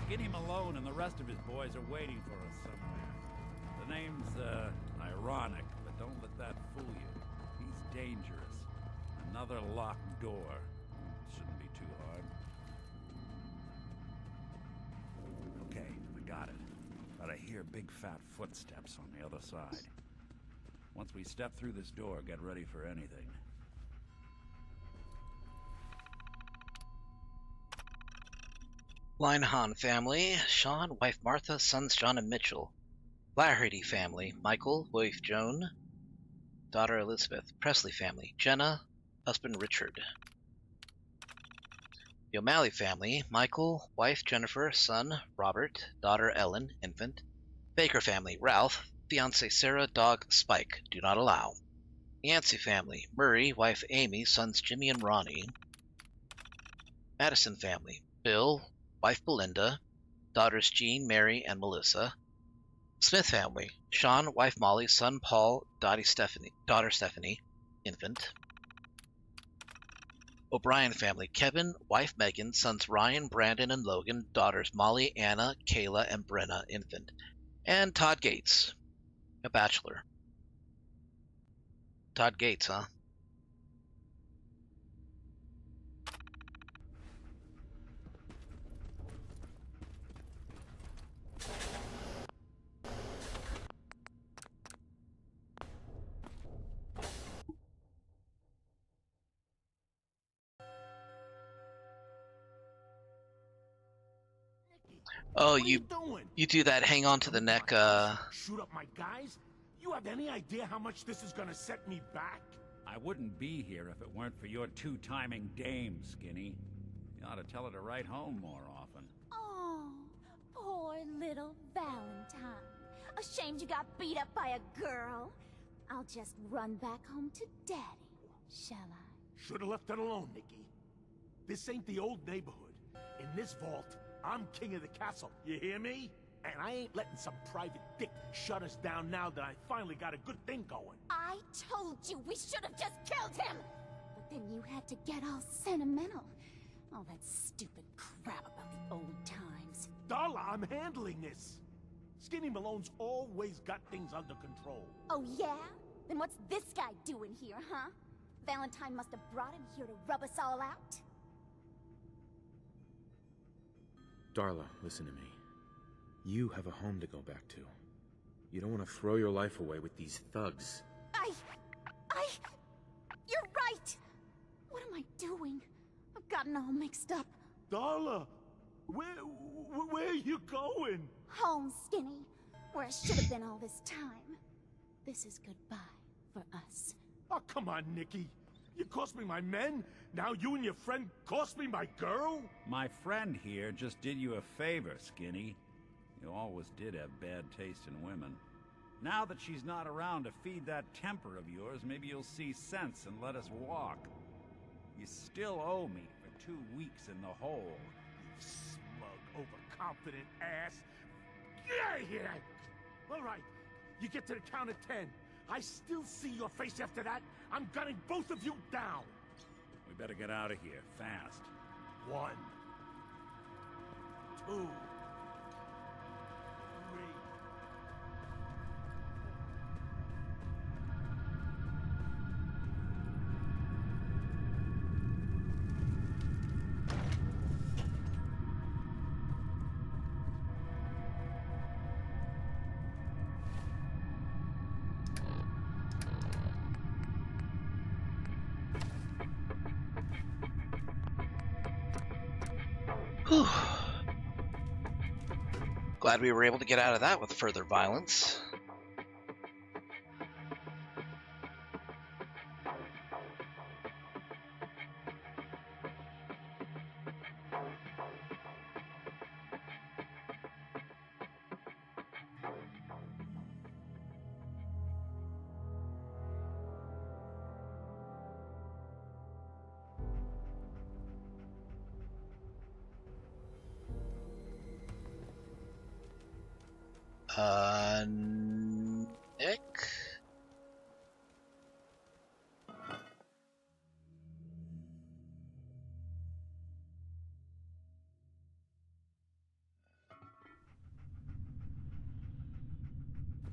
Skinny Malone and the rest of his boys are waiting for us somewhere. The name's, ironic, but don't let that fool you. He's dangerous. Another locked door. Shouldn't be too hard. Okay, I got it. But I hear big fat footsteps on the other side. Once we step through this door, get ready for anything. Linehan family, Sean, wife Martha, sons John and Mitchell. Flaherty family, Michael, wife Joan, daughter Elizabeth. Presley family, Jenna, husband Richard. The O'Malley family, Michael, wife Jennifer, son Robert, daughter Ellen, infant. Baker family, Ralph, fiance Sarah, dog Spike, do not allow. Yancey family, Murray, wife Amy, sons Jimmy and Ronnie. Madison family, Bill, wife Belinda, daughters Jean, Mary, and Melissa. Smith family, Sean, wife Molly, son Paul, daughter Stephanie, infant. O'Brien family, Kevin, wife Megan, sons Ryan, Brandon, and Logan, daughters Molly, Anna, Kayla, and Brenna, infant. And Todd Gates, a bachelor. Todd Gates, huh? Oh, you do that hang on to the neck, Shoot up my guys? You have any idea how much this is gonna set me back? I wouldn't be here if it weren't for your two-timing dame, Skinny. You ought to tell her to write home more often. Oh, poor little Valentine. Ashamed you got beat up by a girl. I'll just run back home to Daddy, shall I? Should've left it alone, Nikki. This ain't the old neighborhood. In this vault, I'm king of the castle. You hear me? And I ain't letting some private dick shut us down now that I finally got a good thing going. I told you we should have just killed him! But then you had to get all sentimental. All that stupid crap about the old times. Darla, I'm handling this. Skinny Malone's always got things under control. Oh yeah? Then what's this guy doing here, huh? Valentine must have brought him here to rub us all out? Darla, listen to me. You have a home to go back to. You don't want to throw your life away with these thugs. You're right! What am I doing? I've gotten all mixed up. Darla, where are you going? Home, Skinny. Where I should have been all this time. This is goodbye for us. Oh, come on, Nikki. You cost me my men, now you and your friend cost me my girl? My friend here just did you a favor, Skinny. You always did have bad taste in women. Now that she's not around to feed that temper of yours, maybe you'll see sense and let us walk. You still owe me for 2 weeks in the hole. You smug, overconfident ass. Get out of here! All right, you get to the count of 10. I still see your face after that. I'm gunning both of you down. We better get out of here, fast. 1, 2, 3. Whew. Glad we were able to get out of that with further violence. Nick?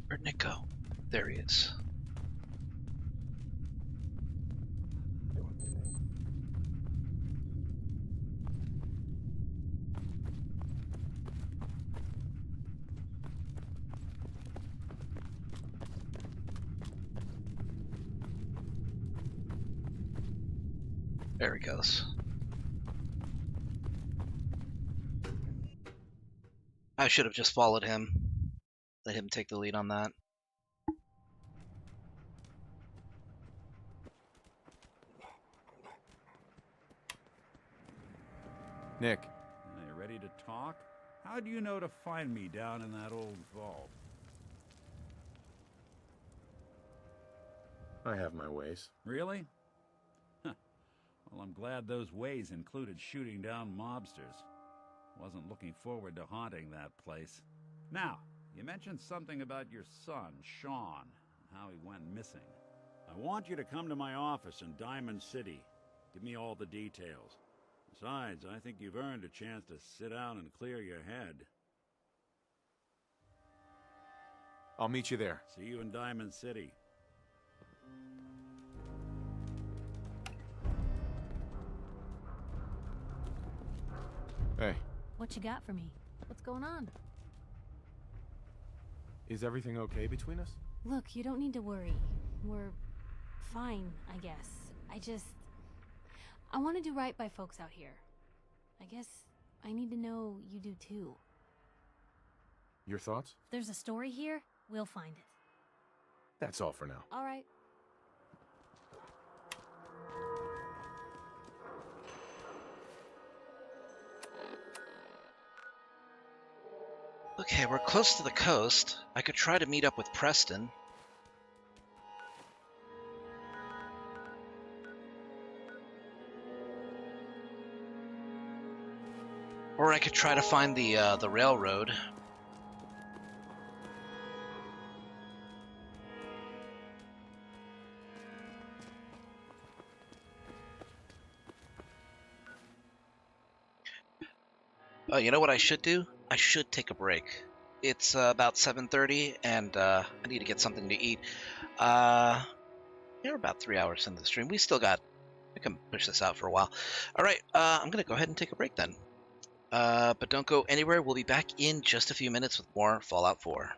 Where'd Nick go? There he is. There he goes. I should have just followed him. Let him take the lead on that. Nick. Are you ready to talk? How do you know to find me down in that old vault? I have my ways. Really? Huh. Well, I'm glad those ways included shooting down mobsters. Wasn't looking forward to haunting that place. Now, you mentioned something about your son, Sean, and how he went missing. I want you to come to my office in Diamond City. Give me all the details. Besides, I think you've earned a chance to sit down and clear your head. I'll meet you there. See you in Diamond City. Hey. What you got for me? What's going on? Is everything okay between us? Look, you don't need to worry. We're fine, I guess. I want to do right by folks out here. I guess I need to know you do too. Your thoughts? If there's a story here, we'll find it. That's all for now. All right. Okay, we're close to the coast. I could try to meet up with Preston. Or I could try to find the railroad. Oh, you know what I should do? I should take a break. It's about 7:30, and I need to get something to eat. We're about 3 hours into the stream. We can push this out for a while. All right, I'm gonna go ahead and take a break then. But don't go anywhere. We'll be back in just a few minutes with more Fallout 4.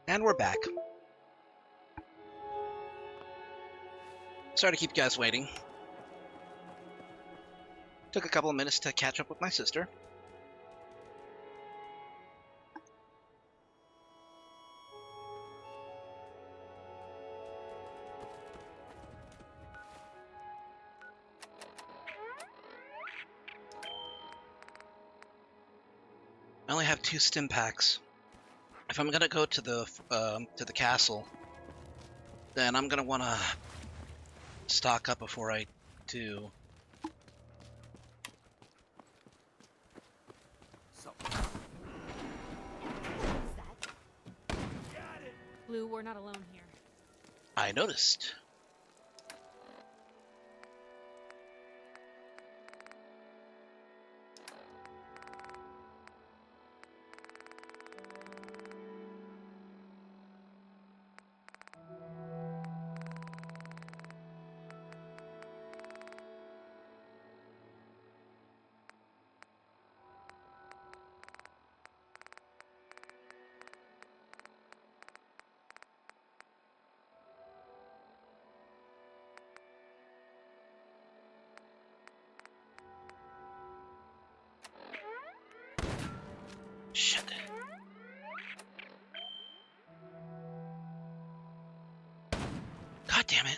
And we're back. Sorry to keep you guys waiting. Took a couple of minutes to catch up with my sister. I only have 2 stim packs. If I'm gonna go to the castle, then I'm gonna want to stock up before I do. Blue, we're not alone here. I noticed. Shit. God damn it.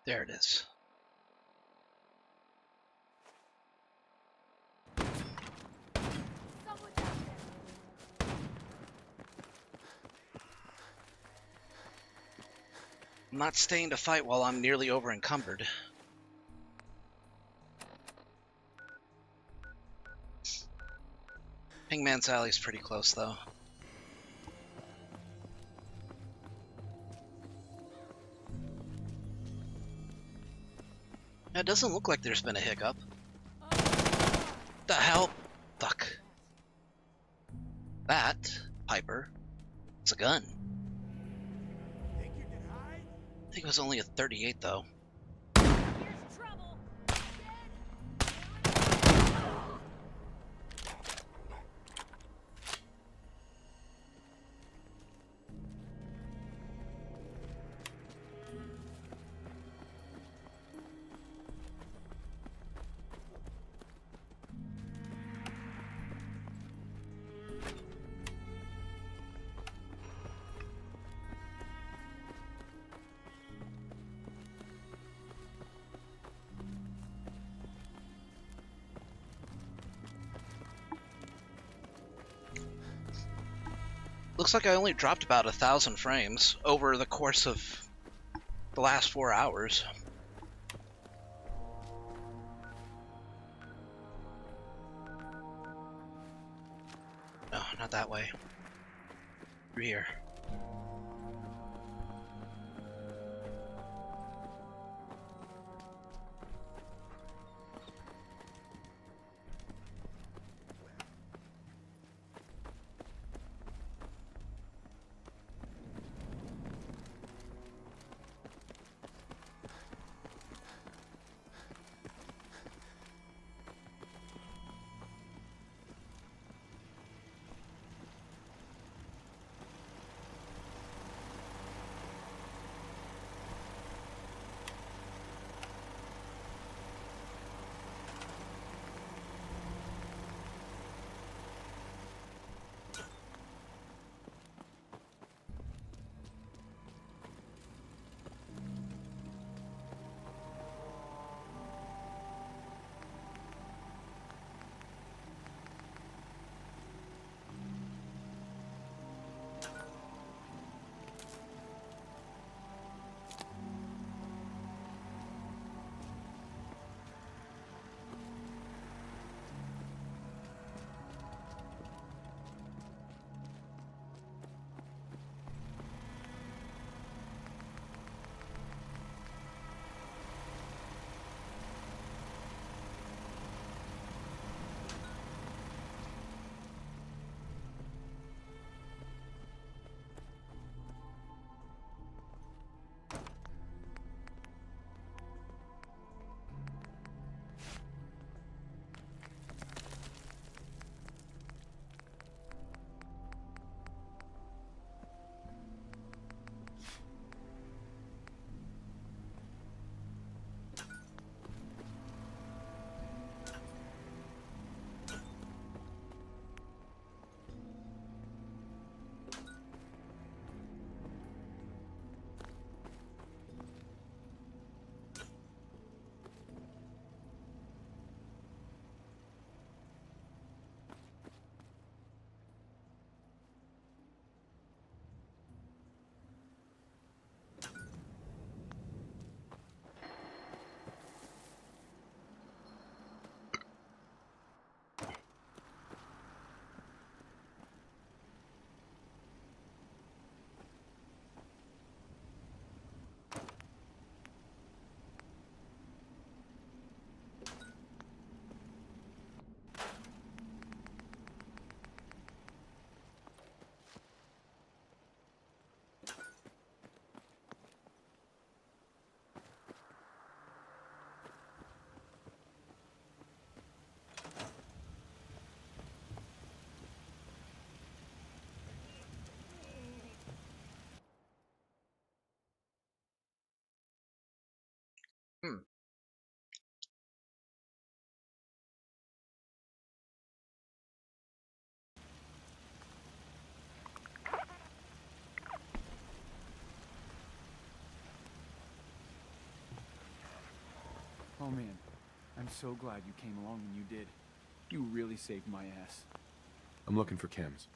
There it is. I'm not staying to fight while I'm nearly over encumbered. Hangman's Alley's pretty close though. It doesn't look like there's been a hiccup. The hell? Fuck. That, Piper, it's a gun. I think it was only a 38 though. Looks like I only dropped about 1,000 frames over the course of the last 4 hours. No, not that way. Through here. Hmm. Oh man, I'm so glad you came along when you did. You really saved my ass. I'm looking for chems.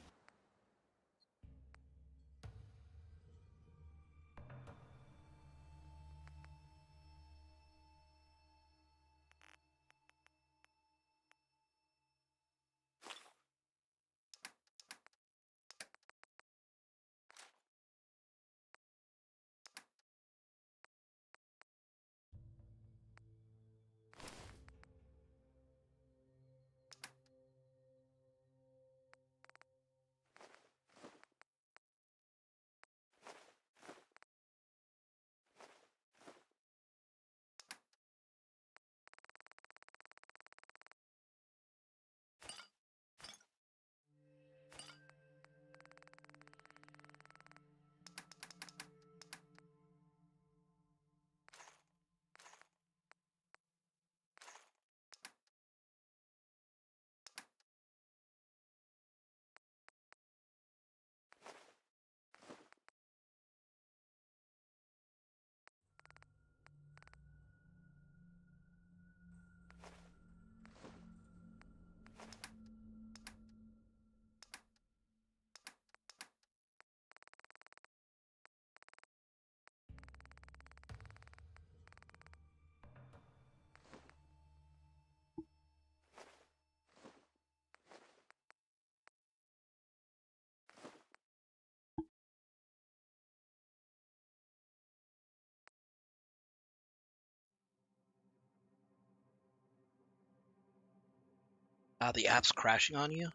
The app's crashing on you?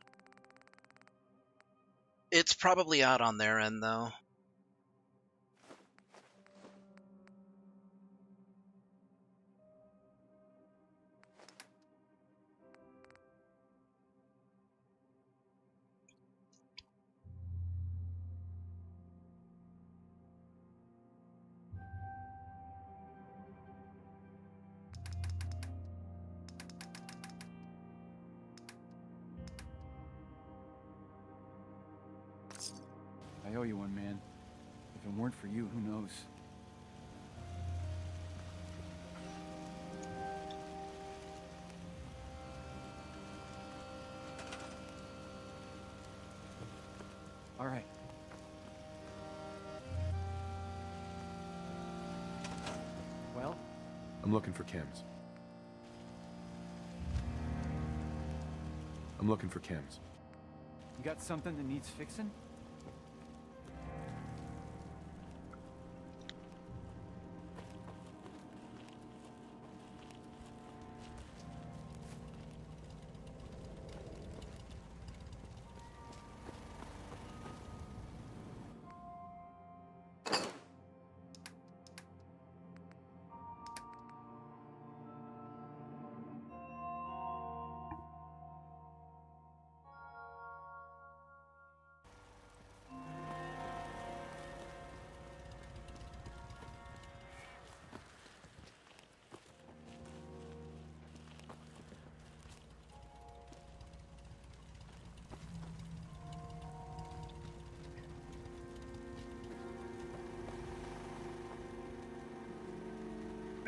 It's probably out on their end, though. I owe you one, man. If it weren't for you, who knows? All right. Well? I'm looking for chems. I'm looking for chems. You got something that needs fixing?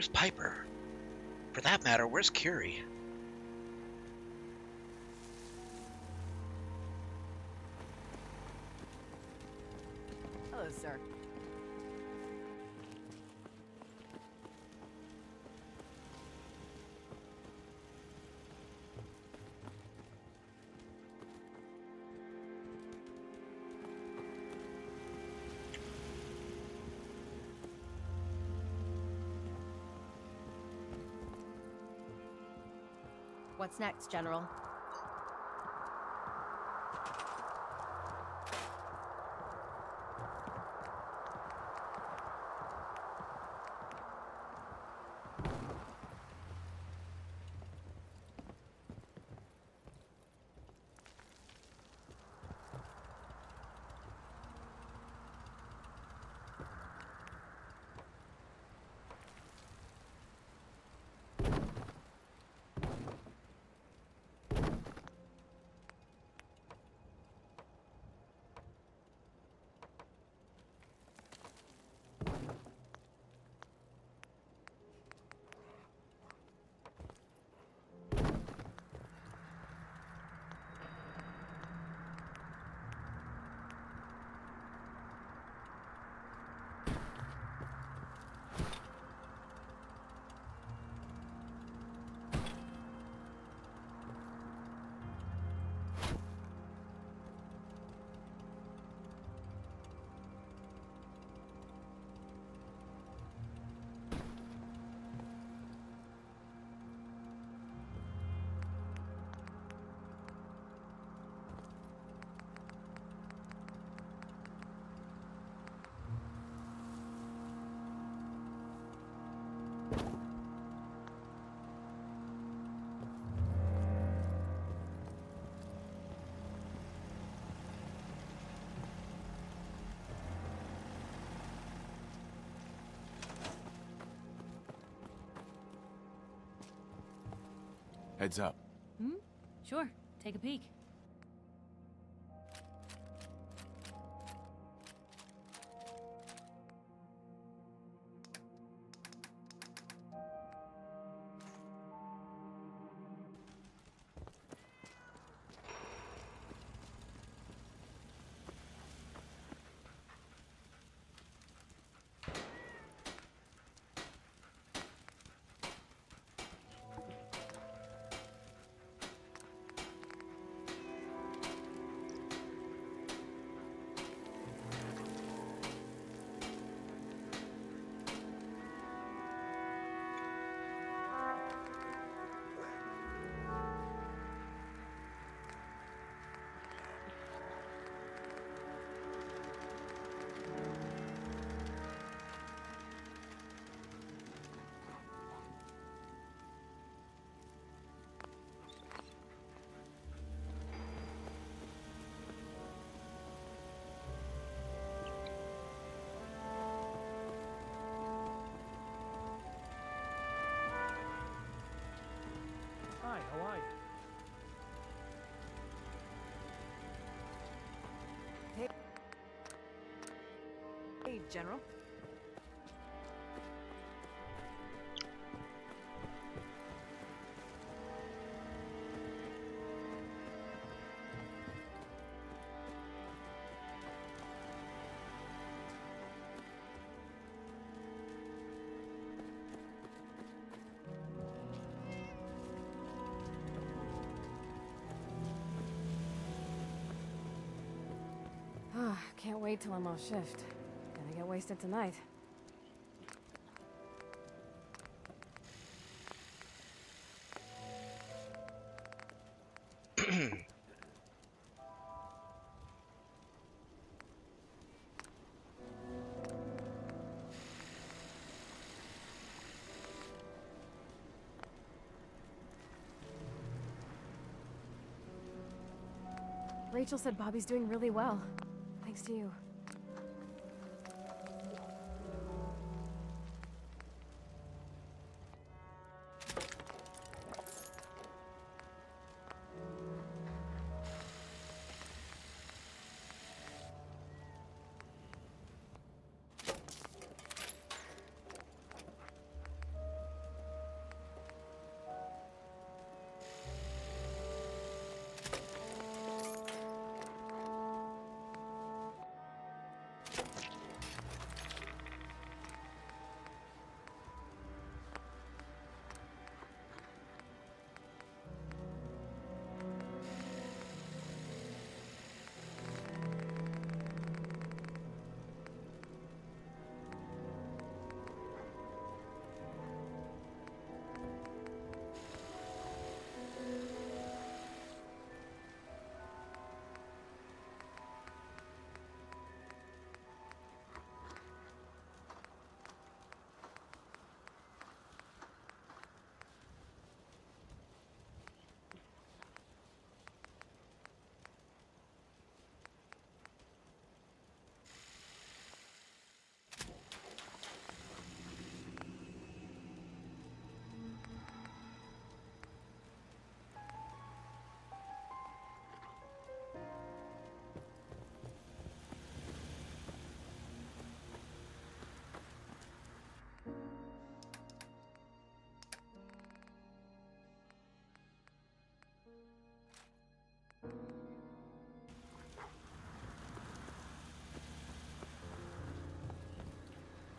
Where's Piper? For that matter, where's Curie? Hello, sir. What's next, General? Heads up. Hmm? Sure. Take a peek. Hi, how are you? Hey, General. Can't wait till I'm off shift. Gonna get wasted tonight. Rachel said Bobby's doing really well. Thanks to you.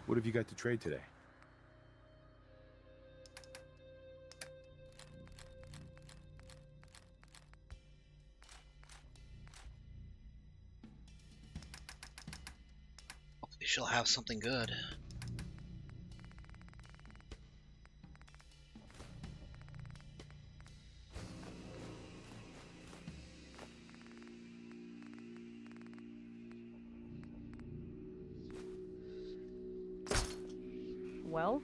What have you got to trade today? Hopefully she'll have something good. Well?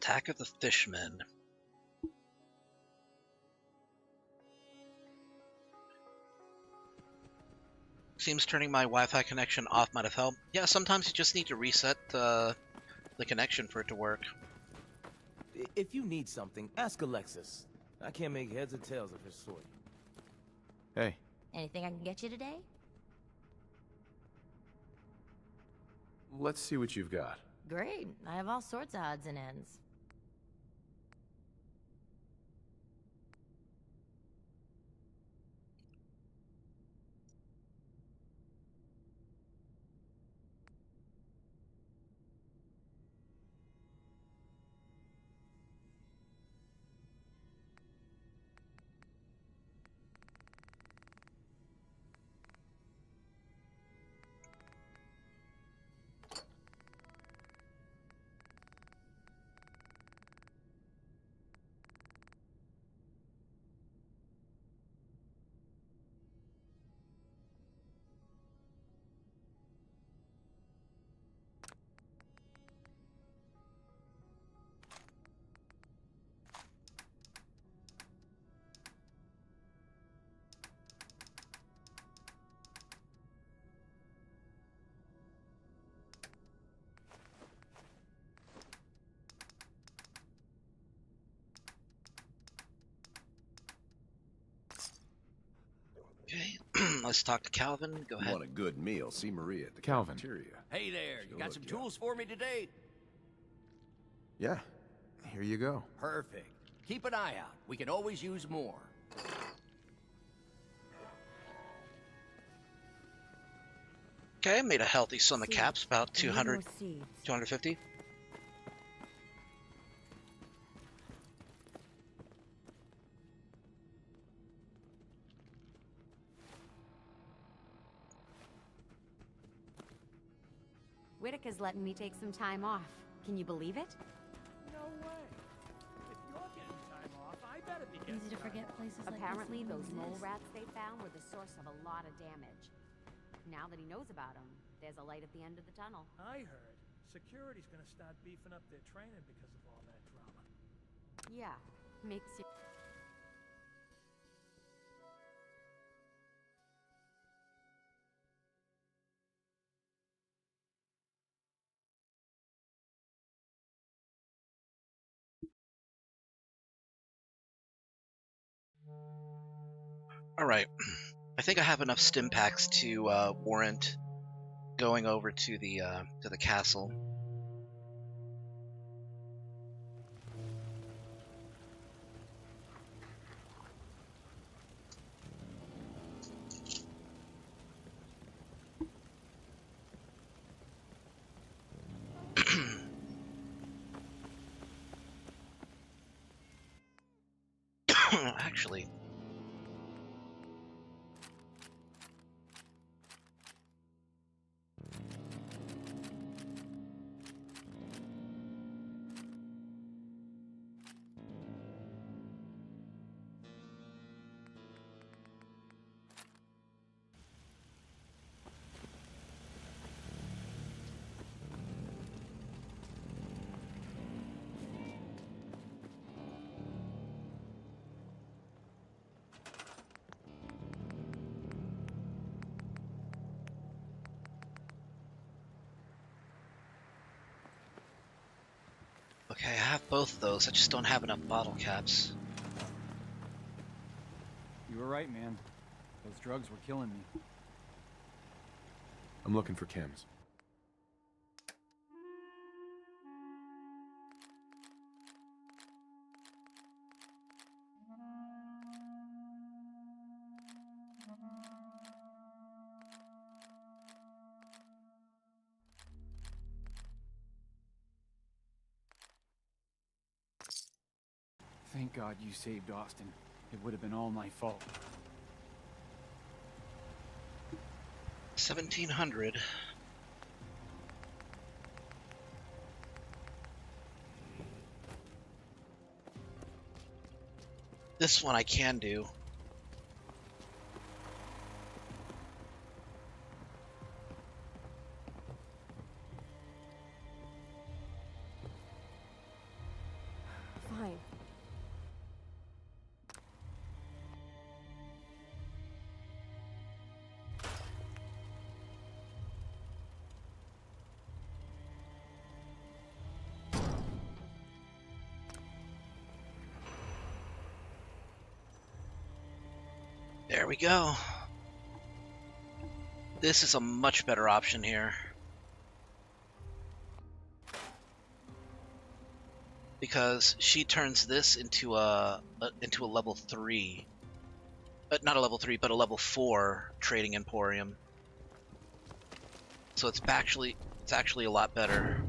Attack of the Fishmen. Seems turning my Wi-Fi connection off might have helped. Yeah, sometimes you just need to reset the connection for it to work. If you need something, ask Alexis. I can't make heads or tails of her sort. Hey. Anything I can get you today? Let's see what you've got. Great. I have all sorts of odds and ends. Okay, let's talk to Calvin. Go ahead. Want a good meal? See Maria at the Calvin. cafeteria. Hey there, you got some tools for me today? Yeah. Here you go. Perfect. Keep an eye out. We can always use more. Okay, I made a healthy sum of caps, about 200, 250. Whitaker's letting me take some time off. Can you believe it? No way. If you're getting time off, I better be getting Easy to forget places like this Apparently, even those mole exist. rats they found were the source of a lot of damage. Now that he knows about them, there's a light at the end of the tunnel. I heard security's gonna start beefing up their training because of all that drama. Yeah, makes you... Alright, I think I have enough stim packs to warrant going over to the castle. Actually, okay, I have both of those. I just don't have enough bottle caps. You were right, man. Those drugs were killing me. I'm looking for chems. Thank God you saved Austin. It would have been all my fault. 1700. This one I can do. There we go. This is a much better option here. Because she turns this into a level 3. But not a level 3, but a level 4 trading emporium. So it's actually a lot better.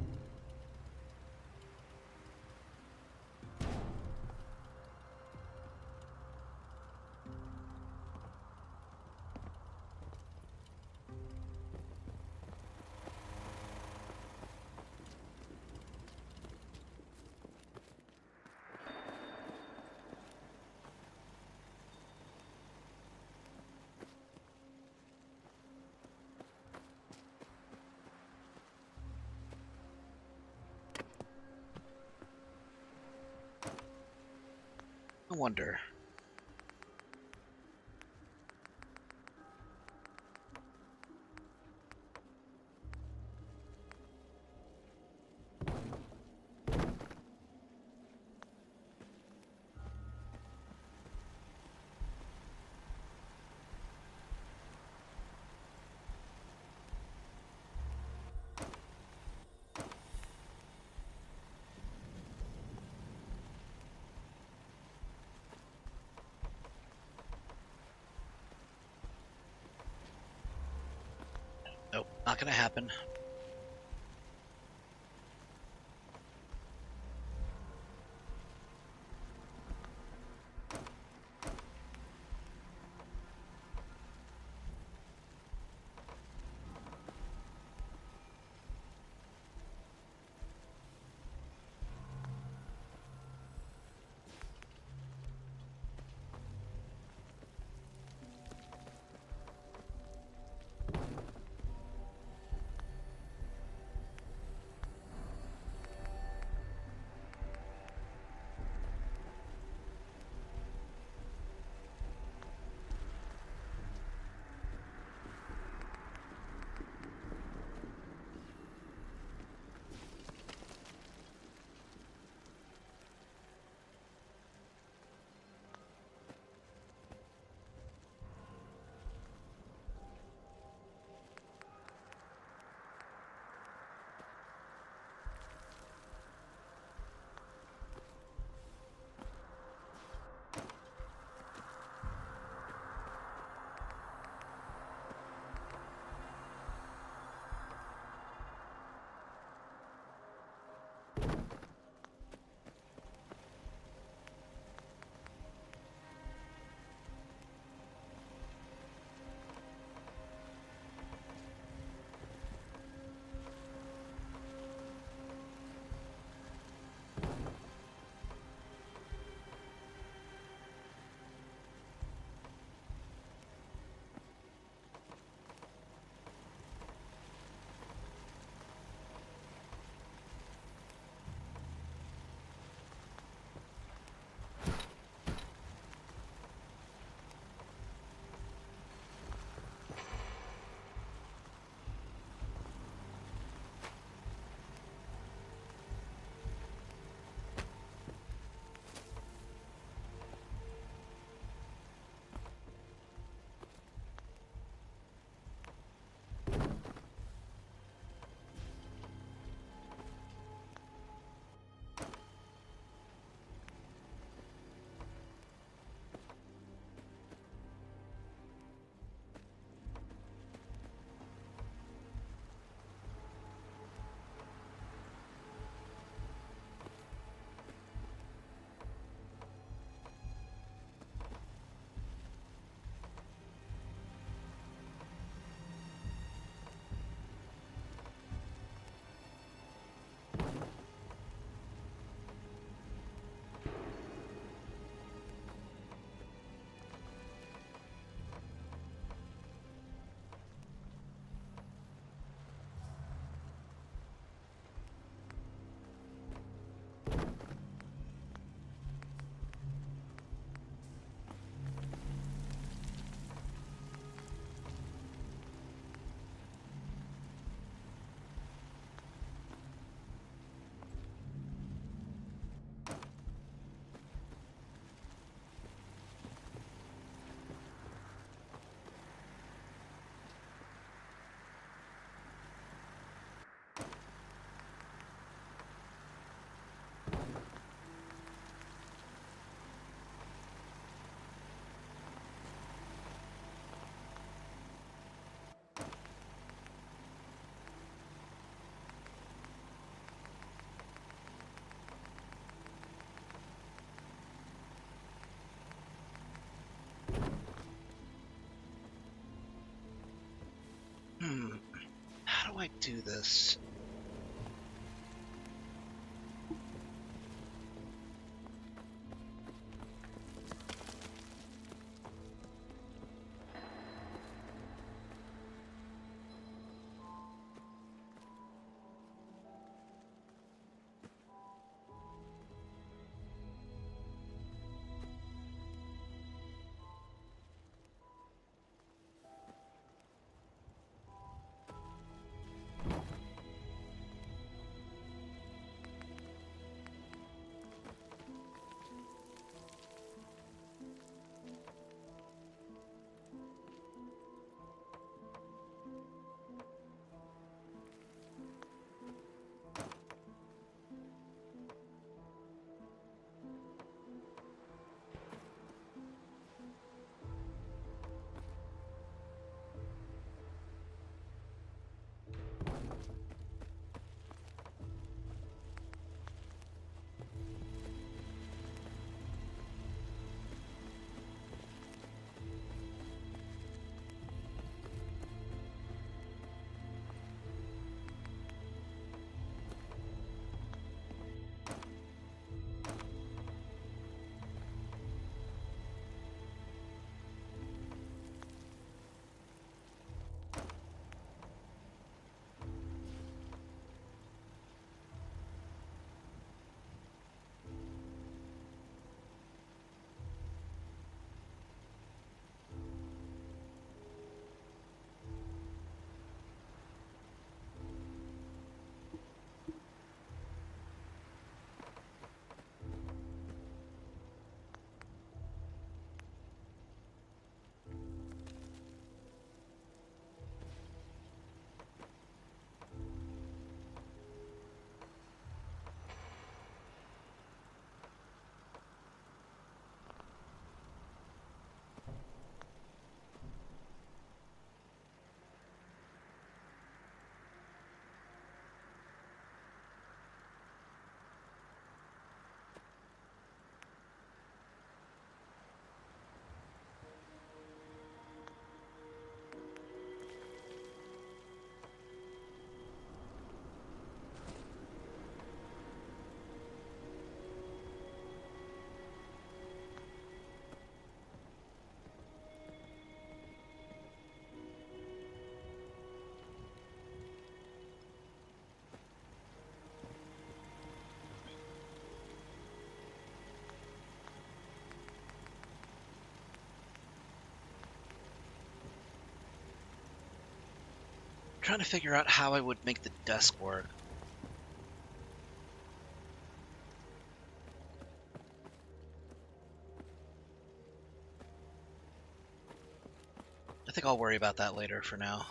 I wonder. Nope, not gonna happen. I do this? Trying to figure out how I would make the desk work. I think I'll worry about that later for now.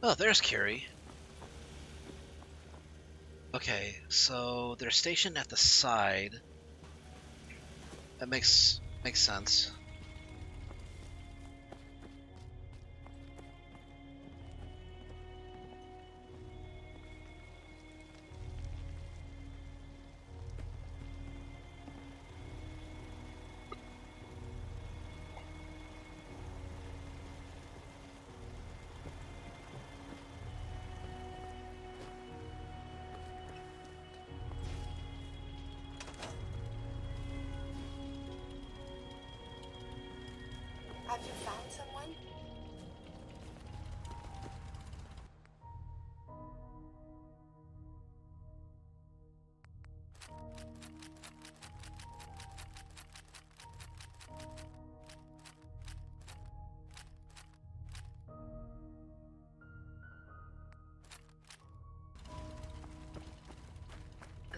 Oh, there's Curie. Okay, so they're stationed at the side. That makes sense. Have you found someone?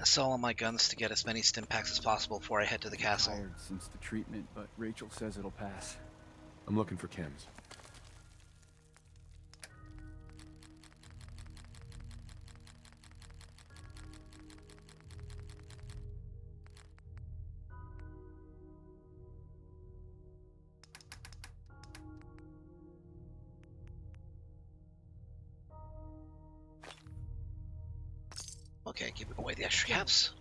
Sell all my guns to get as many stim packs as possible before I head to the castle. Tired since the treatment, but Rachel says it'll pass. I'm looking for chems. Okay, giving away the extra caps.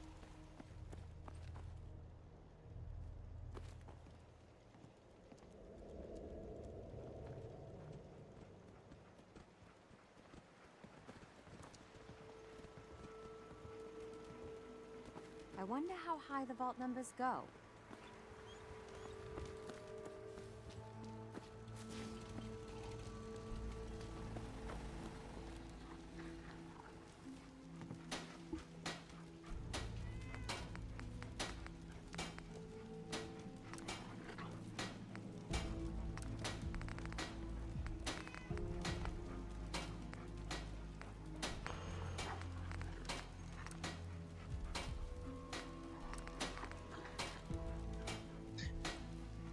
I wonder how high the vault numbers go.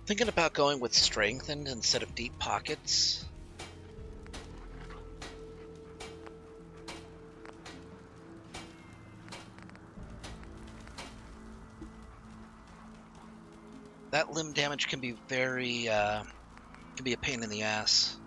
Thinking about going with strengthened instead of deep pockets. That limb damage can be very, can be a pain in the ass.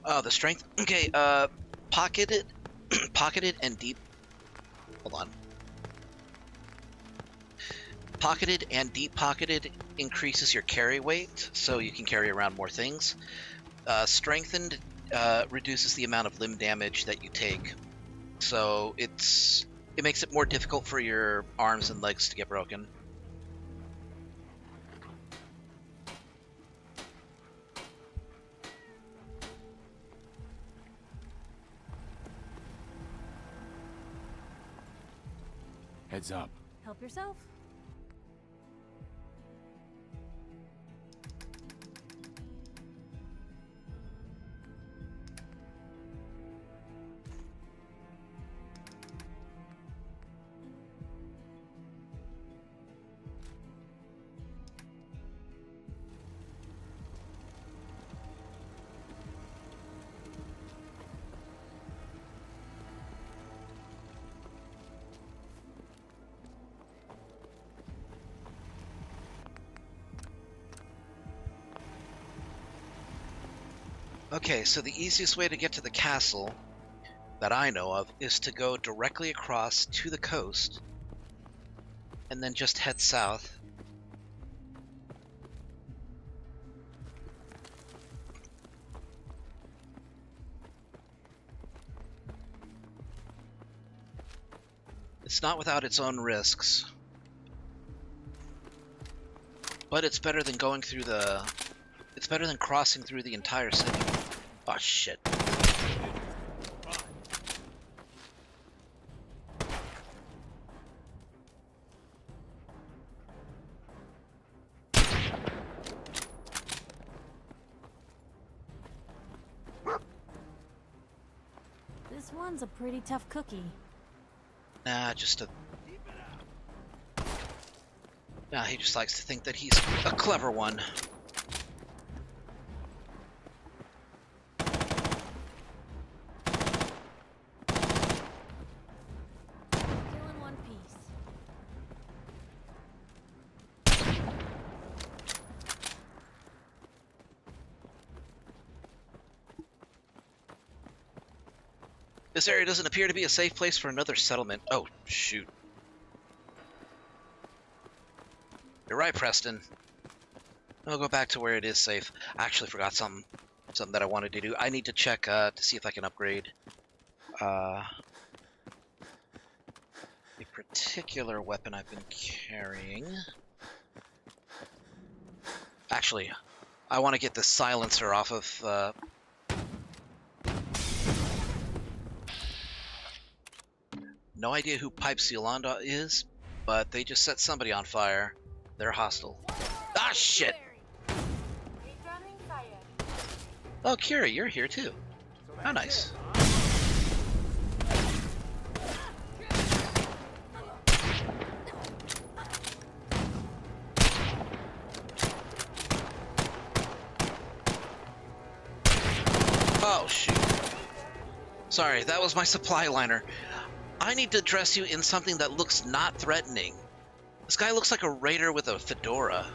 Oh, the strength. Okay, pocketed, pocketed and deep. Hold on. Pocketed and deep pocketed increases your carry weight, so you can carry around more things. Strengthened reduces the amount of limb damage that you take, so it makes it more difficult for your arms and legs to get broken. Heads up. Help yourself. Okay, so the easiest way to get to the castle that I know of is to go directly across to the coast and then just head south. It's not without its own risks, but it's better than going through the... It's better than crossing through the entire city. Oh, shit. This one's a pretty tough cookie. Nah, just a... Nah, he just likes to think that he's a clever one. Still in one piece. This area doesn't appear to be a safe place for another settlement. Oh, shoot. You're right, Preston. I'll go back to where it is safe. I actually forgot something that I wanted to do. I need to check to see if I can upgrade a particular weapon I've been carrying. Actually, I want to get the silencer off of... No idea who Pipe Yolanda is, but they just set somebody on fire. They're hostile. Ah, shit! Oh, Kira, you're here too. How nice. Oh, shoot. Sorry, that was my supply liner. I need to dress you in something that looks not threatening. This guy looks like a raider with a fedora.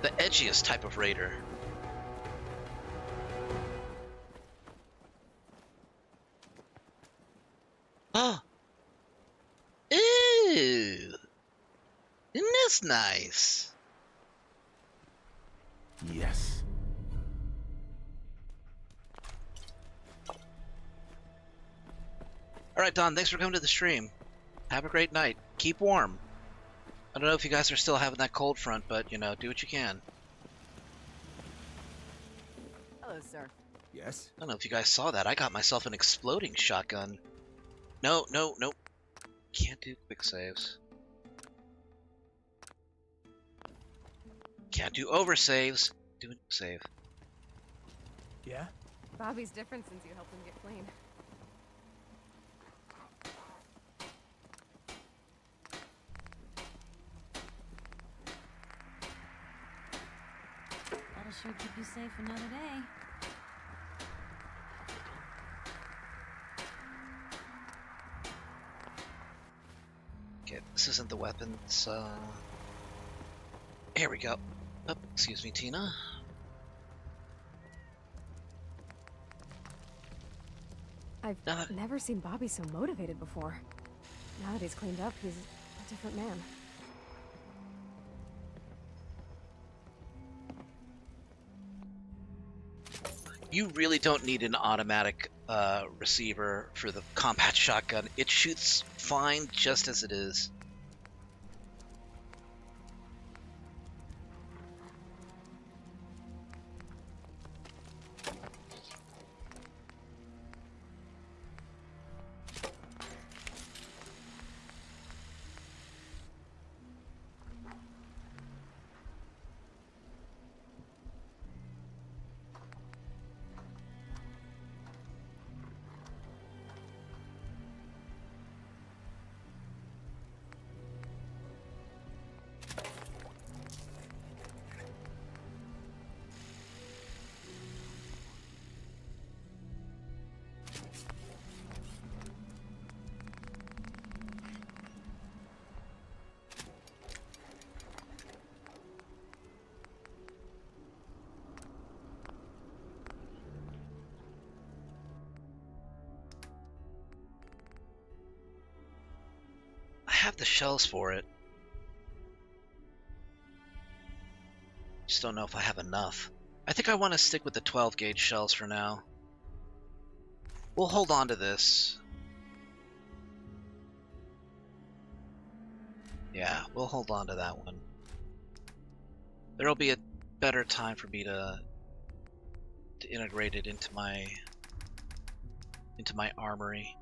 The edgiest type of raider. Oh. Ew. Isn't this nice? Yes. Alright, Don, thanks for coming to the stream. Have a great night. Keep warm. I don't know if you guys are still having that cold front, but, you know, do what you can. Hello, sir. Yes? I don't know if you guys saw that. I got myself an exploding shotgun. No, no, no. Can't do quick saves. Can't do oversaves. Do a save. Yeah? Bobby's different since you helped him get clean. That'll sure keep you safe another day. Okay, this isn't the weapon, so... Here we go. Oh, excuse me, Tina. I've never seen Bobby so motivated before. Now that he's cleaned up, he's a different man. You really don't need an automatic receiver for the combat shotgun. It shoots fine just as it is. I have the shells for it. Just don't know if I have enough. I think I want to stick with the 12 gauge shells for now. We'll hold on to this. Yeah, we'll hold on to that one. There'll be a better time for me to integrate it into my armory.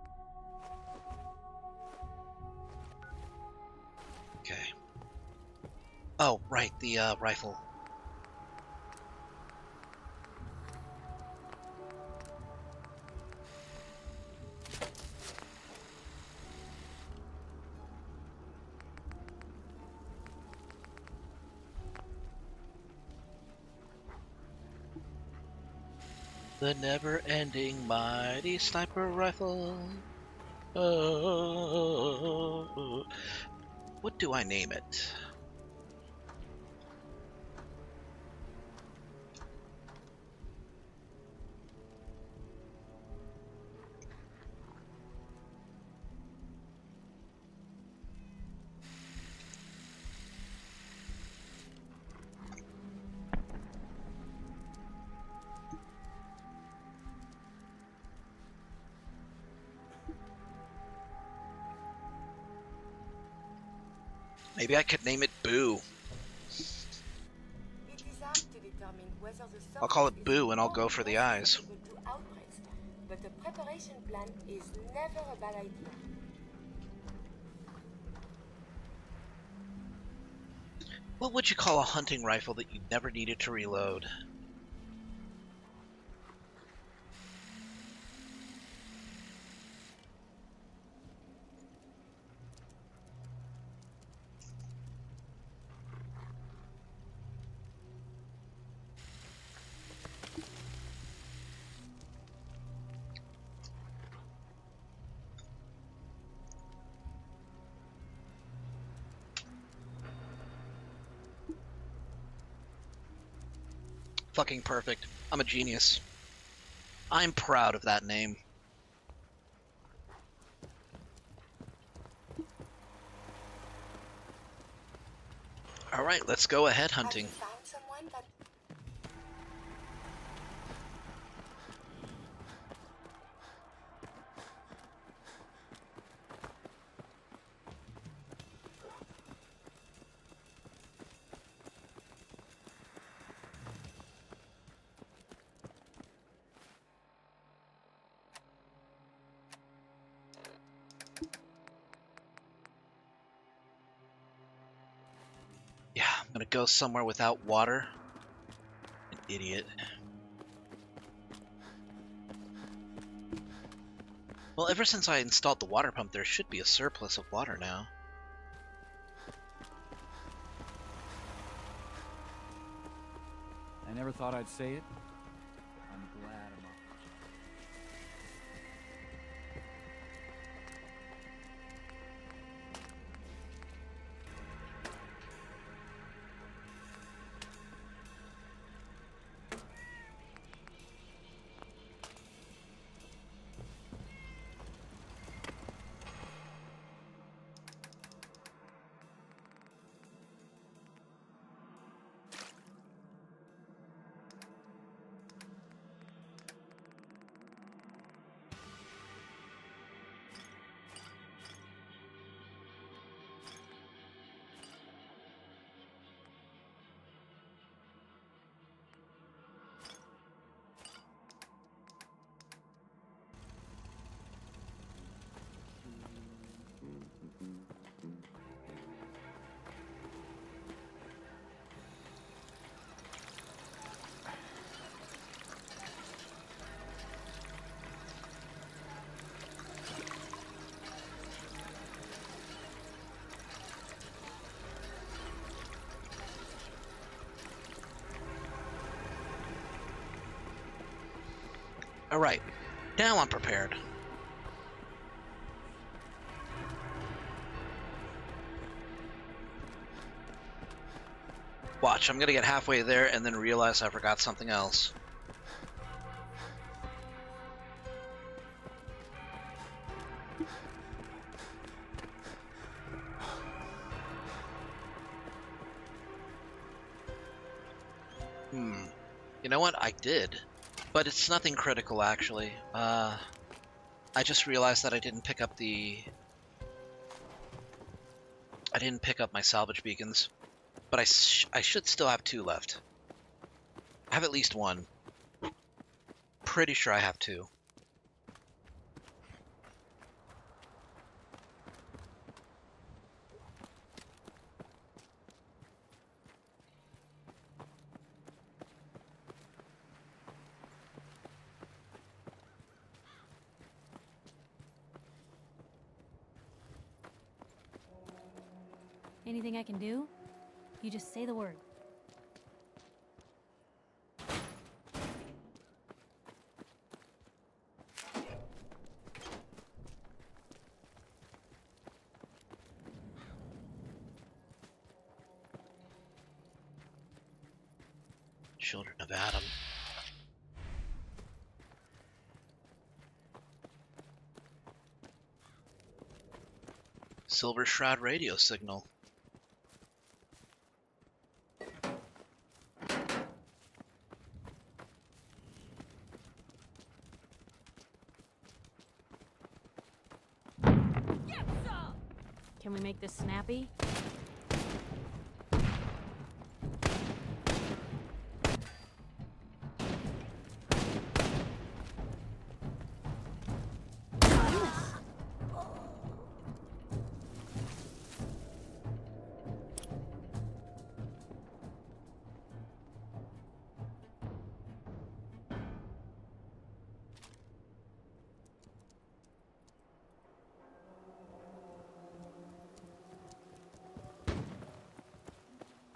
Okay. Oh, right, the rifle. The never-ending mighty sniper rifle. Oh, what do I name it? Maybe I could name it Boo. I'll call it Boo and I'll go for the eyes. But the preparation plan is never a bad idea. What would you call a hunting rifle that you never needed to reload? Fucking perfect. I'm a genius. I'm proud of that name. Alright, let's go ahead hunting. Have you found someone that... I'm gonna go somewhere without water. An idiot. Well, ever since I installed the water pump, there should be a surplus of water now. I never thought I'd say it. I'm glad I'm off the job. Alright, now I'm prepared. Watch, I'm gonna get halfway there and then realize I forgot something else. You know what? I did. But it's nothing critical, actually. I just realized that I didn't pick up my salvage beacons. But I should still have 2 left. I have at least 1. Pretty sure I have 2. Anything I can do? You just say the word. Children of Adam. Silver Shroud radio signal. Can we make this snappy?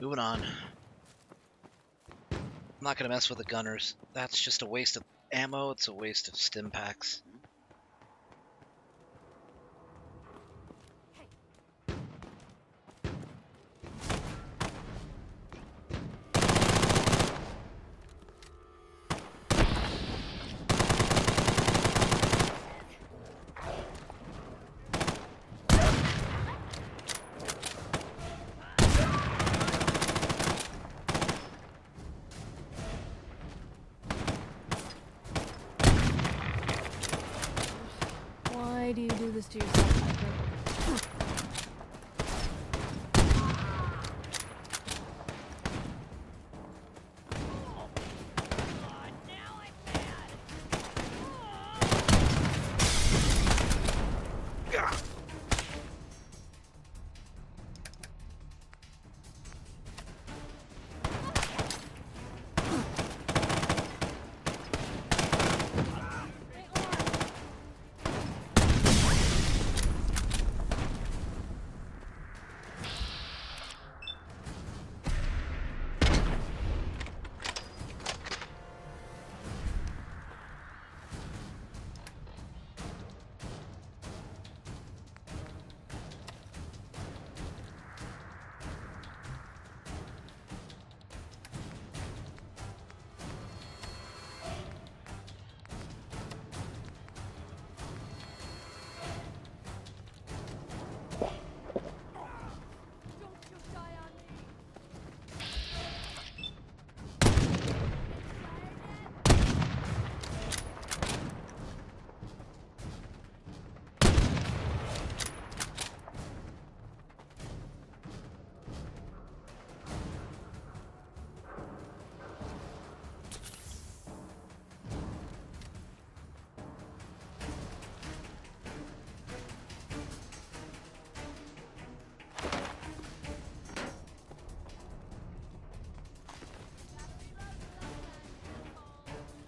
Moving on. I'm not gonna mess with the gunners. That's just a waste of ammo, it's a waste of stim packs. Why do you do this to yourself, Piper?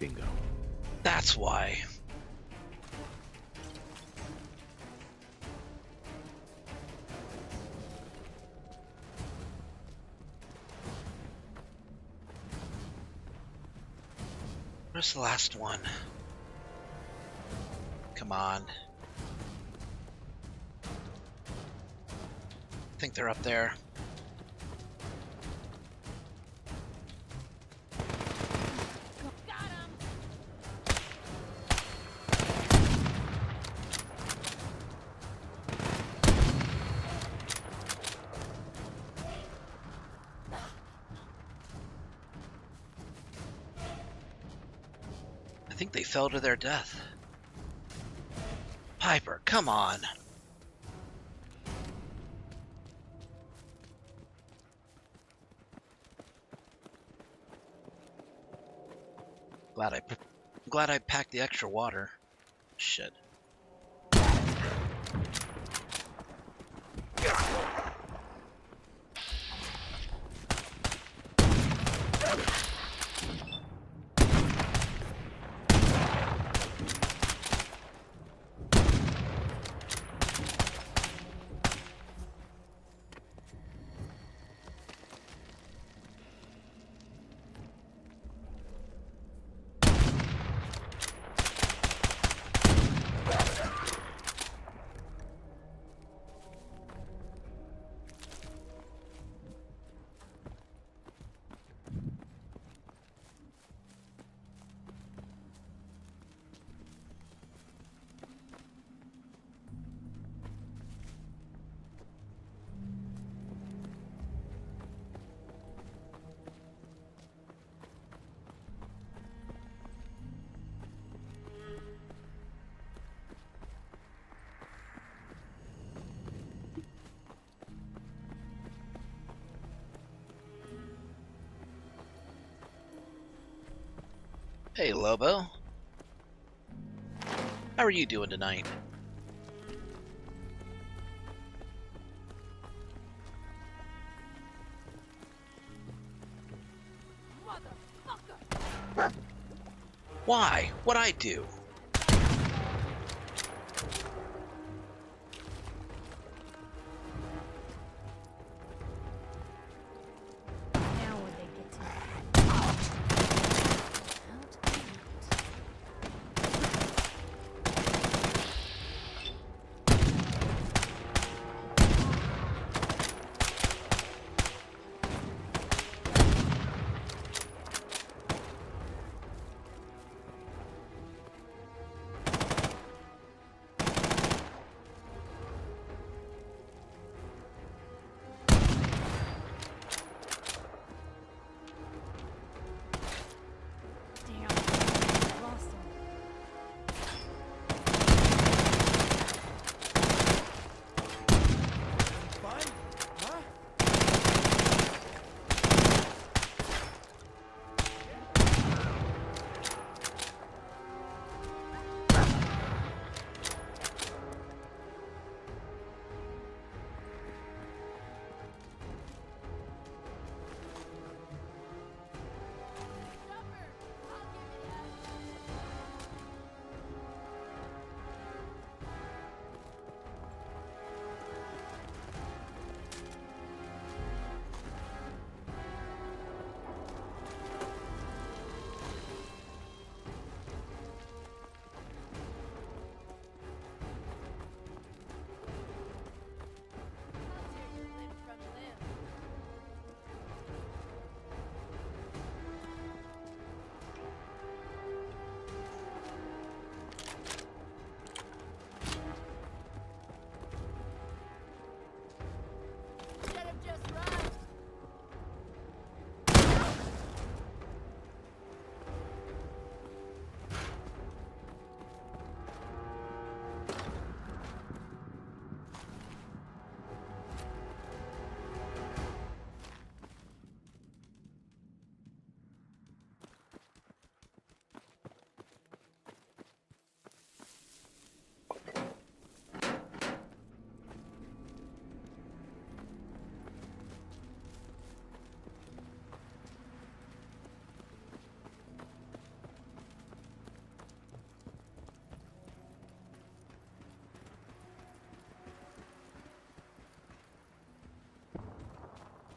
Bingo. That's why. Where's the last one? Come on. I think they're up there. I think they fell to their death. Piper, come on. Glad I packed the extra water. Shit. Hey, Lobo. How are you doing tonight? Why? What'd I do? Now would they get to me?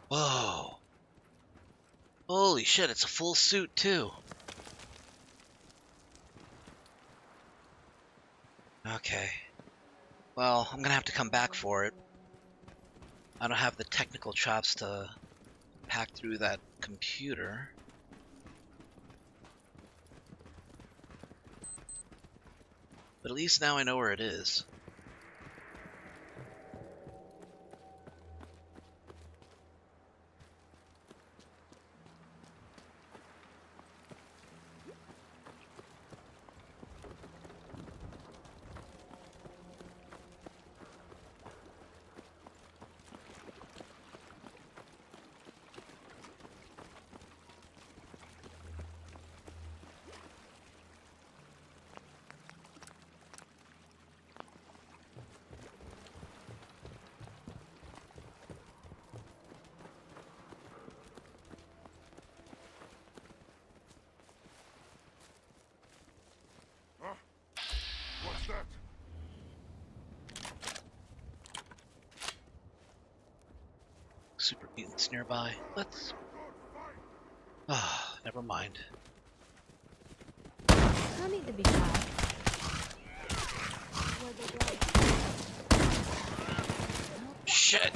Whoa. Holy shit, it's a full suit too. Okay. Well, I'm gonna have to come back for it. I don't have the technical chops to hack through that computer. But at least now I know where it is. What's that? Super mutants nearby. Let's... Ah, never mind. No need to be shy. Shit!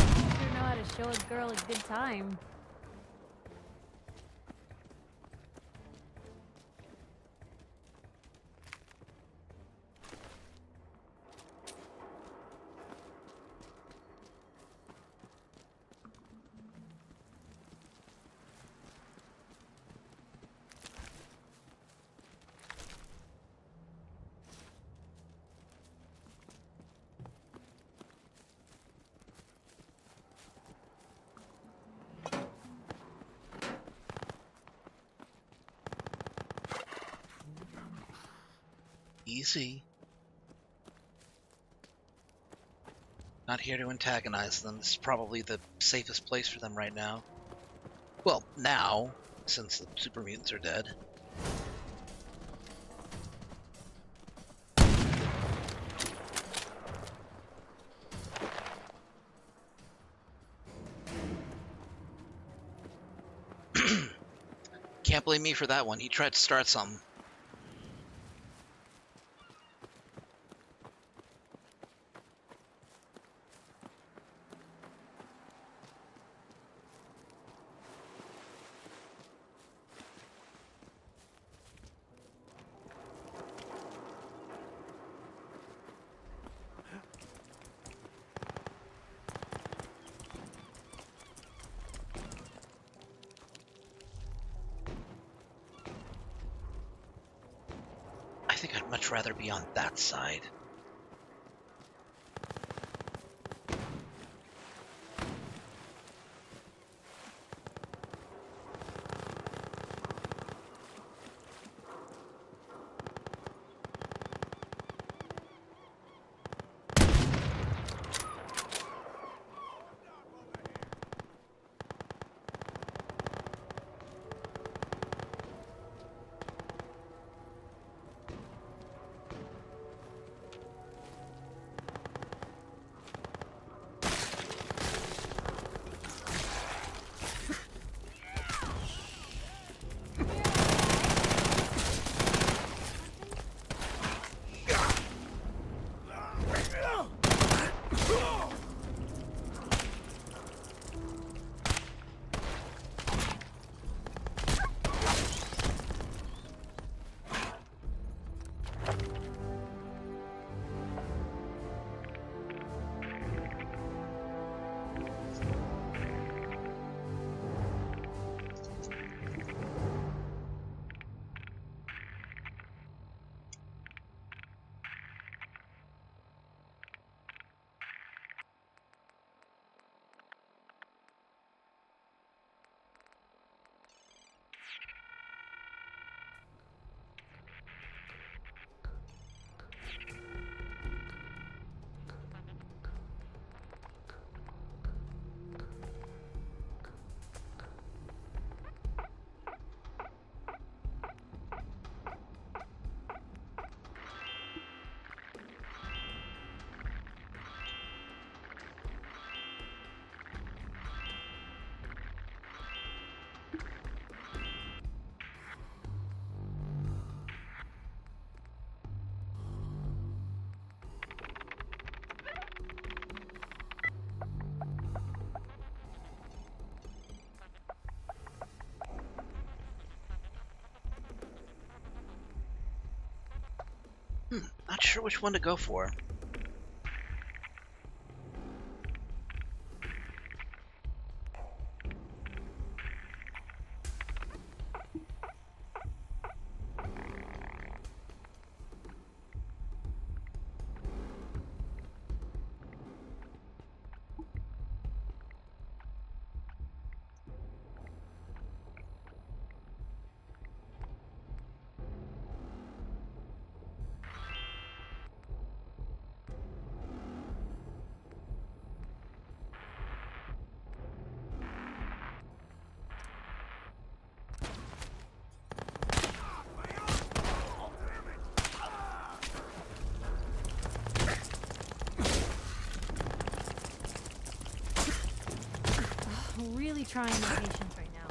You know how to show a girl a good time. Easy. Not here to antagonize them. This is probably the safest place for them right now. Well, now, since the super mutants are dead. Can't blame me for that one. He tried to start something. I think I'd much rather be on that side. Not sure which one to go for. Really trying my patience right now.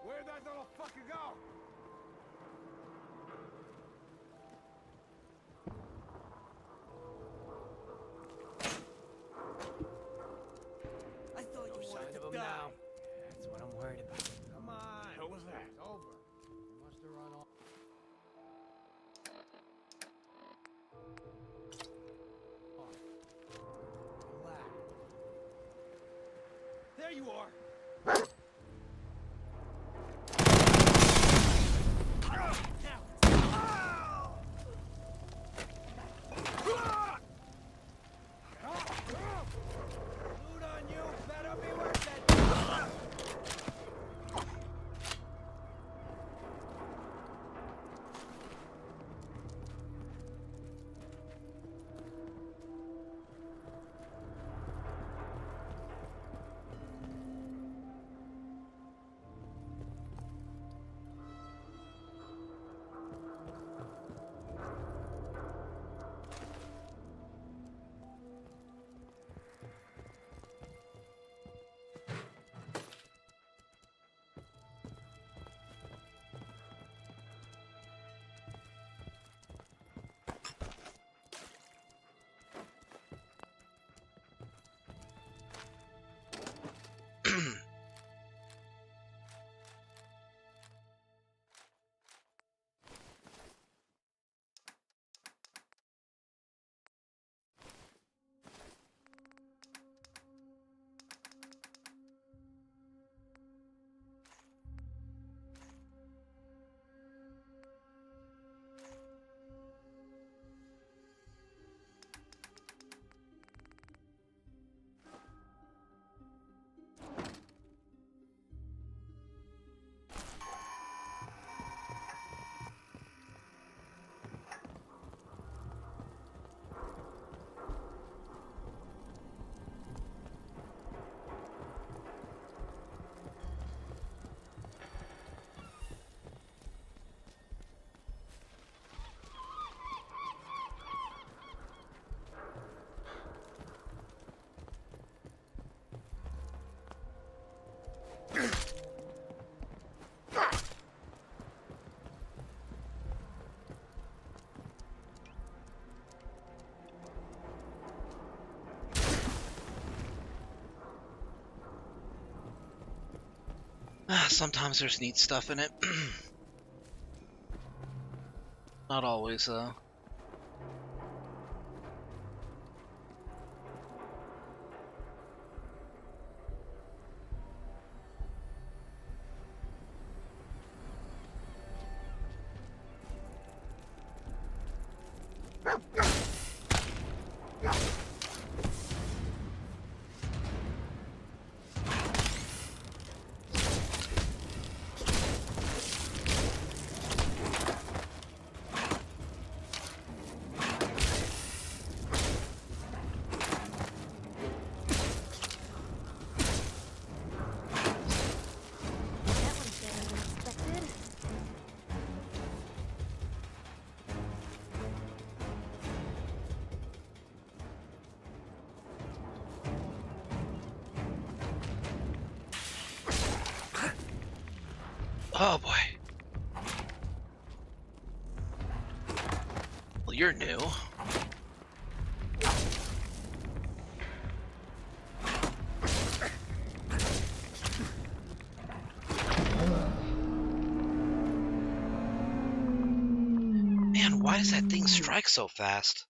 Where'd that little fucker go? I thought you wanted to die. Now. That's what I'm worried about. Come on. What was that? It's over. You must have run off. Relax. There you are. Loot on you. Better be worth it. Sometimes there's neat stuff in it. Not always, though. Oh boy. Well, you're new. Man, why does that thing strike so fast?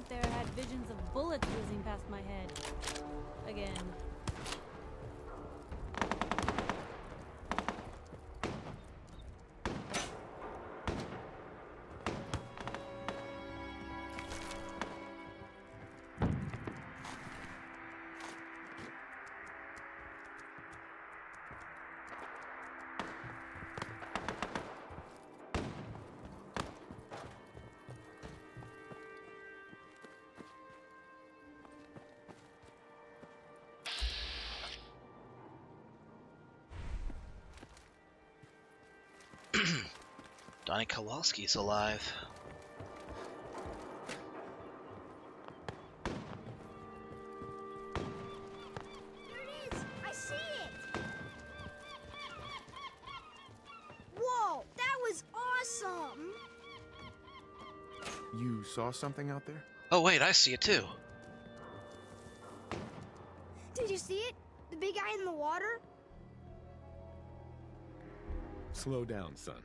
There I had visions of bullets whizzing past my head. Again. Donnie Kowalski's alive. There it is! I see it! Whoa! That was awesome! You saw something out there? Oh wait, I see it too. Did you see it? The big guy in the water? Slow down, son.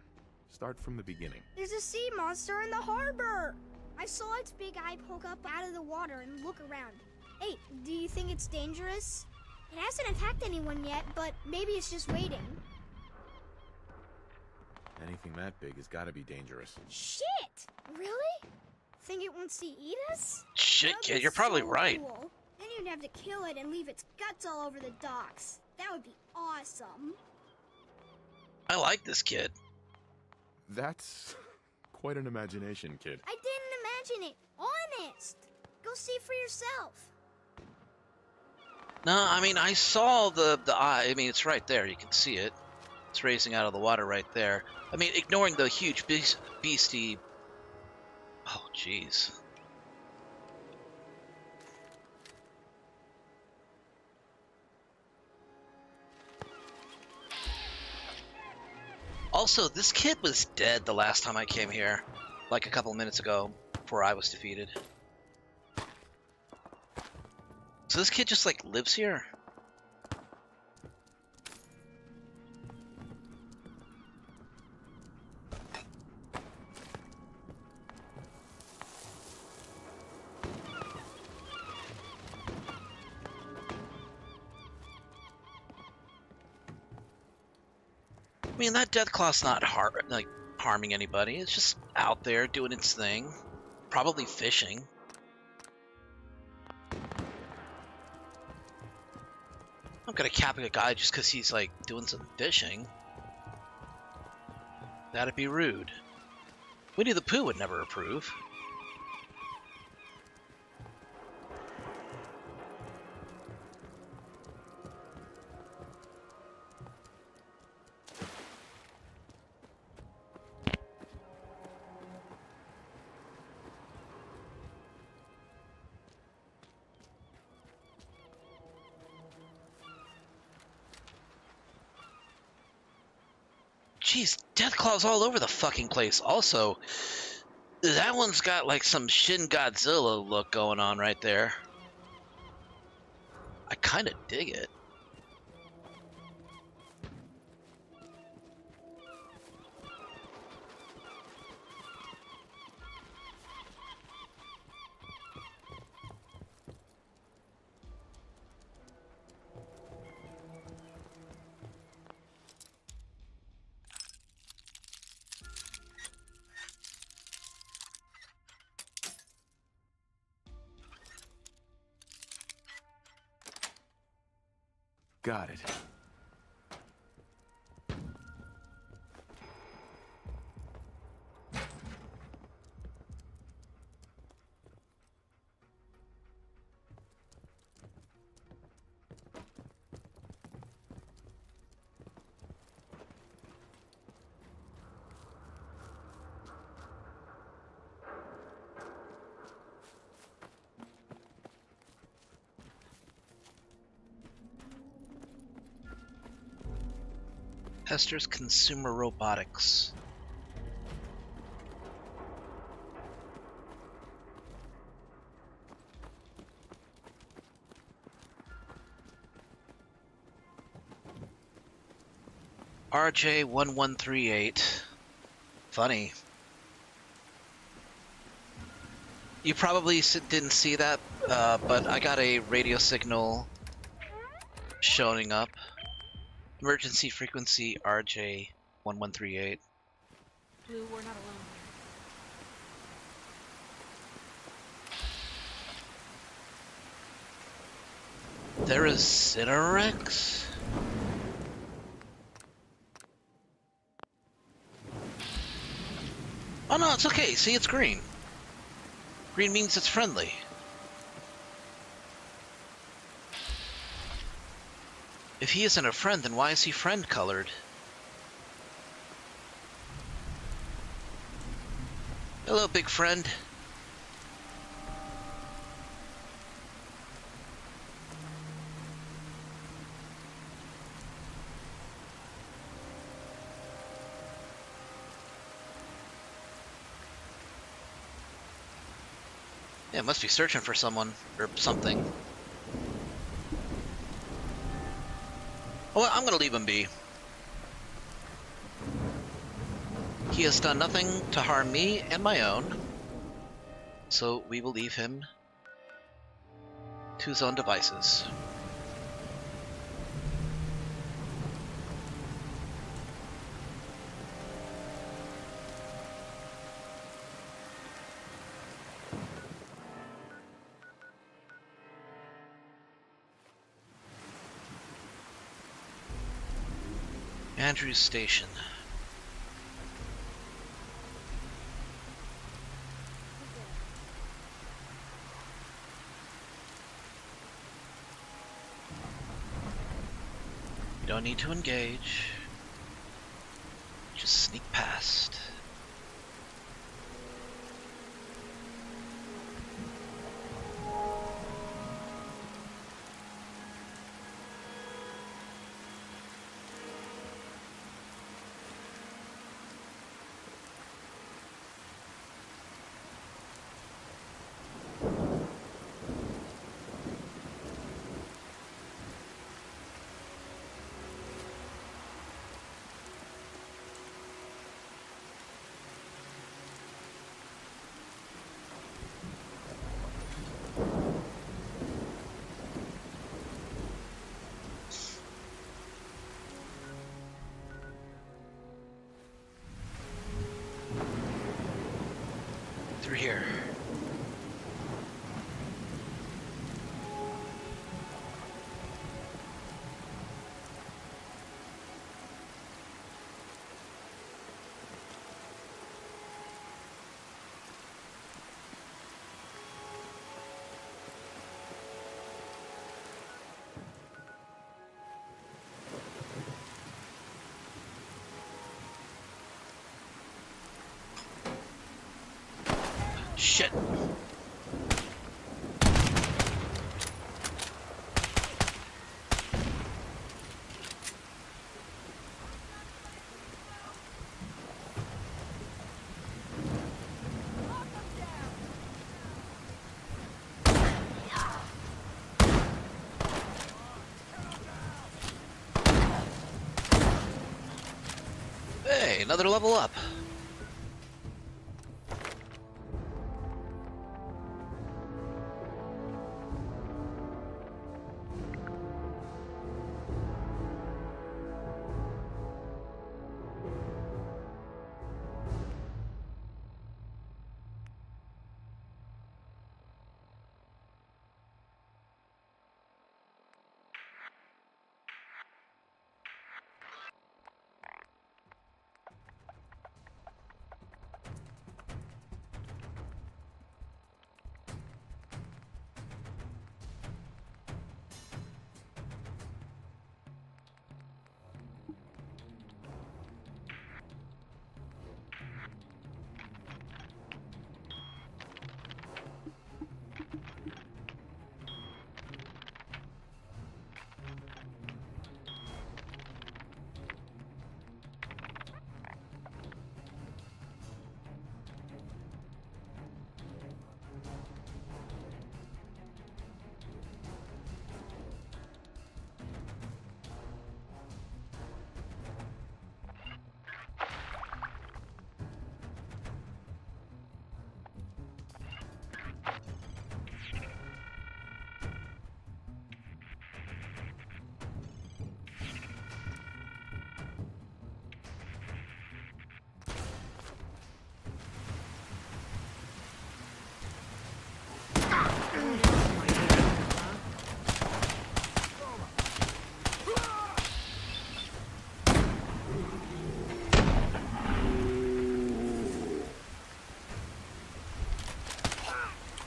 Start from the beginning. There's a sea monster in the harbor! I saw its big eye poke up out of the water and look around. Hey, do you think it's dangerous? It hasn't attacked anyone yet, but maybe it's just waiting. Anything that big has got to be dangerous. Shit! Really? Think it wants to eat us? Shit, That'd kid, be you're probably so right. cool. Then you'd have to kill it and leave its guts all over the docks. That would be awesome. I like this kid. That's quite an imagination, kid. I didn't imagine it. Honest. Go see for yourself. No, I mean, I saw the eye. I mean, it's right there. You can see it. It's raising out of the water right there. I mean, ignoring the huge beastie. Oh, jeez. Also, this kid was dead the last time I came here, like a couple minutes ago, before I was defeated. So this kid just, like, lives here? I mean, that Deathclaw's not harming anybody. It's just out there doing its thing. Probably fishing. I'm gonna cap a guy just because he's, like, doing some fishing. That'd be rude. Winnie the Pooh would never approve. Jeez, Deathclaw's all over the fucking place. Also, that one's got like some Shin Godzilla look going on right there. I kind of dig it. Got it. Hester's Consumer Robotics. RJ1138. Funny. You probably didn't see that, but I got a radio signal showing up. Emergency frequency RJ1138. Blue, we're not alone here. There is Cinerex? Oh no, it's okay. See, it's green. Green means it's friendly. If he isn't a friend, then why is he friend colored? Hello, big friend. Yeah, must be searching for someone or something. Well, I'm gonna leave him be. He has done nothing to harm me and my own, so we will leave him to his own devices. Andrews Station. You don't need to engage. Just sneak past. Through here. Shit. Hey, another level up.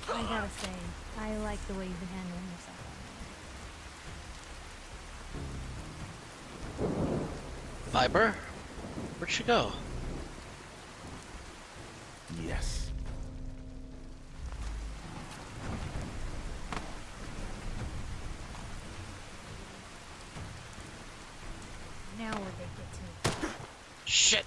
I gotta say, I like the way you've been handling yourself. Viper? Where'd she go? Yes. Now where'd they get to? Shit!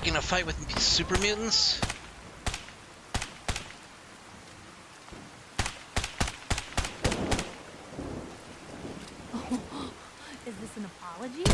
picking a fight with super mutants? Is this an apology?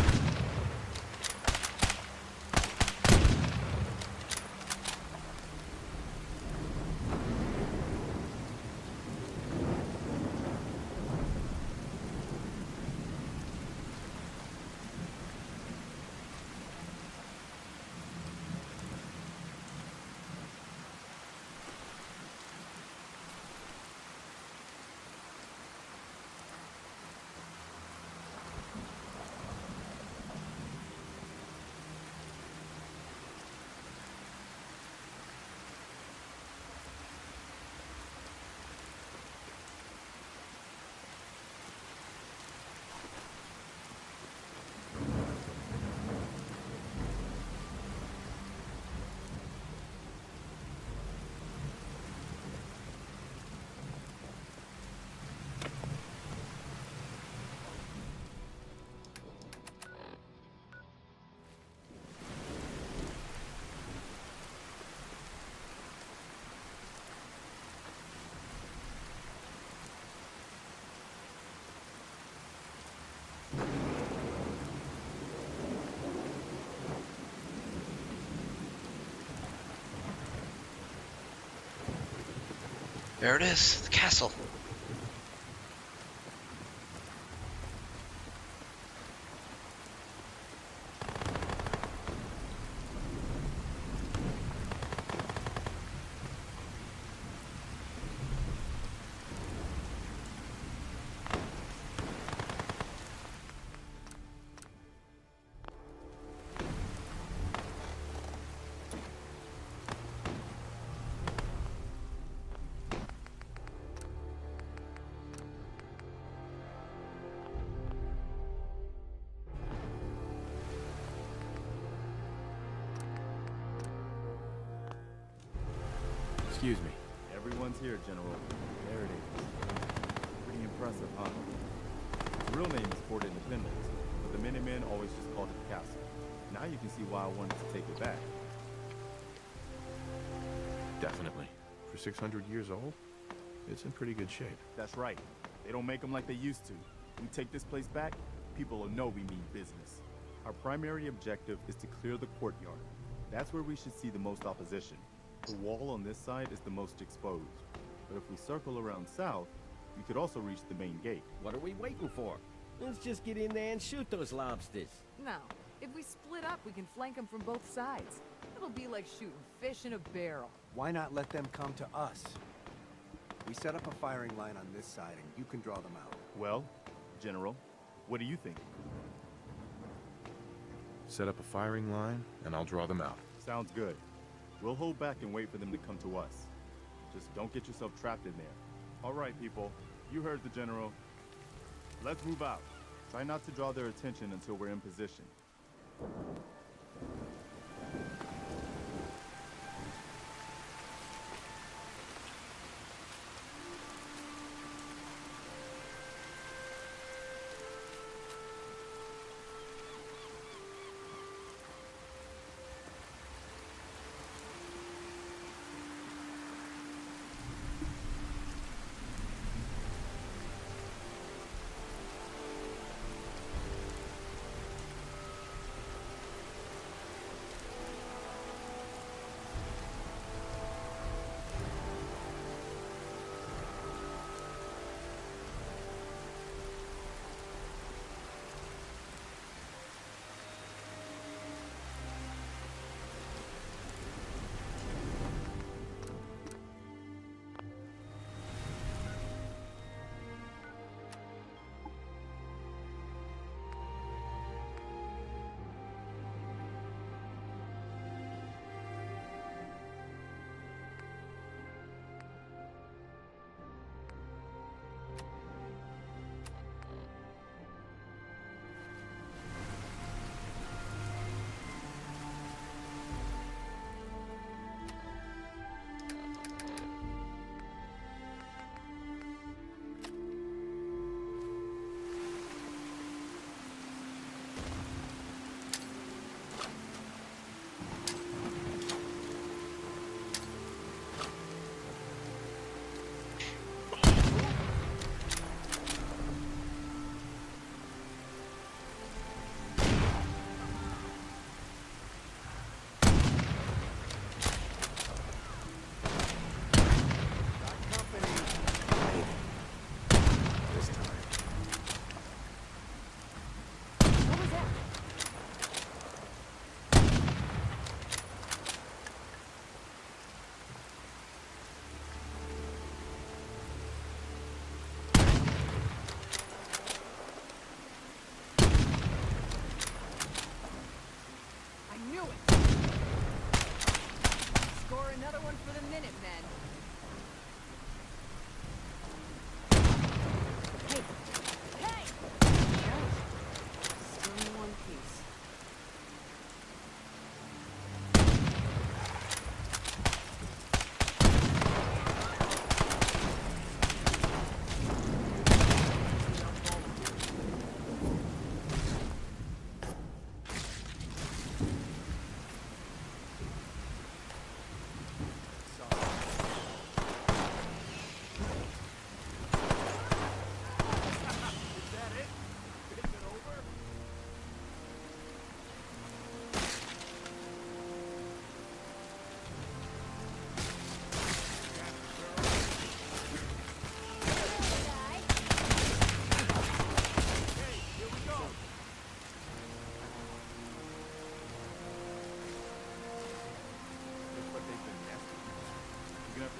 There it is, the castle. Excuse me. Everyone's here, General. There it is. Pretty impressive, huh? Its real name is Fort Independence, but the Minutemen always just called it the castle. Now you can see why I wanted to take it back. Definitely. For 600 years old, it's in pretty good shape. That's right. They don't make them like they used to. We take this place back, people will know we mean business. Our primary objective is to clear the courtyard. That's where we should see the most opposition. The wall on this side is the most exposed. But if we circle around south, we could also reach the main gate. What are we waiting for? Let's just get in there and shoot those lobsters. No. If we split up, we can flank them from both sides. It'll be like shooting fish in a barrel. Why not let them come to us? We set up a firing line on this side, and you can draw them out. Well, General, what do you think? Set up a firing line, and I'll draw them out. Sounds good. We'll hold back and wait for them to come to us. Just don't get yourself trapped in there. All right, people. You heard the General. Let's move out. Try not to draw their attention until we're in position. one for the Minutemen. Hey! Hey! Still in one piece.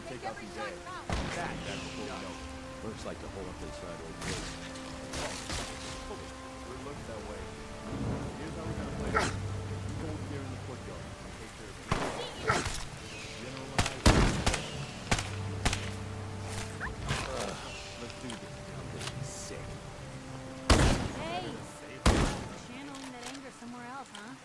Take out these eggs. That's before we know. Looks like the whole up inside old place. It looks that way. Here's how we're gonna play it. You go over there in the courtyard and take care of it. Generalize. Let's do this. I'm getting sick. Hey! Channeling that anger somewhere else, huh?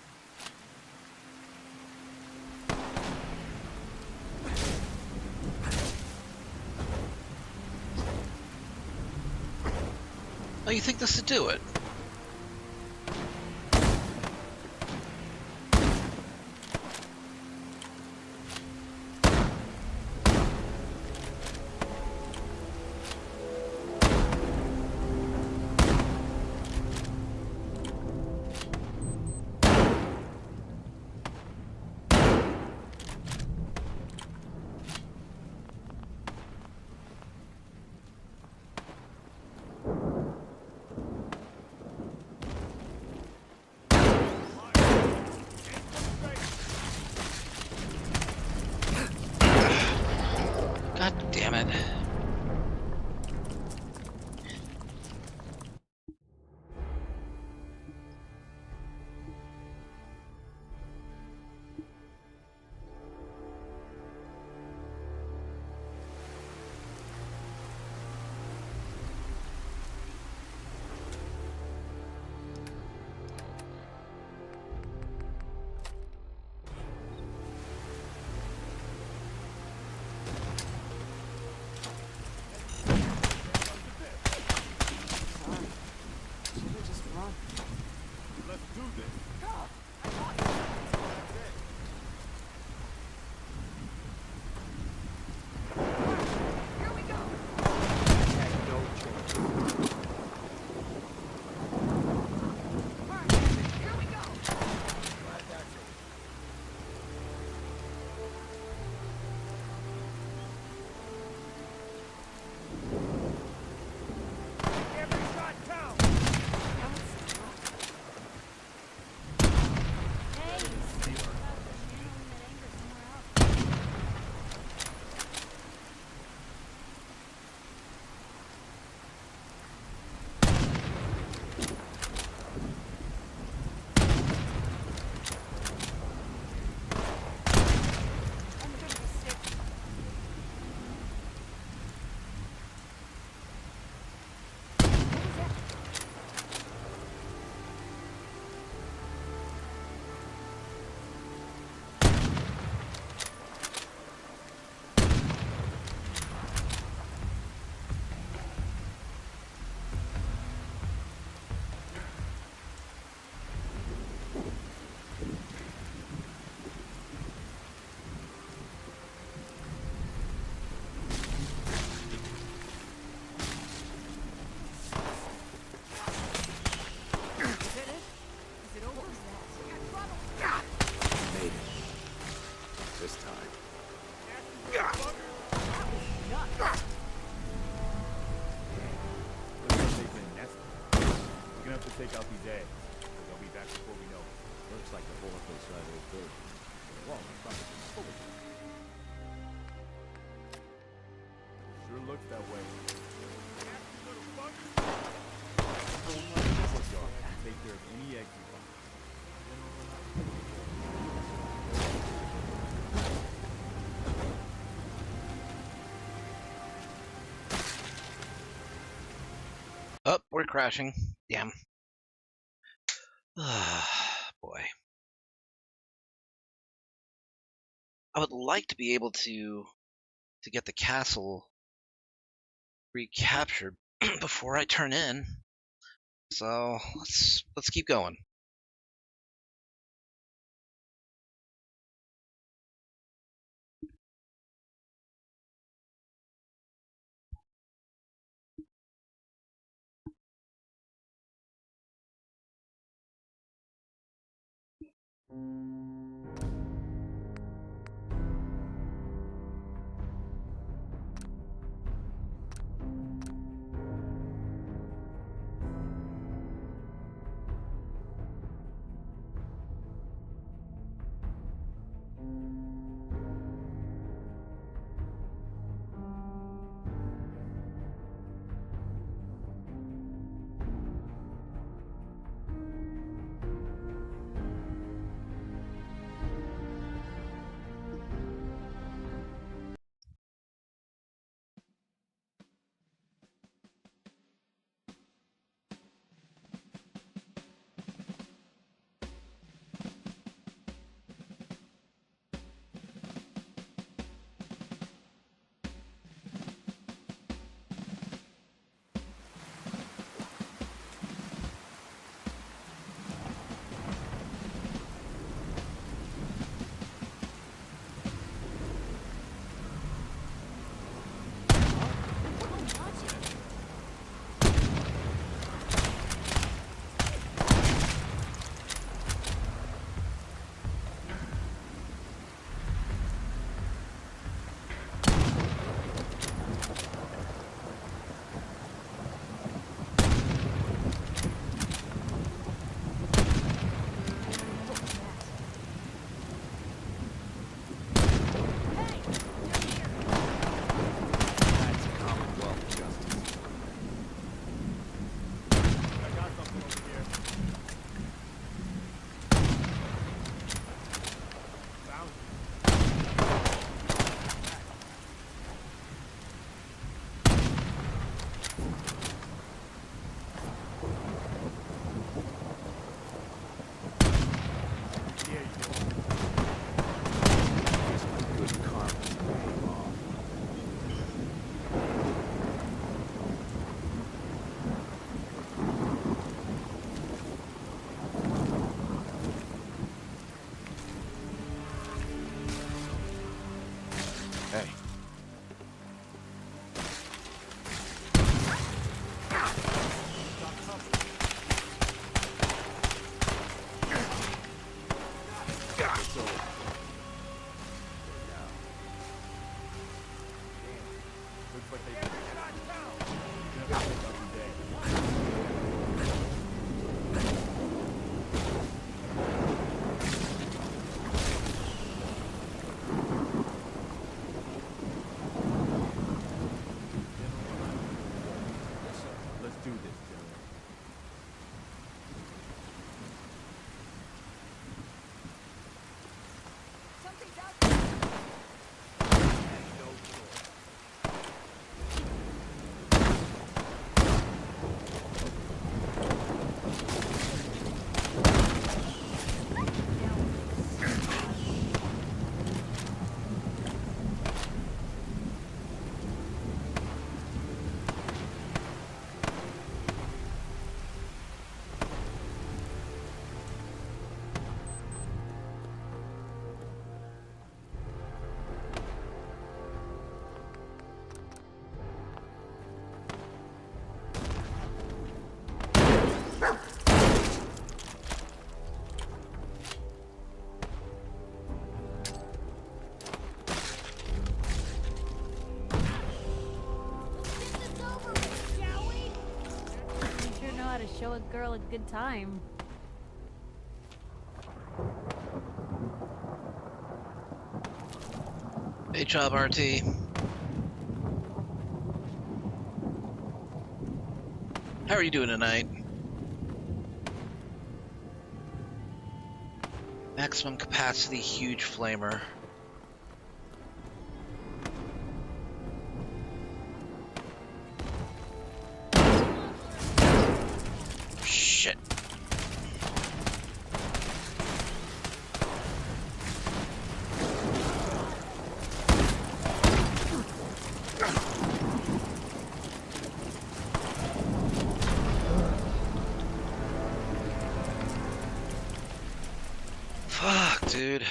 Oh, you think this would do it? God damn it. Let's do this. Here we go! Had no choice. Here we go! Glad that's over. Every shot counts! Hey! take out these eggs. They'll be back before we know it. Looks like the whole up inside old bird. The wall is probably full of them. Sure looks that way. Take care of any eggs you find. crashing. Damn. Boy. I would like to be able to get the castle recaptured before I turn in. So let's keep going. Show a girl a good time. Great job, RT. How are you doing tonight? Maximum capacity, huge flamer. Fuck, dude.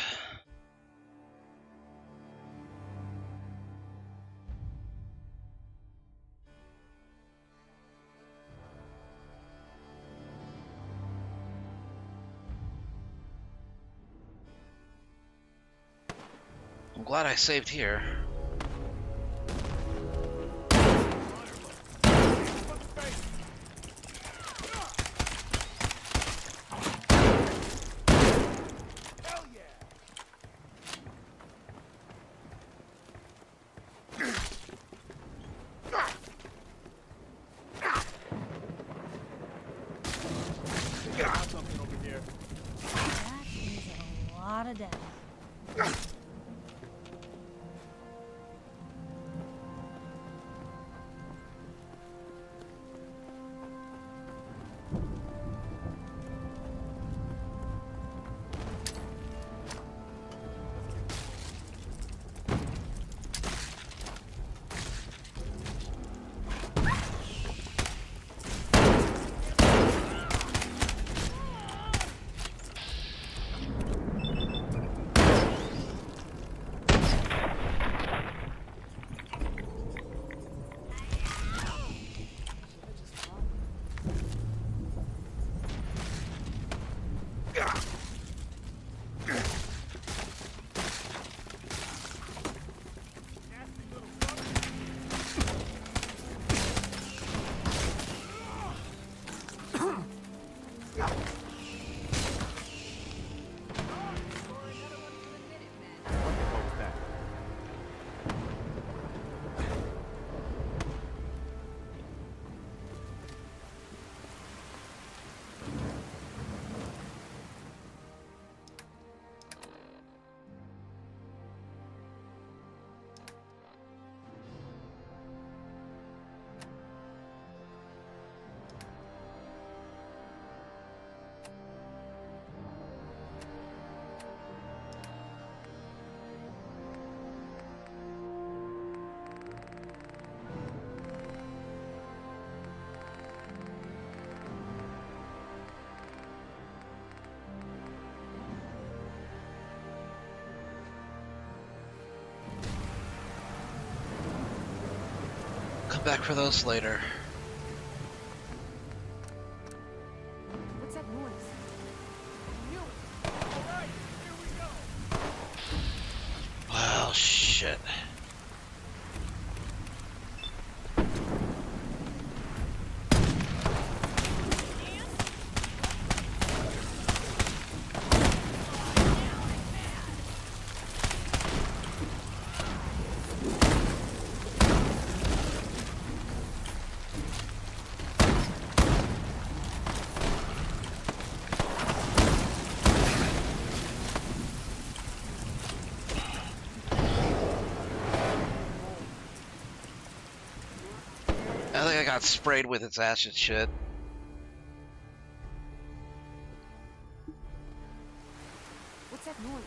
I'm glad I saved here. That is a lot of death. Come back for those later. What's that noise? Well, shit. I think I got sprayed with its acid shit. What's that noise?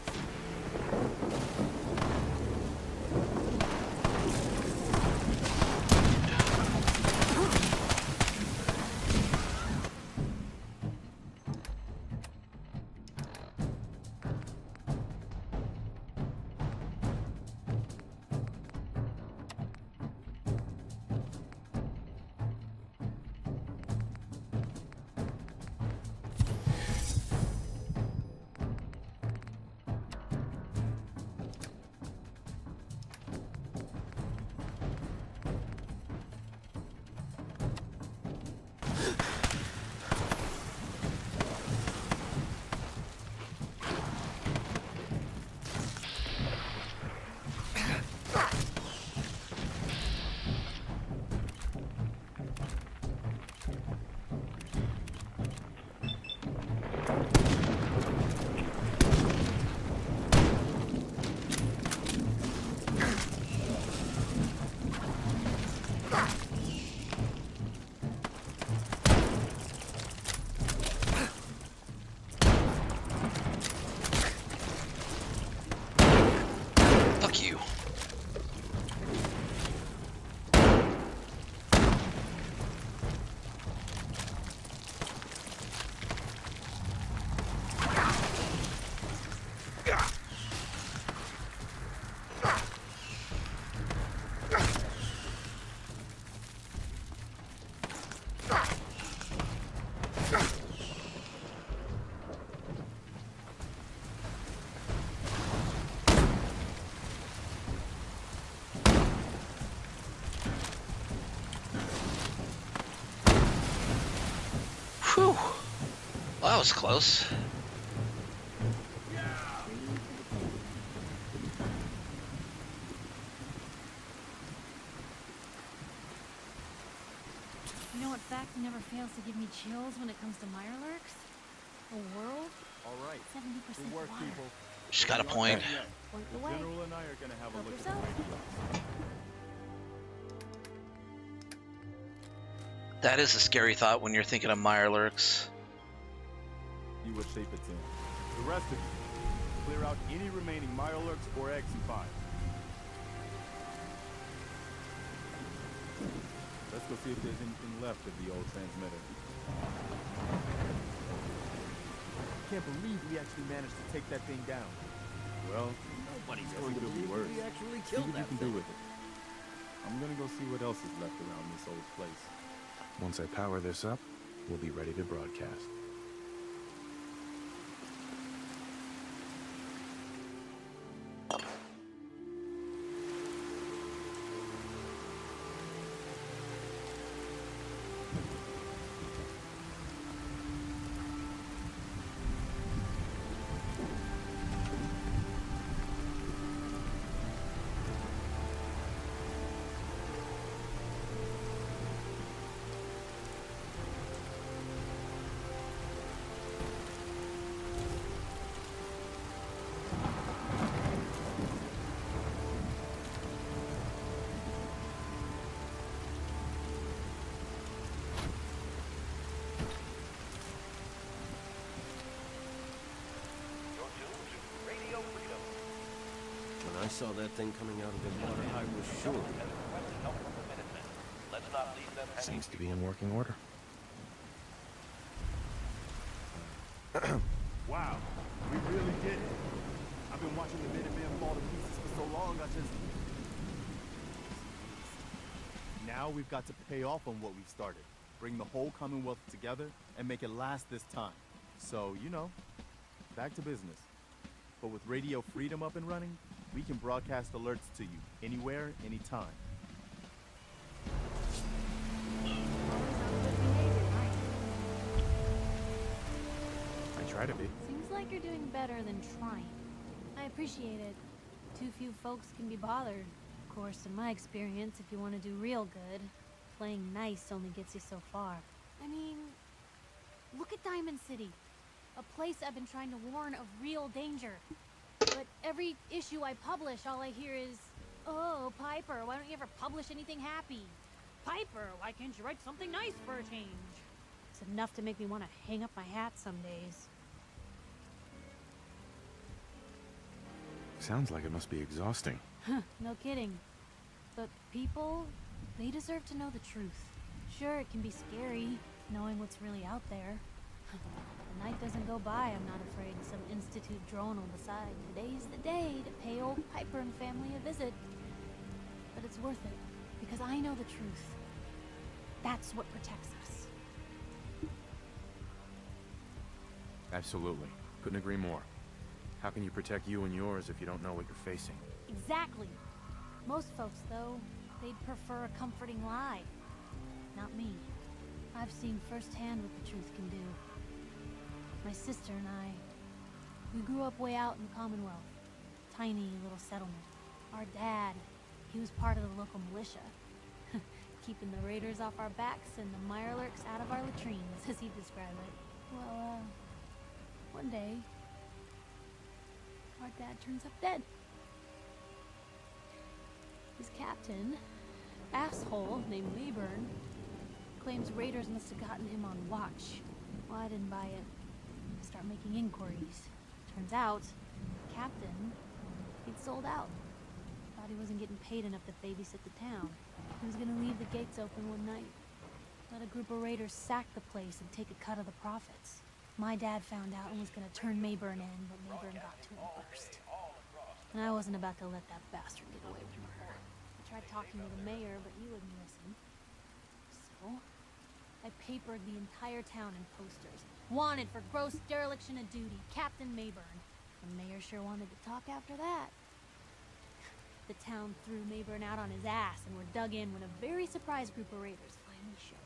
was close. You know what fact never fails to give me chills when it comes to Mirelurks? A world? All right. 70% Good work, water. people. She's got a point. Point The the way. General and I are gonna have a Help look yourself. at the radios. That is a scary thought when you're thinking of Mirelurks. See what shape it's in. The rest of you, clear out any remaining Mirelurks or eggs you find. Let's go see if there's anything left of the old transmitter. Can't believe we actually managed to take that thing down. Well, Nobody's guess going it to could be believe worse. we actually See killed what you that can do thing. with it. I'm gonna go see what else is left around this old place. Once I power this up, we'll be ready to broadcast. When I saw that thing coming out of the water, I was sure. Seems to be in working order. Wow, we really did it. I've been watching the Minutemen fall to pieces for so long, I just... Now we've got to pay off on what we've started. Bring the whole Commonwealth together and make it last this time. So, you know, back to business. But with Radio Freedom up and running, we can broadcast alerts to you anywhere, anytime. I try to be. Seems like you're doing better than trying. I appreciate it. Too few folks can be bothered. Of course, in my experience, if you want to do real good, playing nice only gets you so far. I mean, look at Diamond City. A place I've been trying to warn of real danger. But every issue I publish, all I hear is, "Oh, Piper, why don't you ever publish anything happy? Piper, why can't you write something nice for a change?" It's enough to make me want to hang up my hat some days. Sounds like it must be exhausting. No kidding. But people, they deserve to know the truth. Sure, it can be scary, knowing what's really out there. The night doesn't go by, I'm not afraid some Institute drone will decide today's the day to pay old Piper and family a visit. But it's worth it, because I know the truth. That's what protects us. Absolutely. Couldn't agree more. How can you protect you and yours if you don't know what you're facing? Exactly. Most folks, though, they'd prefer a comforting lie. Not me. I've seen firsthand what the truth can do. My sister and I, we grew up way out in the Commonwealth. Tiny little settlement. Our dad, he was part of the local militia. Keeping the raiders off our backs and the Mirelurks out of our latrines, as he described it. Well, one day, our dad turns up dead. His captain, asshole named Mayburn, claims raiders must have gotten him on watch. Well, I didn't buy it. I start making inquiries. Turns out, the captain, he'd sold out. Thought he wasn't getting paid enough to babysit the town. He was gonna leave the gates open one night. Let a group of raiders sack the place and take a cut of the profits. My dad found out and was gonna turn Mayburn in, but Mayburn got to him first. And I wasn't about to let that bastard get away with murder. I tried talking to the mayor, but he wouldn't listen. So, I papered the entire town in posters. Wanted for gross dereliction of duty, Captain Mayburn. The mayor sure wanted to talk after that. The town threw Mayburn out on his ass and were dug in when a very surprised group of raiders finally showed.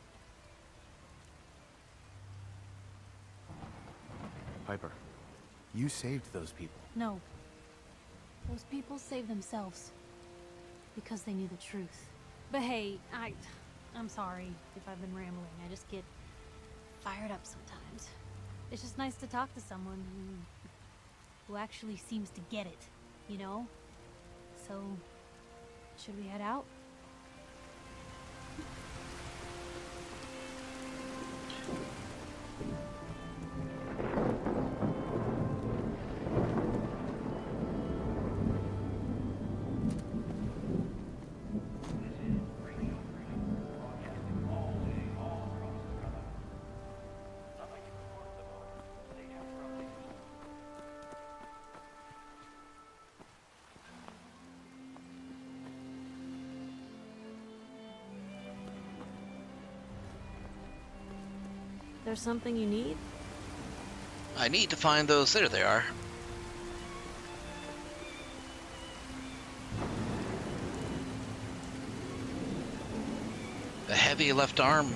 Piper, you saved those people. No. Those people saved themselves. Because they knew the truth. But hey, I'm sorry if I've been rambling. I just get fired up sometimes. It's just nice to talk to someone who actually seems to get it, you know? So, should we head out? There's something you need? I need to find those. There they are. The heavy left arm.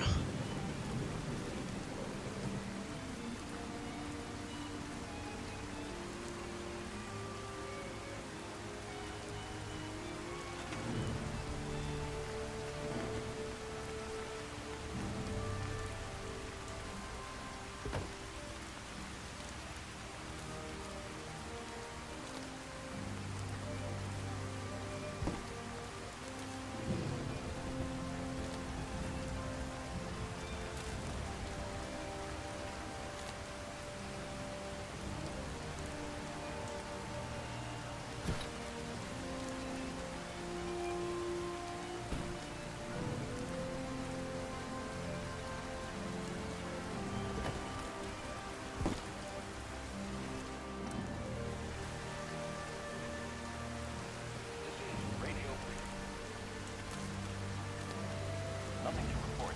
Nothing to report.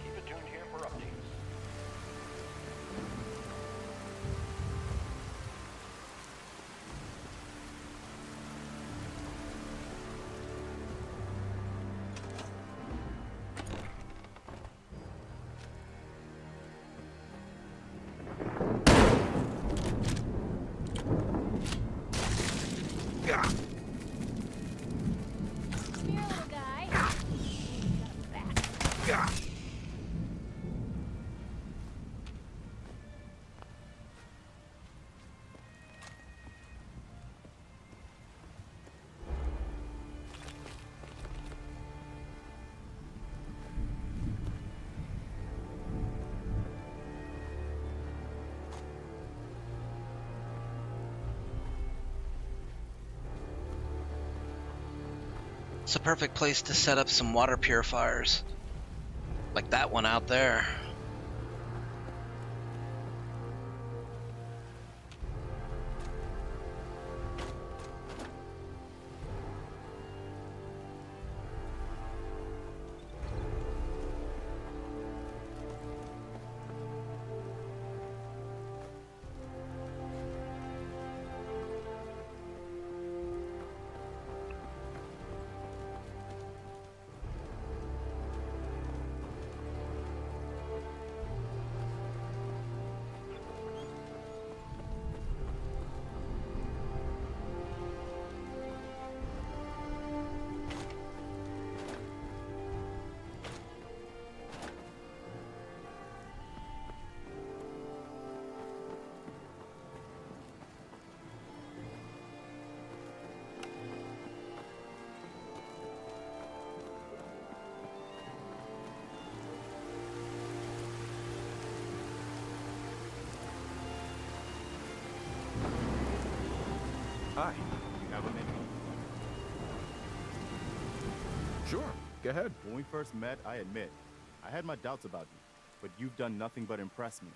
Keep it tuned here for updates. Come here, little guy. It's a perfect place to set up some water purifiers. Like that one out there. Hi, you have a minute? Sure, go ahead. When we first met, I admit, I had my doubts about you, but you've done nothing but impress me.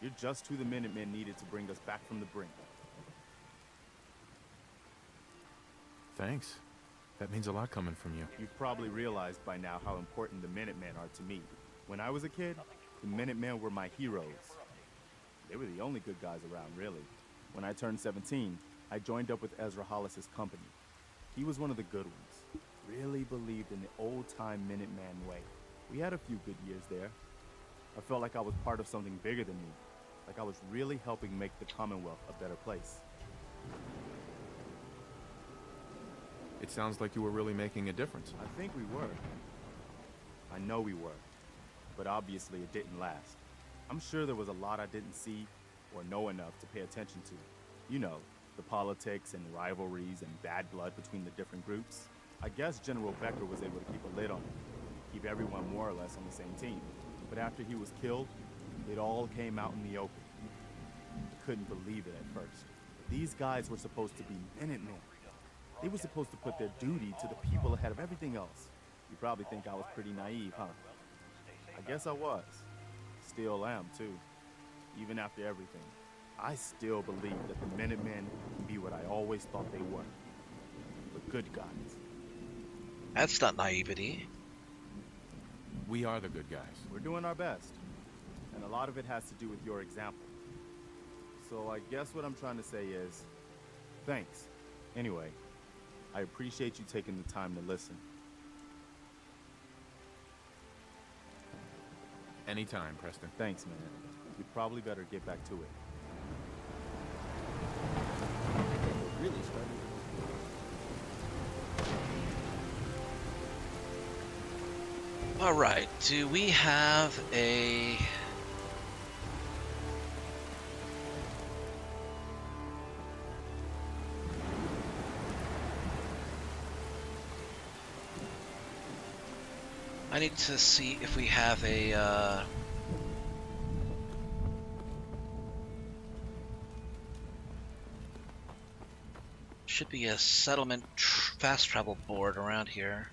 You're just who the Minutemen needed to bring us back from the brink. Thanks. That means a lot coming from you. You've probably realized by now how important the Minutemen are to me. When I was a kid, the Minutemen were my heroes. They were the only good guys around, really. When I turned 17, I joined up with Ezra Hollis's company. He was one of the good ones. Really believed in the old-time Minuteman way. We had a few good years there. I felt like I was part of something bigger than me. Like I was really helping make the Commonwealth a better place. It sounds like you were really making a difference. I think we were. I know we were. But obviously it didn't last. I'm sure there was a lot I didn't see or know enough to pay attention to. You know, the politics and rivalries and bad blood between the different groups. I guess General Becker was able to keep a lid on it, keep everyone more or less on the same team. But after he was killed, it all came out in the open. I couldn't believe it at first. These guys were supposed to be Minutemen. They were supposed to put their duty to the people ahead of everything else. You probably think I was pretty naive, huh? I guess I was. Still am, too. Even after everything. I still believe that the Minutemen can be what I always thought they were. The good guys. That's not naivety. We are the good guys. We're doing our best. And a lot of it has to do with your example. So I guess what I'm trying to say is, thanks. Anyway, I appreciate you taking the time to listen. Anytime, Preston. Thanks, man. We probably better get back to it. We're really starting. All right. Do we have a? I need to see if we have a. Should be a settlement fast travel board around here.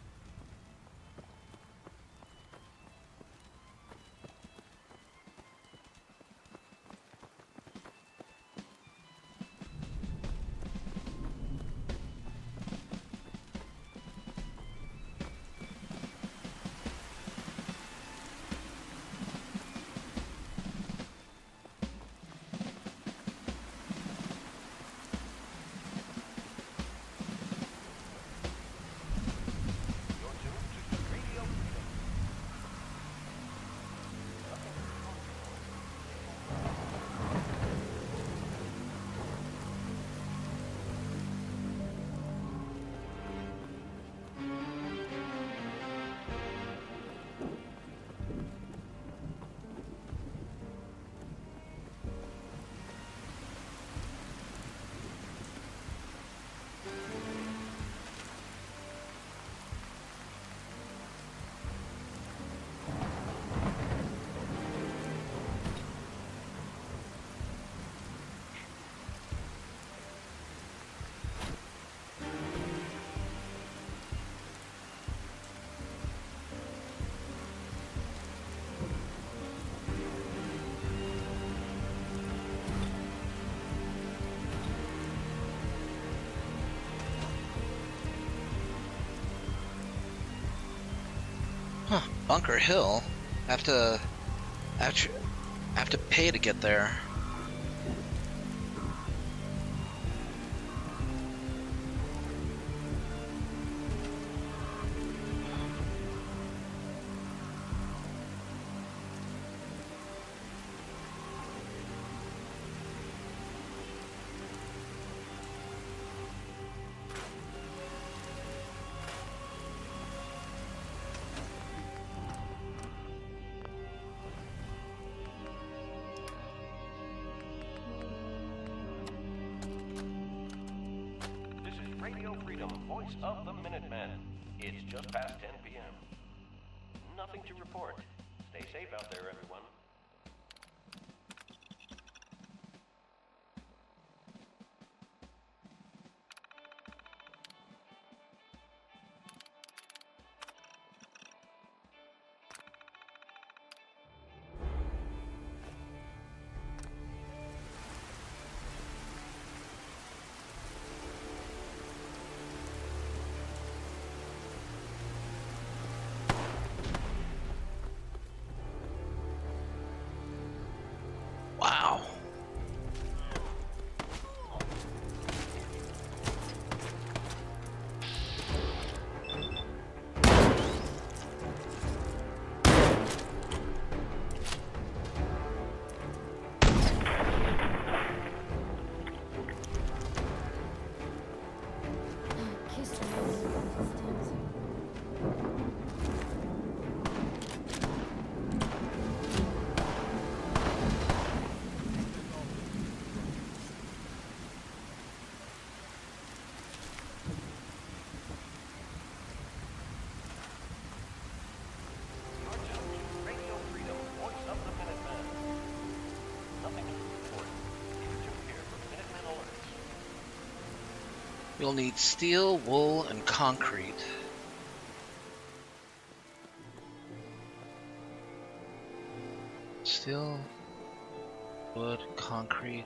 Huh, Bunker Hill. Have to pay to get there. Voice of the Minutemen. It's just past 10 p.m. Nothing to report. Stay safe out there, everyone. You'll need steel, wool, and concrete. Steel, wood, concrete.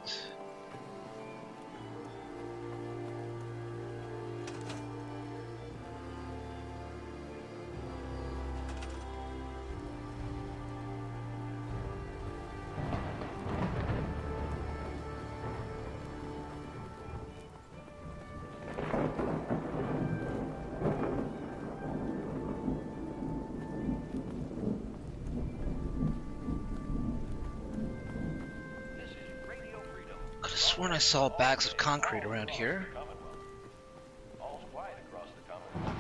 Could have sworn I saw bags of concrete around here. All's quiet across the Commonwealth.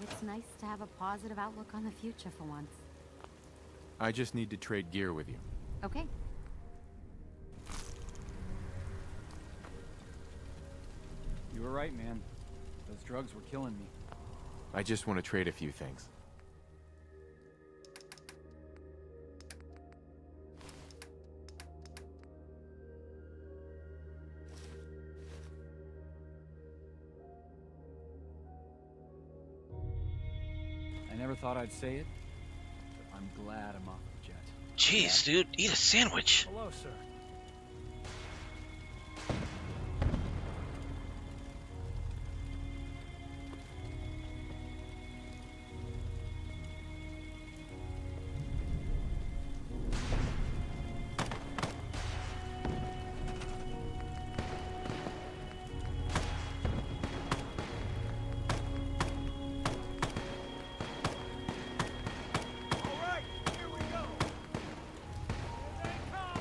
It's nice to have a positive outlook on the future for once. I just need to trade gear with you. Okay. You were right, man. Those drugs were killing me. I just want to trade a few things. I never thought I'd say it, but I'm glad I'm off the jet. Jeez, dude, eat a sandwich. Hello, sir. All right, here we go. Here they come.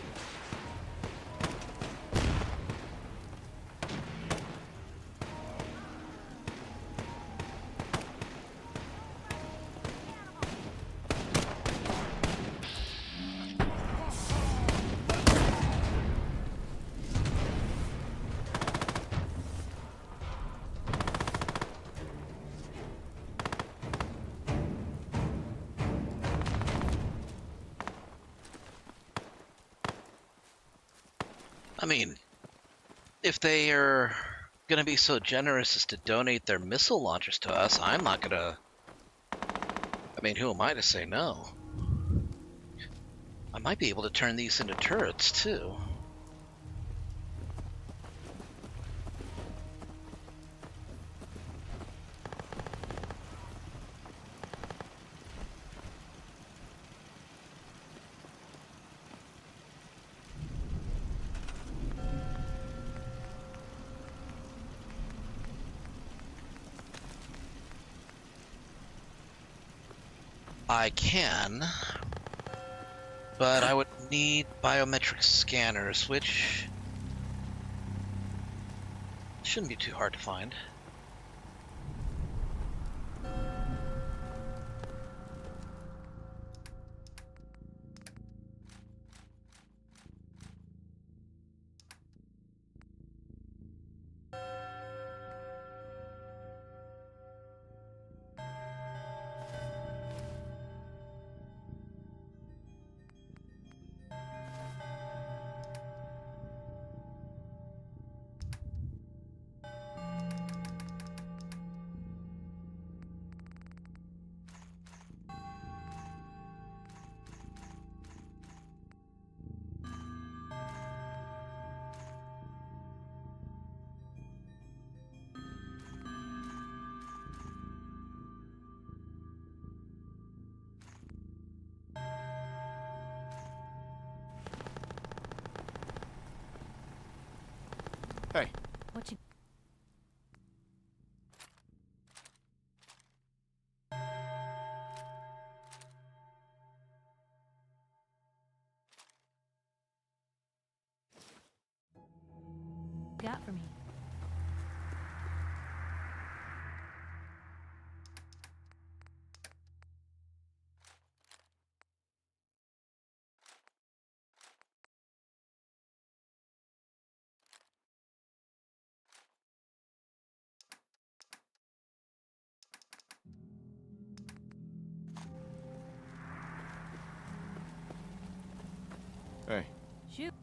I mean, if they are gonna be so generous as to donate their missile launchers to us, I'm not gonna... I mean, who am I to say no? I might be able to turn these into turrets, too. I can, but I would need biometric scanners, which shouldn't be too hard to find. shoot.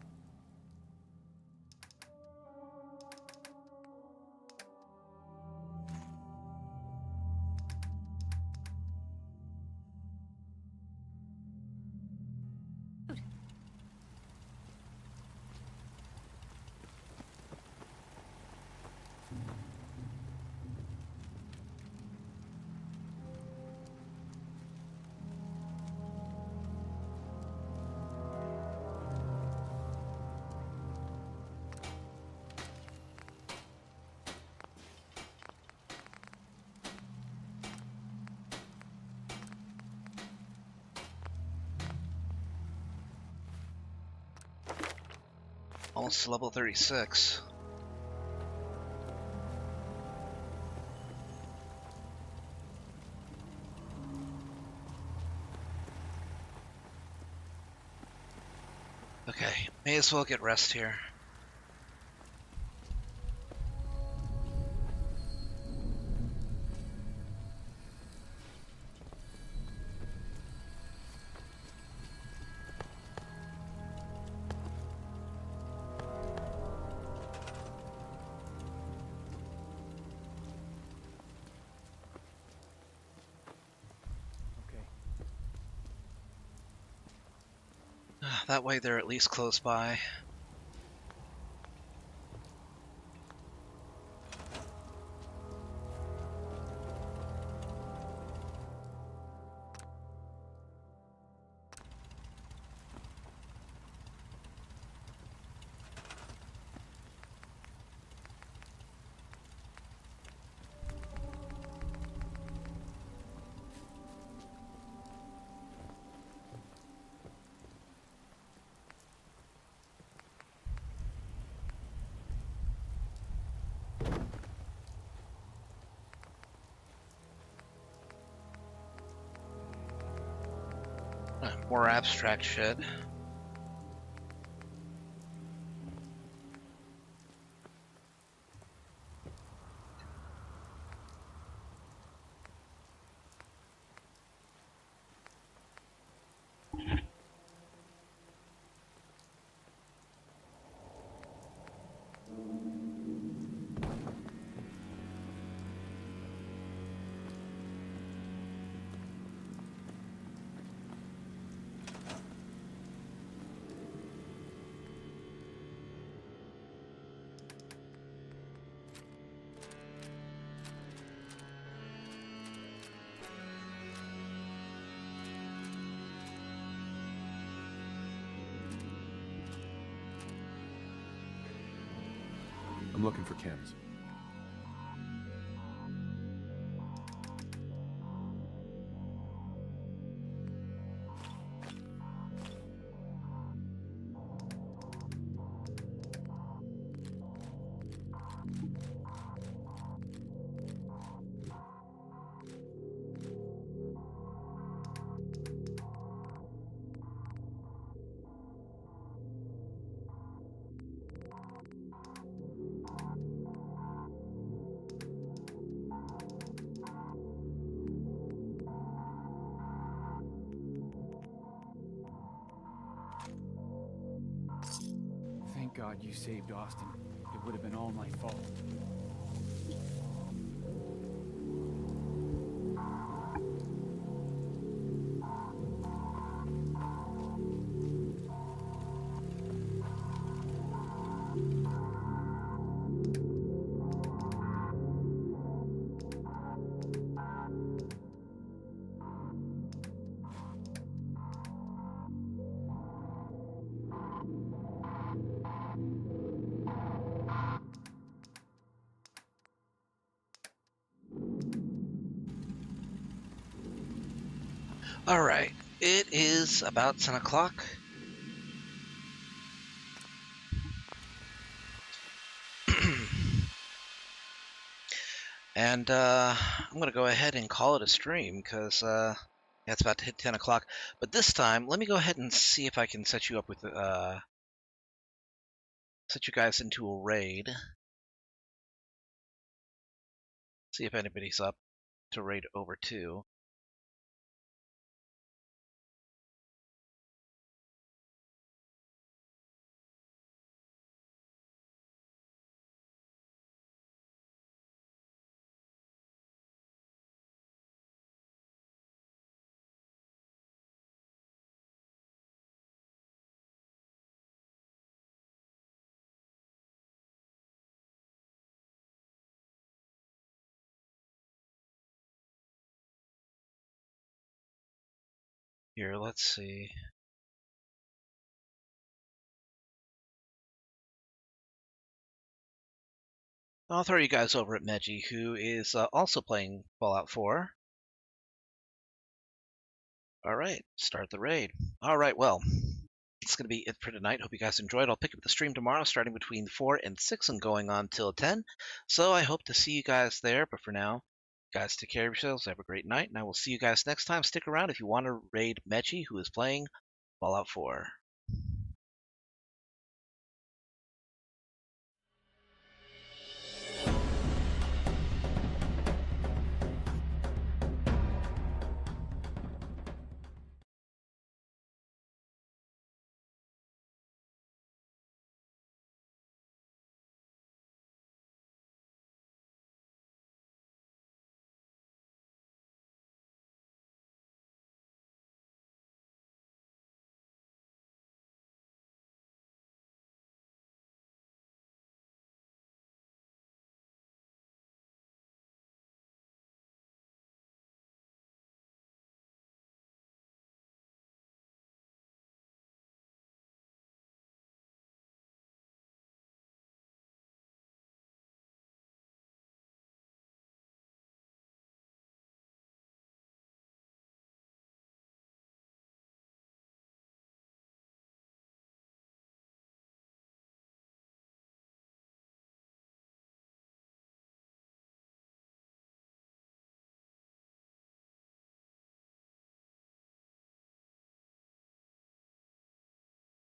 Almost level 36. Okay, may as well get rest here. That way they're at least close by. More abstract shit. I'm looking for chems. Thank God you saved Austin. It would have been all my fault. Alright, it is about 10 o'clock. And I'm going to go ahead and call it a stream because yeah, it's about to hit 10 o'clock. But this time, let me go ahead and see if I can set you up with set you guys into a raid. See if anybody's up to raid over 2. Here, let's see. I'll throw you guys over at Meji, who is also playing Fallout 4. All right, start the raid. All right, well, it's going to be it for tonight. Hope you guys enjoyed. I'll pick up the stream tomorrow, starting between 4 and 6 and going on till 10. So I hope to see you guys there. But for now, guys, take care of yourselves. Have a great night, and I will see you guys next time. Stick around if you want to raid Meji, who is playing Fallout 4.